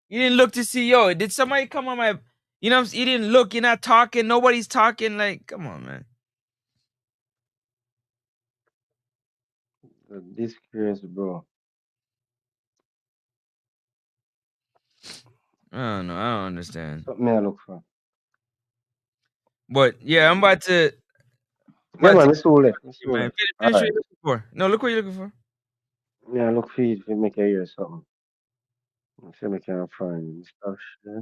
You didn't look to see, yo, did somebody come on my you know what I'm saying? You didn't look, you're not talking, nobody's talking. Like, come on, man. this curious, bro. I don't know. I don't understand. Something I look for. But yeah, I'm about to Yeah, man, it's all left. It's all man. left. All Finish what right. you're looking for. No, look what you're looking for. Yeah, look for it if you make a hear something. See if I can find stuff. Yeah.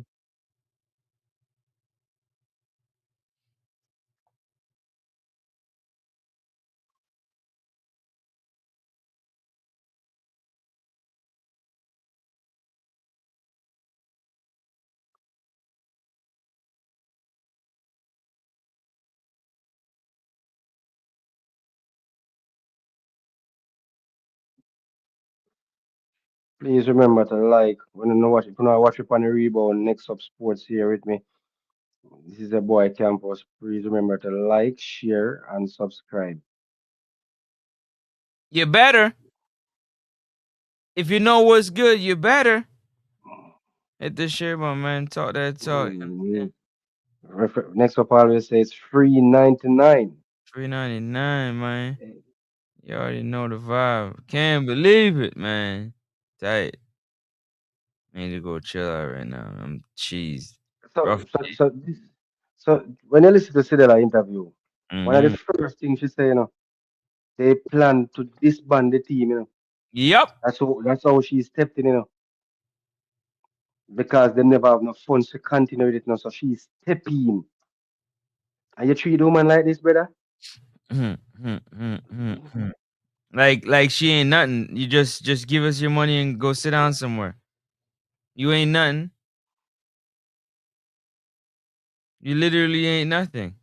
Please remember to like when you know watch if you know watch it on the rebound next up sports here with me. This is a boy campus. Please remember to like, share, and subscribe. You better. If you know what's good, you better. Hit the share button, man. Talk that talk. Next up always says free 99. $3.99, man. You already know the vibe. Can't believe it, man. Tight. I need to go chill out right now. I'm cheesed. So Rough so day. so this so when you listen to Cinderella interview, one of the Mm-hmm. first things she say, they plan to disband the team, Yep. That's how she stepped in, because they never have enough funds to continue with it now. So she's stepping. And you treat a woman like this, brother? Like she ain't nothing. You just give us your money and go sit down somewhere. You ain't nothing. You literally ain't nothing.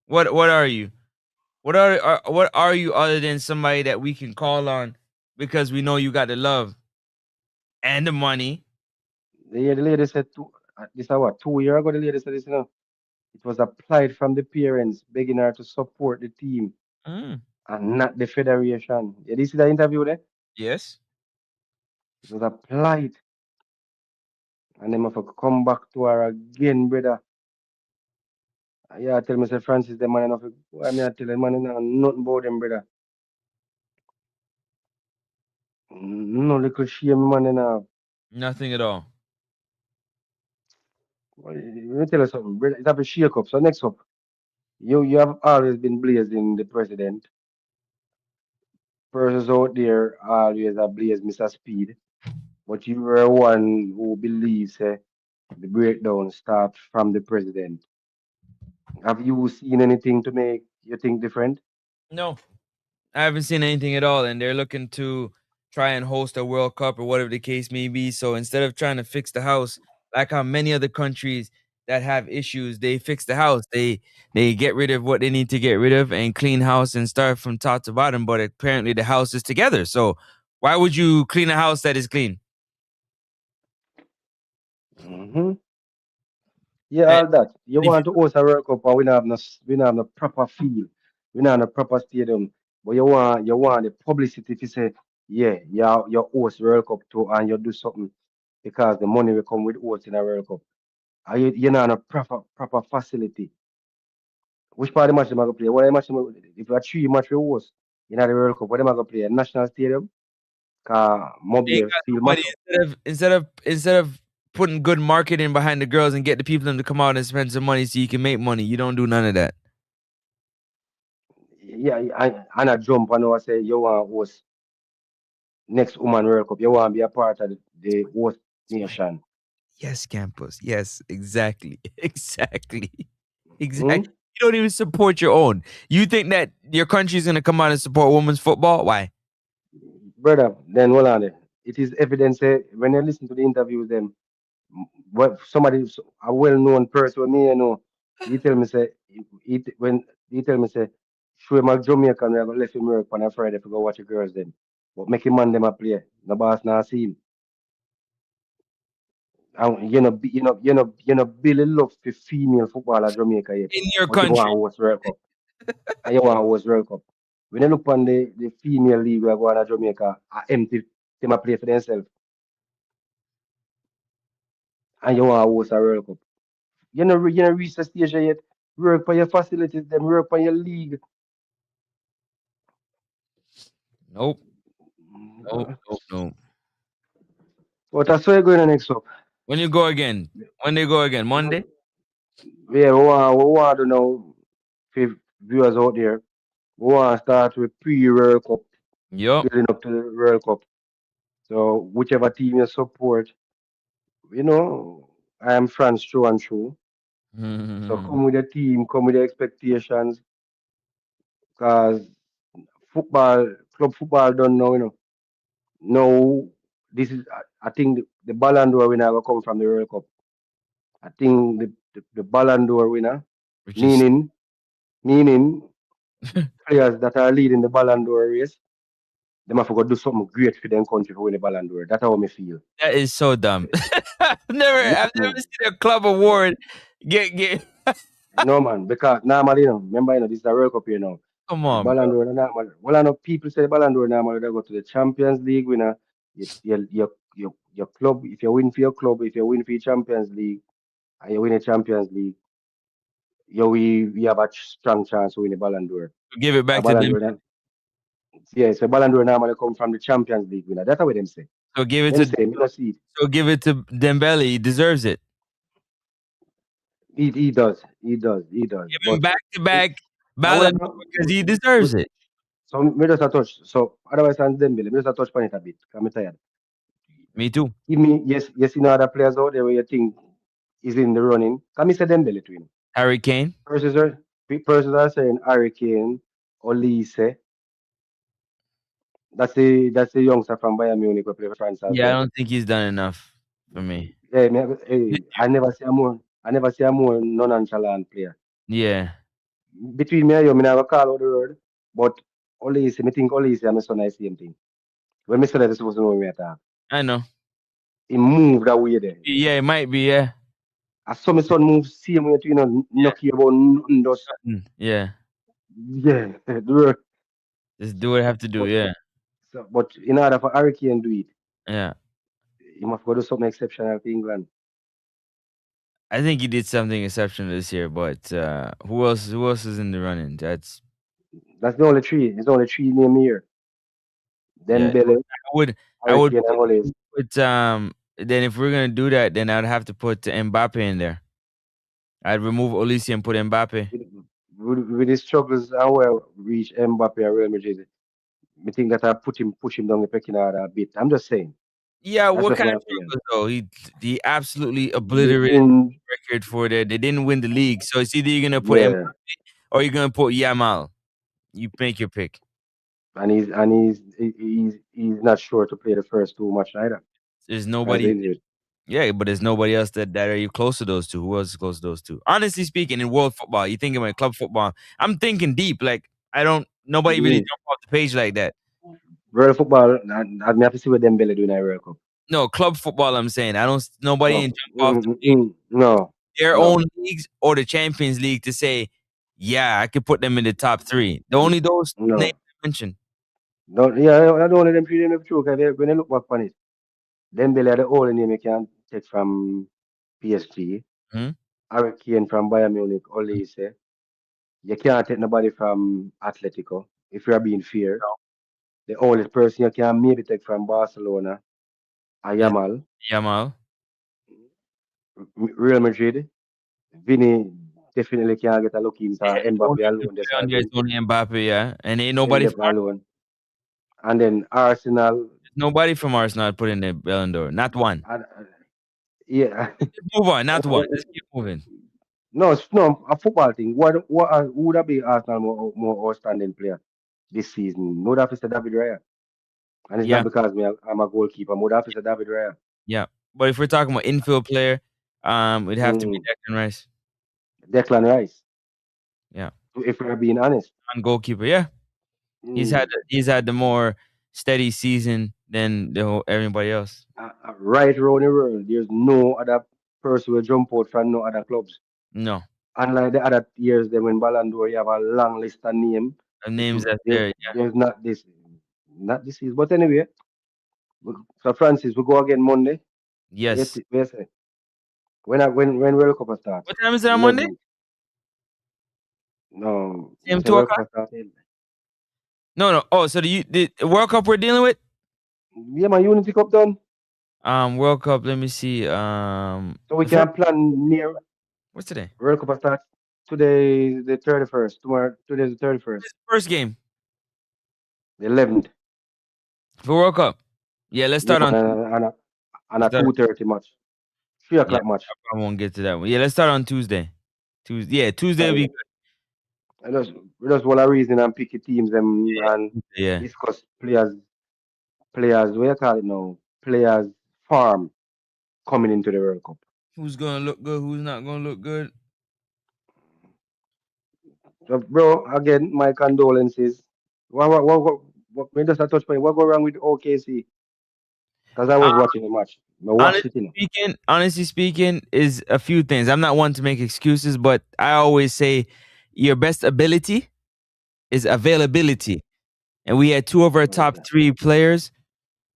What are you? What are you other than somebody that we can call on because we know you got the love and the money? The lady said, this is what, 2 years ago, the lady said this, it was applied from the parents begging her to support the team Mm. and not the federation. Did you see that interview there? Yes. It was applied. And them have to come back to her again, brother. Yeah, tell me say Francis the man enough. I mean I tell the man nothing about them, brother. No little shame man enough. Nothing at all. Let me tell you something, brother. It have to shake up. So next up, you have always been blazing the president. Persons out there always are blaze Mr. Speed. But you were one who believes the breakdown starts from the president. Have you seen anything to make you think different? No, I haven't seen anything at all, and they're looking to try and host a World Cup or whatever the case may be. So instead of trying to fix the house, like how many other countries that have issues, they fix the house. They get rid of what they need to get rid of and clean house and start from top to bottom. But apparently the house is together. So why would you clean a house that is clean? Mm-hmm. Yeah, And all that. You if want to host a World Cup and we not have no proper field. We not have no proper stadium. But you want the publicity to say, yeah, you host World Cup too and you do something because the money will come with hosting a World Cup. And you not have a proper facility. Which part of the match them are gonna play? What match if you are three match we host in the World Cup, what them are gonna play? A national stadium? Cause they Mobile got field nobody matter. instead of putting good marketing behind the girls and get the people them to come out and spend some money so you can make money, you don't do none of that. Yeah, and I jump and I say you want to host next Women World Cup. You want to be a part of the host nation. Yes, campus. Yes, exactly. Exactly. Hmm? Exactly. You don't even support your own. You think that your country's gonna come out and support women's football? Why? Brother, then hold on there. It is evidence when you listen to the interviews them what somebody a well known person with me, you know, he tell me say when he tell me say show him a Jamaican we have left him work on a Friday to go watch the girls them. But make him man them a play. No boss not see him. And you know, Billy love for female football at Jamaica yet. In your But you want country. to host World Cup. And you want to host World Cup. When you look on the female league we are going to Jamaica, are empty, them a play for themselves. And you want to host a World Cup. You know reach the stage yet. Work for your facilities, them work for your league. Nope. Nope. Nope. Nope. But that's where you're going next up. When you go again? When they go again? Monday? Yeah, we want to know for viewers out there. We want to start with pre-World Cup, Yup. building up to the World Cup. So whichever team you support, I am France through and through. So come with the team, come with the expectations, because club football don't know. No, this is I think the Ballon d'Or winner will come from the World Cup. I think the Ballon d'Or winner, Which is meaning players that are leading the Ballon d'Or race, them have to go do something great for them country to win the Ballon d'Or. That's how me feel. that is so dumb. I've never Mm. seen a club award get No man, because normally, remember, this is the World Cup here now. come The on, Ballon bro. d'Or, normal. Well, I know people say the Ballon d'Or normally they go to the Champions League winner. Your club, if you win for your club, if you win for your Champions League, and you win a Champions League, we have a strong chance to win the Ballon d'Or. Give it A back to Ballon them. d'Or, yeah, so Ballon d'Or normally come from the Champions League winner. That's what them say. So give it Them to say, me not see it. so give it to Dembele. He deserves it. He does, he does, he does. Give him But back to back Ballon however, d'Or because he deserves it. so me just a touch. So otherwise than Dembele, me just a touch on it a bit. Cause I'm tired. Me too. Give me yes, other players out there where you think is in the running. Can me say Dembele to him. Harry Kane. Persons are saying Harry Kane, Olise. That's the youngster from Bayern Munich who play for France as Yeah, I well. don't think he's done enough for me. Yeah, I never see a more nonchalant player. Yeah, Between me and you, me never call out the word. But Olise, me think Olise and my son is the same thing. When me say that, supposed to know me at all. I know. He moved that way there. Yeah, it might be. Yeah. I saw my son move same way to not care about nothing just Yeah. yeah, the word. Just do what I have to do. But Yeah. but in order for Harry Kane do it, Yeah. he must go do something exceptional for England. I think he did something exceptional this year, but who else? Who else is in the running? That's That's the only three. There's only three name here. yeah. Dembele, I Harry would Kane, and Olaise. put Then if we're gonna do that, then I'd have to put Mbappe in there. I'd remove Olise and put Mbappe. With his struggles and well reach Mbappe and Real Madrid, I think that I push him down the pecking order a bit. I'm just saying. Yeah, That's what just kind my of opinion. struggles though? He absolutely The- obliterated In the record for that. They didn't win the league, so it's either you're gonna put Mbappe yeah, or you're gonna put Yamal. You make your pick. and he's not sure to play the first two match either. There's Because nobody. injured. Yeah, but there's nobody else that are you close to those two. Who else is close to those two? Honestly speaking, in world football, you think about club football. I'm thinking deep. Like I don't. Nobody really Mm. jump off the page like that. World football, I'd have to see what Dembele do in the World Cup. No club football. I'm saying I don't. Nobody Oh, can jump off the page. no, Their no, own leagues or the Champions League to say, yeah, I could put them in the top three. The only those names no. I mentioned. No, yeah, I don't want them three names true. Because when they look back on it, Dembele are the only name you can take from PSG. Hmm? Harry Kane from Bayern Munich, Olise. You can't take nobody from Atletico if you're being fair. The only person you can maybe take from Barcelona, Is Yamal, Yamal. Real Madrid. Vinny definitely can get a look into Yeah, the only Mbappe two alone. They player on start there is him, only Mbappe, yeah, and ain't him nobody depth from alone. And then Arsenal, nobody from Arsenal put in the Ballon d'Or. Not one. and, yeah. Let's move on. Not one. Let's keep moving. No, no, a football thing. Who would that be Arsenal more outstanding player this season? No, that is David Raya. And it's not Yeah, because I'm a goalkeeper. More that is David Raya. yeah. But if we're talking about infield player, it'd have to be Mm. Declan Rice. Declan Rice, Yeah, if we're being honest. on goalkeeper. Yeah, Mm. he's had the more steady season than everybody else. Right around the world, there's no other person will jump out from no other clubs. No, Unlike the other years, then when Ballon d'Or, you have a long list of names. the names that's There's, there. Yeah. there's not this season. But anyway, so Francis, we go again Monday. Yes. Yes. When World Cup starts? What time is it on Monday? 11. No, Same say 2 World o'clock. Cup starts. No, no. Oh, so the World Cup we're dealing with? Yeah, my Unity Cup done. World Cup. Let me see. So we the can plan near what's today? World Cup starts. Today is the 31st. Today is the 31st. First game The 11th. for World Cup. Yeah, let's Yeah, start on. and a 2:30 match. 3 Yeah, o'clock match. I probably won't get to that one. Yeah, let's start on Tuesday. Yeah, Tuesday will be good. We just want a reason and pick the teams and Yeah. discuss players, what you call it now? Players farm coming into the World Cup. Who's gonna look good? Who's not gonna look good? So, bro, again, my condolences. We just a touch point. What go wrong with OKC? Because I Uh, was watching the match. I watched it, honestly speaking, is a few things. I'm not one to make excuses, but I always say your best ability is availability. And we had two of our top three players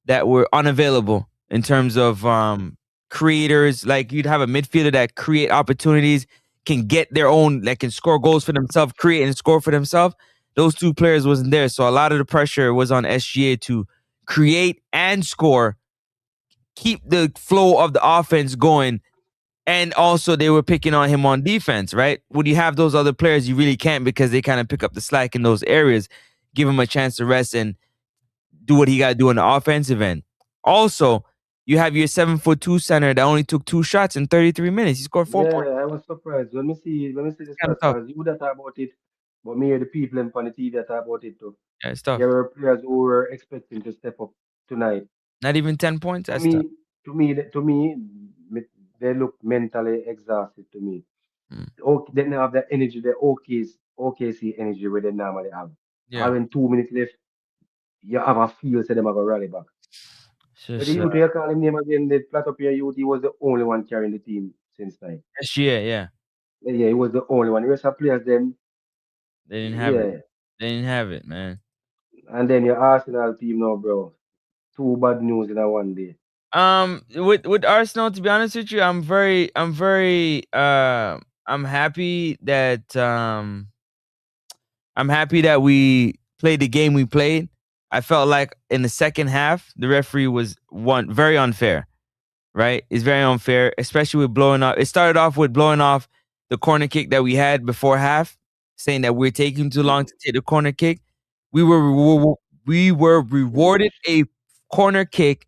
that were unavailable in terms of creators. Like you'd have a midfielder that create opportunities, can get their own, that can score goals for themselves, create and score for themselves. Those two players wasn't there. So a lot of the pressure was on SGA to create and score, keep the flow of the offense going. And also they were picking on him on defense, right? When you have those other players, you really can't because they kind of pick up the slack in those areas, give him a chance to rest and do what he got to do on the offensive end. Also, you have your 7'2" center that only took 2 shots in 33 minutes. He scored 4 Yeah, points. I was surprised. Let me see the Kind stats. of tough. Because you that talk about it, but me and the people on the TV that talk about it too. Yeah, it's tough. There were players who were expecting to step up tonight. Not even 10 points. To That's me, tough. to me, they look mentally exhausted to me. Mm. They don't have the energy, the OKC energy where they normally have. Yeah. And when 2 minutes left, you have a feel say them are going to rally back. But the Just, youth, you call him name again, the Platypia youth, he was the only one carrying the team since time. SGA, yeah. Yeah, he was the only one. The rest of players, them, They didn't have yeah. it. They didn't have it, man. And then your Arsenal team now, bro. 2 bad news in a one day. With Arsenal, to be honest with you, I'm happy that we played the game we played. I felt like in the second half, the referee was very unfair, right? It's very unfair, especially with blowing off. It started off with blowing off the corner kick that we had before half, saying that we're taking too long to take the corner kick. We were rewarded a corner kick.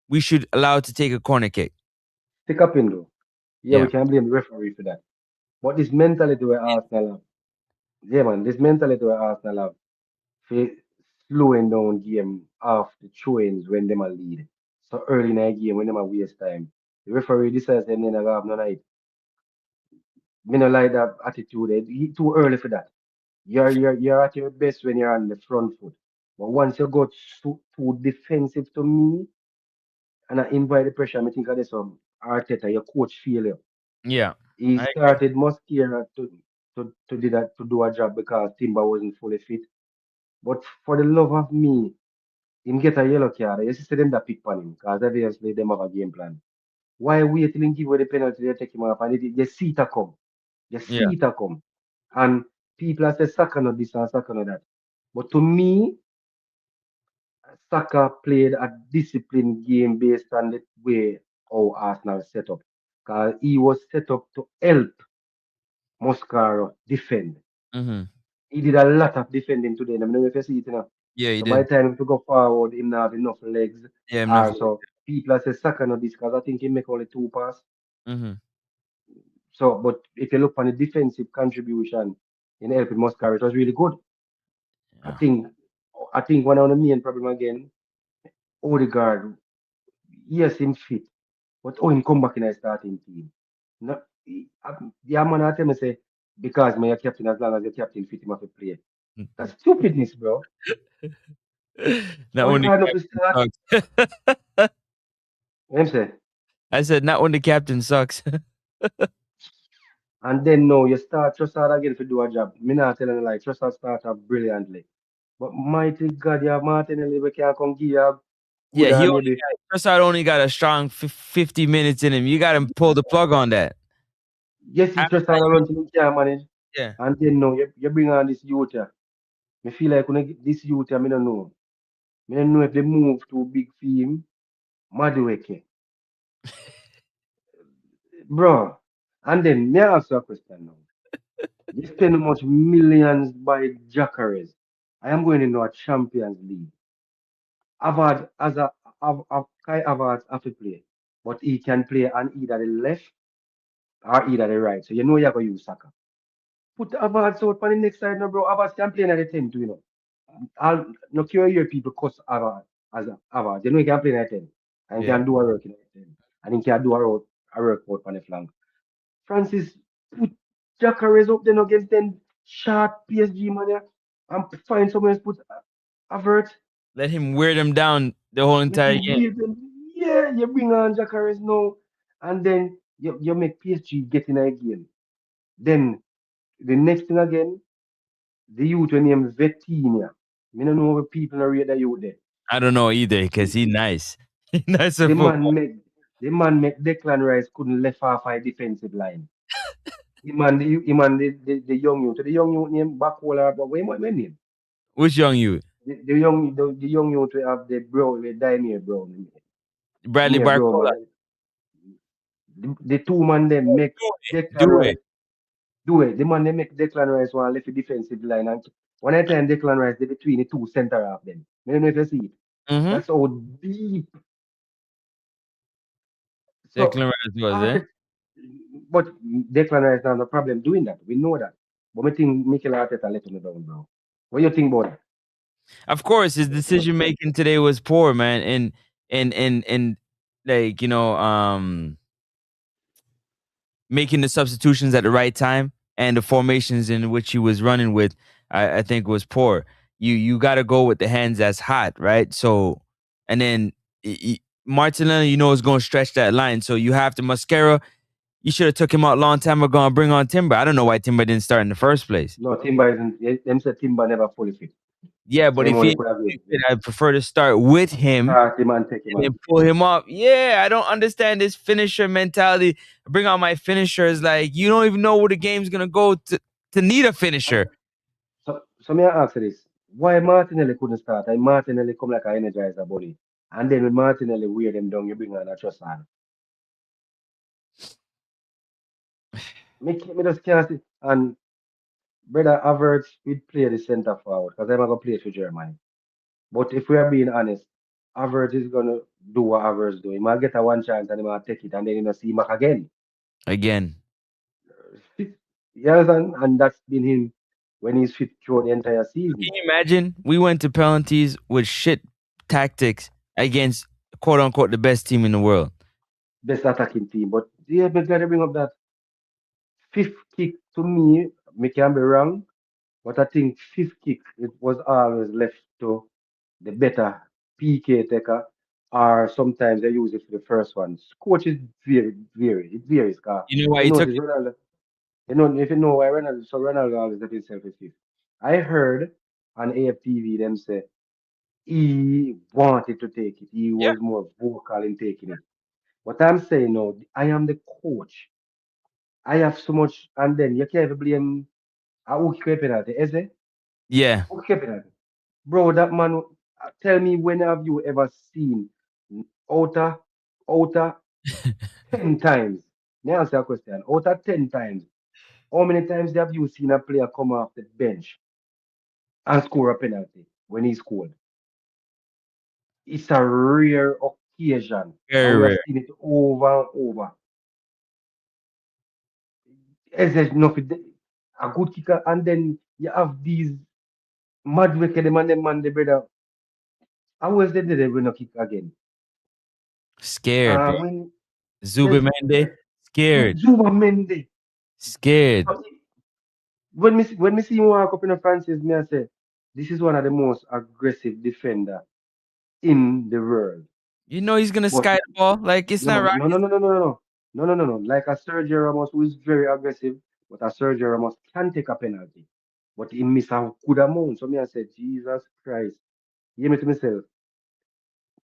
We should allow it to take a corner kick. Pick up in though. Yeah, Yeah. we can blame the referee for that. But this mentality where Arsenal have, yeah man, this mentality where Arsenal have for slowing down game off the throw-ins when them are lead. So early in the game when them are waste time. The referee decides them then have no night. Me no like that attitude. Too early for that. You're at your best when you're on the front foot. But once you got too defensive to me and I invite the pressure, I think of this Arteta, your coach failure. Yeah. He I agree. started Mosquera to do a job because Timber wasn't fully fit. But for the love of me, him get a yellow card. You see them that pick on him because obviously them have a game plan. Why wait till him give away the penalty, they take him off and you see it a come. You Yeah. see it a come. And people are saying Saka not this and Saka not that. But to me, Saka played a disciplined game based on the way how Arsenal set up. Because he was set up to help Moscaro defend. Mm-hmm. He did a lot of defending today. I don't know if you see it, you know. Yeah, he So did. by the time to go forward, him not have enough legs. Yeah, enough. So people are saying Saka not this because I think he make only 2 passes. Mm-hmm. So, but if you look on the defensive contribution in helping Moscaro, it was really good. Yeah. I think one of the main problem again, Odegaard, yes, him fit, but him come back in a starting team. No, yeah, man, I tell me say because my captain, as long as your captain fit him have to play. That's stupidness, bro. Not Why when the hard enough to start? captain sucks. What I'm saying? I said not when the captain sucks. And then no, you start Trossard again to do a job. Me not telling you like Trossard start up brilliantly. But mighty God, you have Martinelli we can come give you good Yeah, maybe. Trossard only got a strong 50 minutes in him. You got to pull the plug on that. Yes, he Trossard run to him can't manage. Yeah. And then no, you bring on this youth here. Me feel like when I get this youth here, me don't know. Me don't know if they move too big for him. Madueke. Bro. And then me ask you a question now. You spend how much millions by Jackares. I am going into a Champions League. Havard as Kai Havertz have to play, but he can play on either the left or either the right. So you know you're gonna use Saka. Put Havertz out on the next side now, bro. Havertz can play at the 10 too, you know. I'll no care your people cuss Havertz as a Havertz. You know he can play at 10 and he Yeah. can do a work in the 10 and he can do a work out on the flank. Francis put Jackares up then against them short PSG man yeah, and find someone else put Havertz. Let him wear them down the whole entire game. Yeah, you bring on Jackares now, and then you make PSG get in a game. Then the next thing again, the youth when named Vetinia. Me don't know what people are rate that youth there. I don't know either because he nice. He nice at The football. man make Declan Rice couldn't left half a defensive line. the young youth. The young youth name Backwaller, but what name? Which young youth? The young youth we have the bro, the Daimir Brown. Bradley Yeah, bro, Barcola. man. The two man them make Declan Do Rice. it. Do it. The man they make Declan Rice one left defensive line and one at time Declan Rice they between the two center half them. I don't know if you see it. Mm-hmm. That's how deep. So Declan Rice was there. but Declan Rice not no problem doing that. We know that. But I think Mikel Arteta let him down, bro. What do you think about that? Of course, his decision making today was poor, man, and like making the substitutions at the right time and the formations in which he was running with, I think was poor. You got to go with the hands that's hot, right? So, and then Martinelli, is going to stretch that line. So you have to Mosquera. You should have took him out a long time ago and bring on Timber. I don't know why Timber didn't start in the first place. No, Timber isn't. Them say Timber never fully fit. Yeah, but Same if one he he could have been. I prefer to start with him Start him and take him and then out. pull him off. Yeah, I don't understand this finisher mentality. Bring out my finishers. Like, you don't even know where the game's gonna go to need a finisher. So me I ask you this. Why Martinelli couldn't start? And Martinelli come like an energizer bunny. And then when Martinelli wear them down, you bring on a Trossard. Me just can't see. And brother Havertz will play the centre forward because I'm gonna play for Germany. But if we are being honest, Havertz is gonna do what Havertz do. He might get a one chance and he might take it and then he might see him back again. Again. You understand? And that's been him when he's fit throughout the entire season. Can you imagine? We went to penalties with shit tactics against quote unquote the best team in the world. Best attacking team. But yeah, me glad to bring up that fifth kick to me can be wrong, but I think fifth kick it was always left to the better PK taker, or sometimes they use it for the first one. Coach is it varies. Cause You know why you he took notice it? Ronaldo, you know if you know why Ronaldo, so Ronaldo always let himself is fifth. I heard on AFTV them say he wanted to take it. He Yeah. was more vocal in taking it. But I'm saying no, I am the coach. I have so much, and then you can't even blame who kick a penalty, is it? Yeah. Who kick a penalty? Bro, that man, tell me when have you ever seen outer, outer 10 times? Let me answer a question. Outer 10 times, how many times have you seen a player come off the bench and score a penalty when he scored? It's a rare occasion, Very and we have rare. seen it over and over. Is there nothing, a good kicker, and then you have these mad wicked them and them man, the brother. How was they did they win a kick again? Scared, bro. When Zubimende, scared. Zuma Mendy. Scared. When me see him walk up in the Francis, me I say, this is one of the most aggressive defender in the world. You know he's gonna But sky the ball. Like it's yeah, not but rocket. no. Like a Sergio Ramos who is very aggressive, but a Sergio Ramos can take a penalty. But he miss a good amount. So me I said, Jesus Christ. You hear me to myself.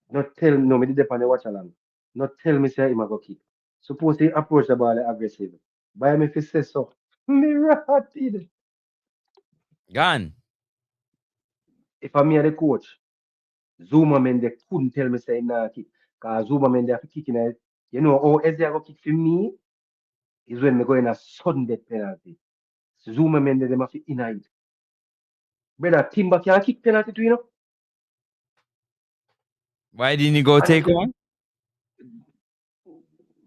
Not tell no, me did the watch along. Not tell me say him a go kick. Suppose he approach the ball aggressive. By me if he say so. Me ratted. Gone. If I'm me the coach, Zuma Mende couldn't tell me say nah kick. Cause Zuma Mende have to kick in it. You know how Ezra go kick for me is when me go in a sudden death penalty. Zuma Mende them have to in it. Brother, Timber can't kick penalty to you know. Why didn't he go take Honestly, one?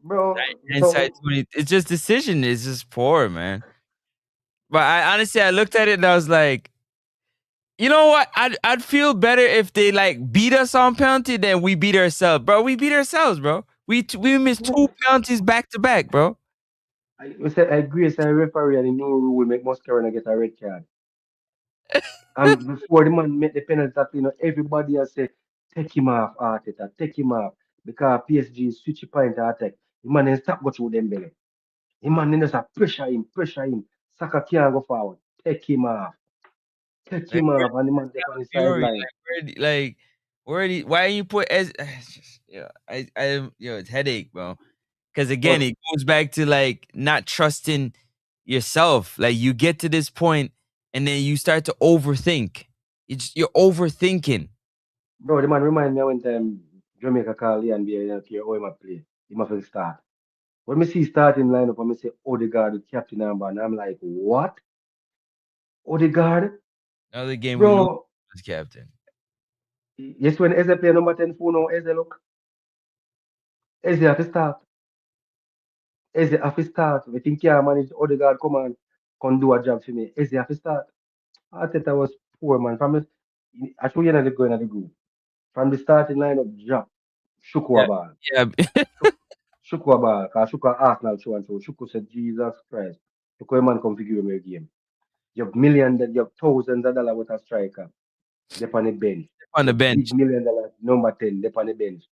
bro. Inside So 20. It's just decision is just poor, man. But I honestly I looked at it and I was like, you know what? I'd feel better if they like beat us on penalty than we beat ourselves, bro. We beat ourselves, bro. We missed 2 penalties back to back, bro. I agree, say referee and the new rule will make Mascherano get a red card. And before the man make the penalty, that, you know, everybody has said, take him off, Arteta, take him off. Because PSG is switch point to attack. The man then stop go through them belly. The man then just a pressure him. Saka can't go forward. Take him off. Take Like him where off. And the man take on the Fury, sideline. where do why you put as yeah, it's headache, bro. Because again, But it goes back to like not trusting yourself. Like you get to this point and then you start to overthink. You're overthinking. bro, the man remind me when time Jamaica call Ian be here, how him a play. He must start. When me see starting lineup, I me say Odegaard, the captain number, and I'm like, what? Odegaard? Another game we lose Bro, as captain. yes, when Eze play number 10 for now, Eze look. Eze have to start. Eze have to start. I think can't manage Odegaard come and can do a job for me. Eze have to start. Arteta was poor, man. I show you not going at the group. From the starting lineup, drop. Shukwa Yeah. ball. Yeah. Shukwa ball. Because Shukwa Arsenal show and show. Shukwa said, Jesus Christ. Look where man come figure me a game. You have millions, you have thousands of dollars worth of striker. They're on the bench. On the Your bench. big $1 million number 10, they're on the bench.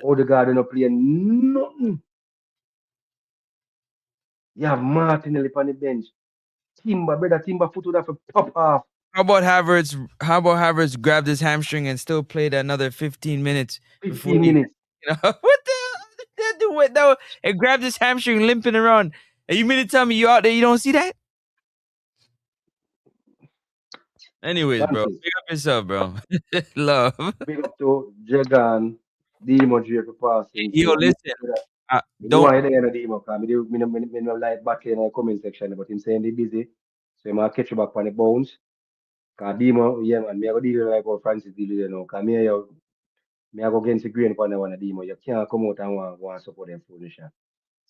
Odegaard not playing nothing. You have Martinelli on the bench. Timber, brother, Timber foot would have to pop off How about Havertz grabbed his hamstring and still played another 15 minutes? 15 minutes. You know what the hell did that do with though? And grabbed his hamstring limping around. And you mean to tell me you out there you don't see that? Anyways, bro, Francis, pick up yourself, bro. Love. big up to Jagan, Demo J for passing. Yo, listen. I Don't don't want to end Demo because I don't like battling in the comment section, but him saying they busy. So I might catch you back on the bounce. Because Demo, yeah, man, me I go deal like how Francis deal with you now. Because me I go against the grain for the one of Demo. You can't come out and want to support them foolish.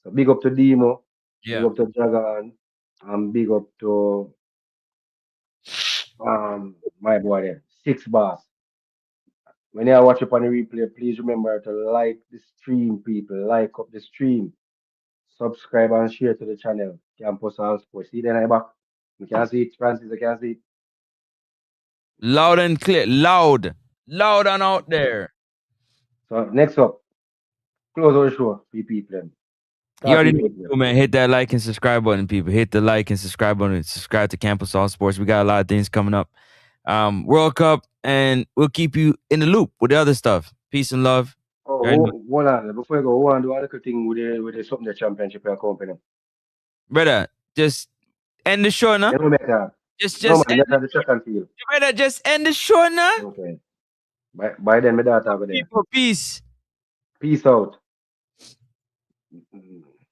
So big up to Demo, big Yeah. up to Jagan, and big up to my boy there, 6 bars. When you watch up on the replay, please remember to like the stream, people. Like up the stream. Subscribe and share to the channel. Campus All Sports. See then back. You can see it, Francis, you can see it. Loud and clear. Loud. Loud and out there. So next up, close our show for people. Then. You already know, man. Hit that like and subscribe button, people. Hit the like and subscribe button. Subscribe to Campus All Sports. We got a lot of things coming up. World Cup, and we'll keep you in the loop with the other stuff. Peace and love. One on before you go, one do a little thing with the something the championship company. Brother, just end the show now. Just no, man, end that's the track and field. brother, just end the show now. Okay. By then, my data over there. People, peace. Peace out.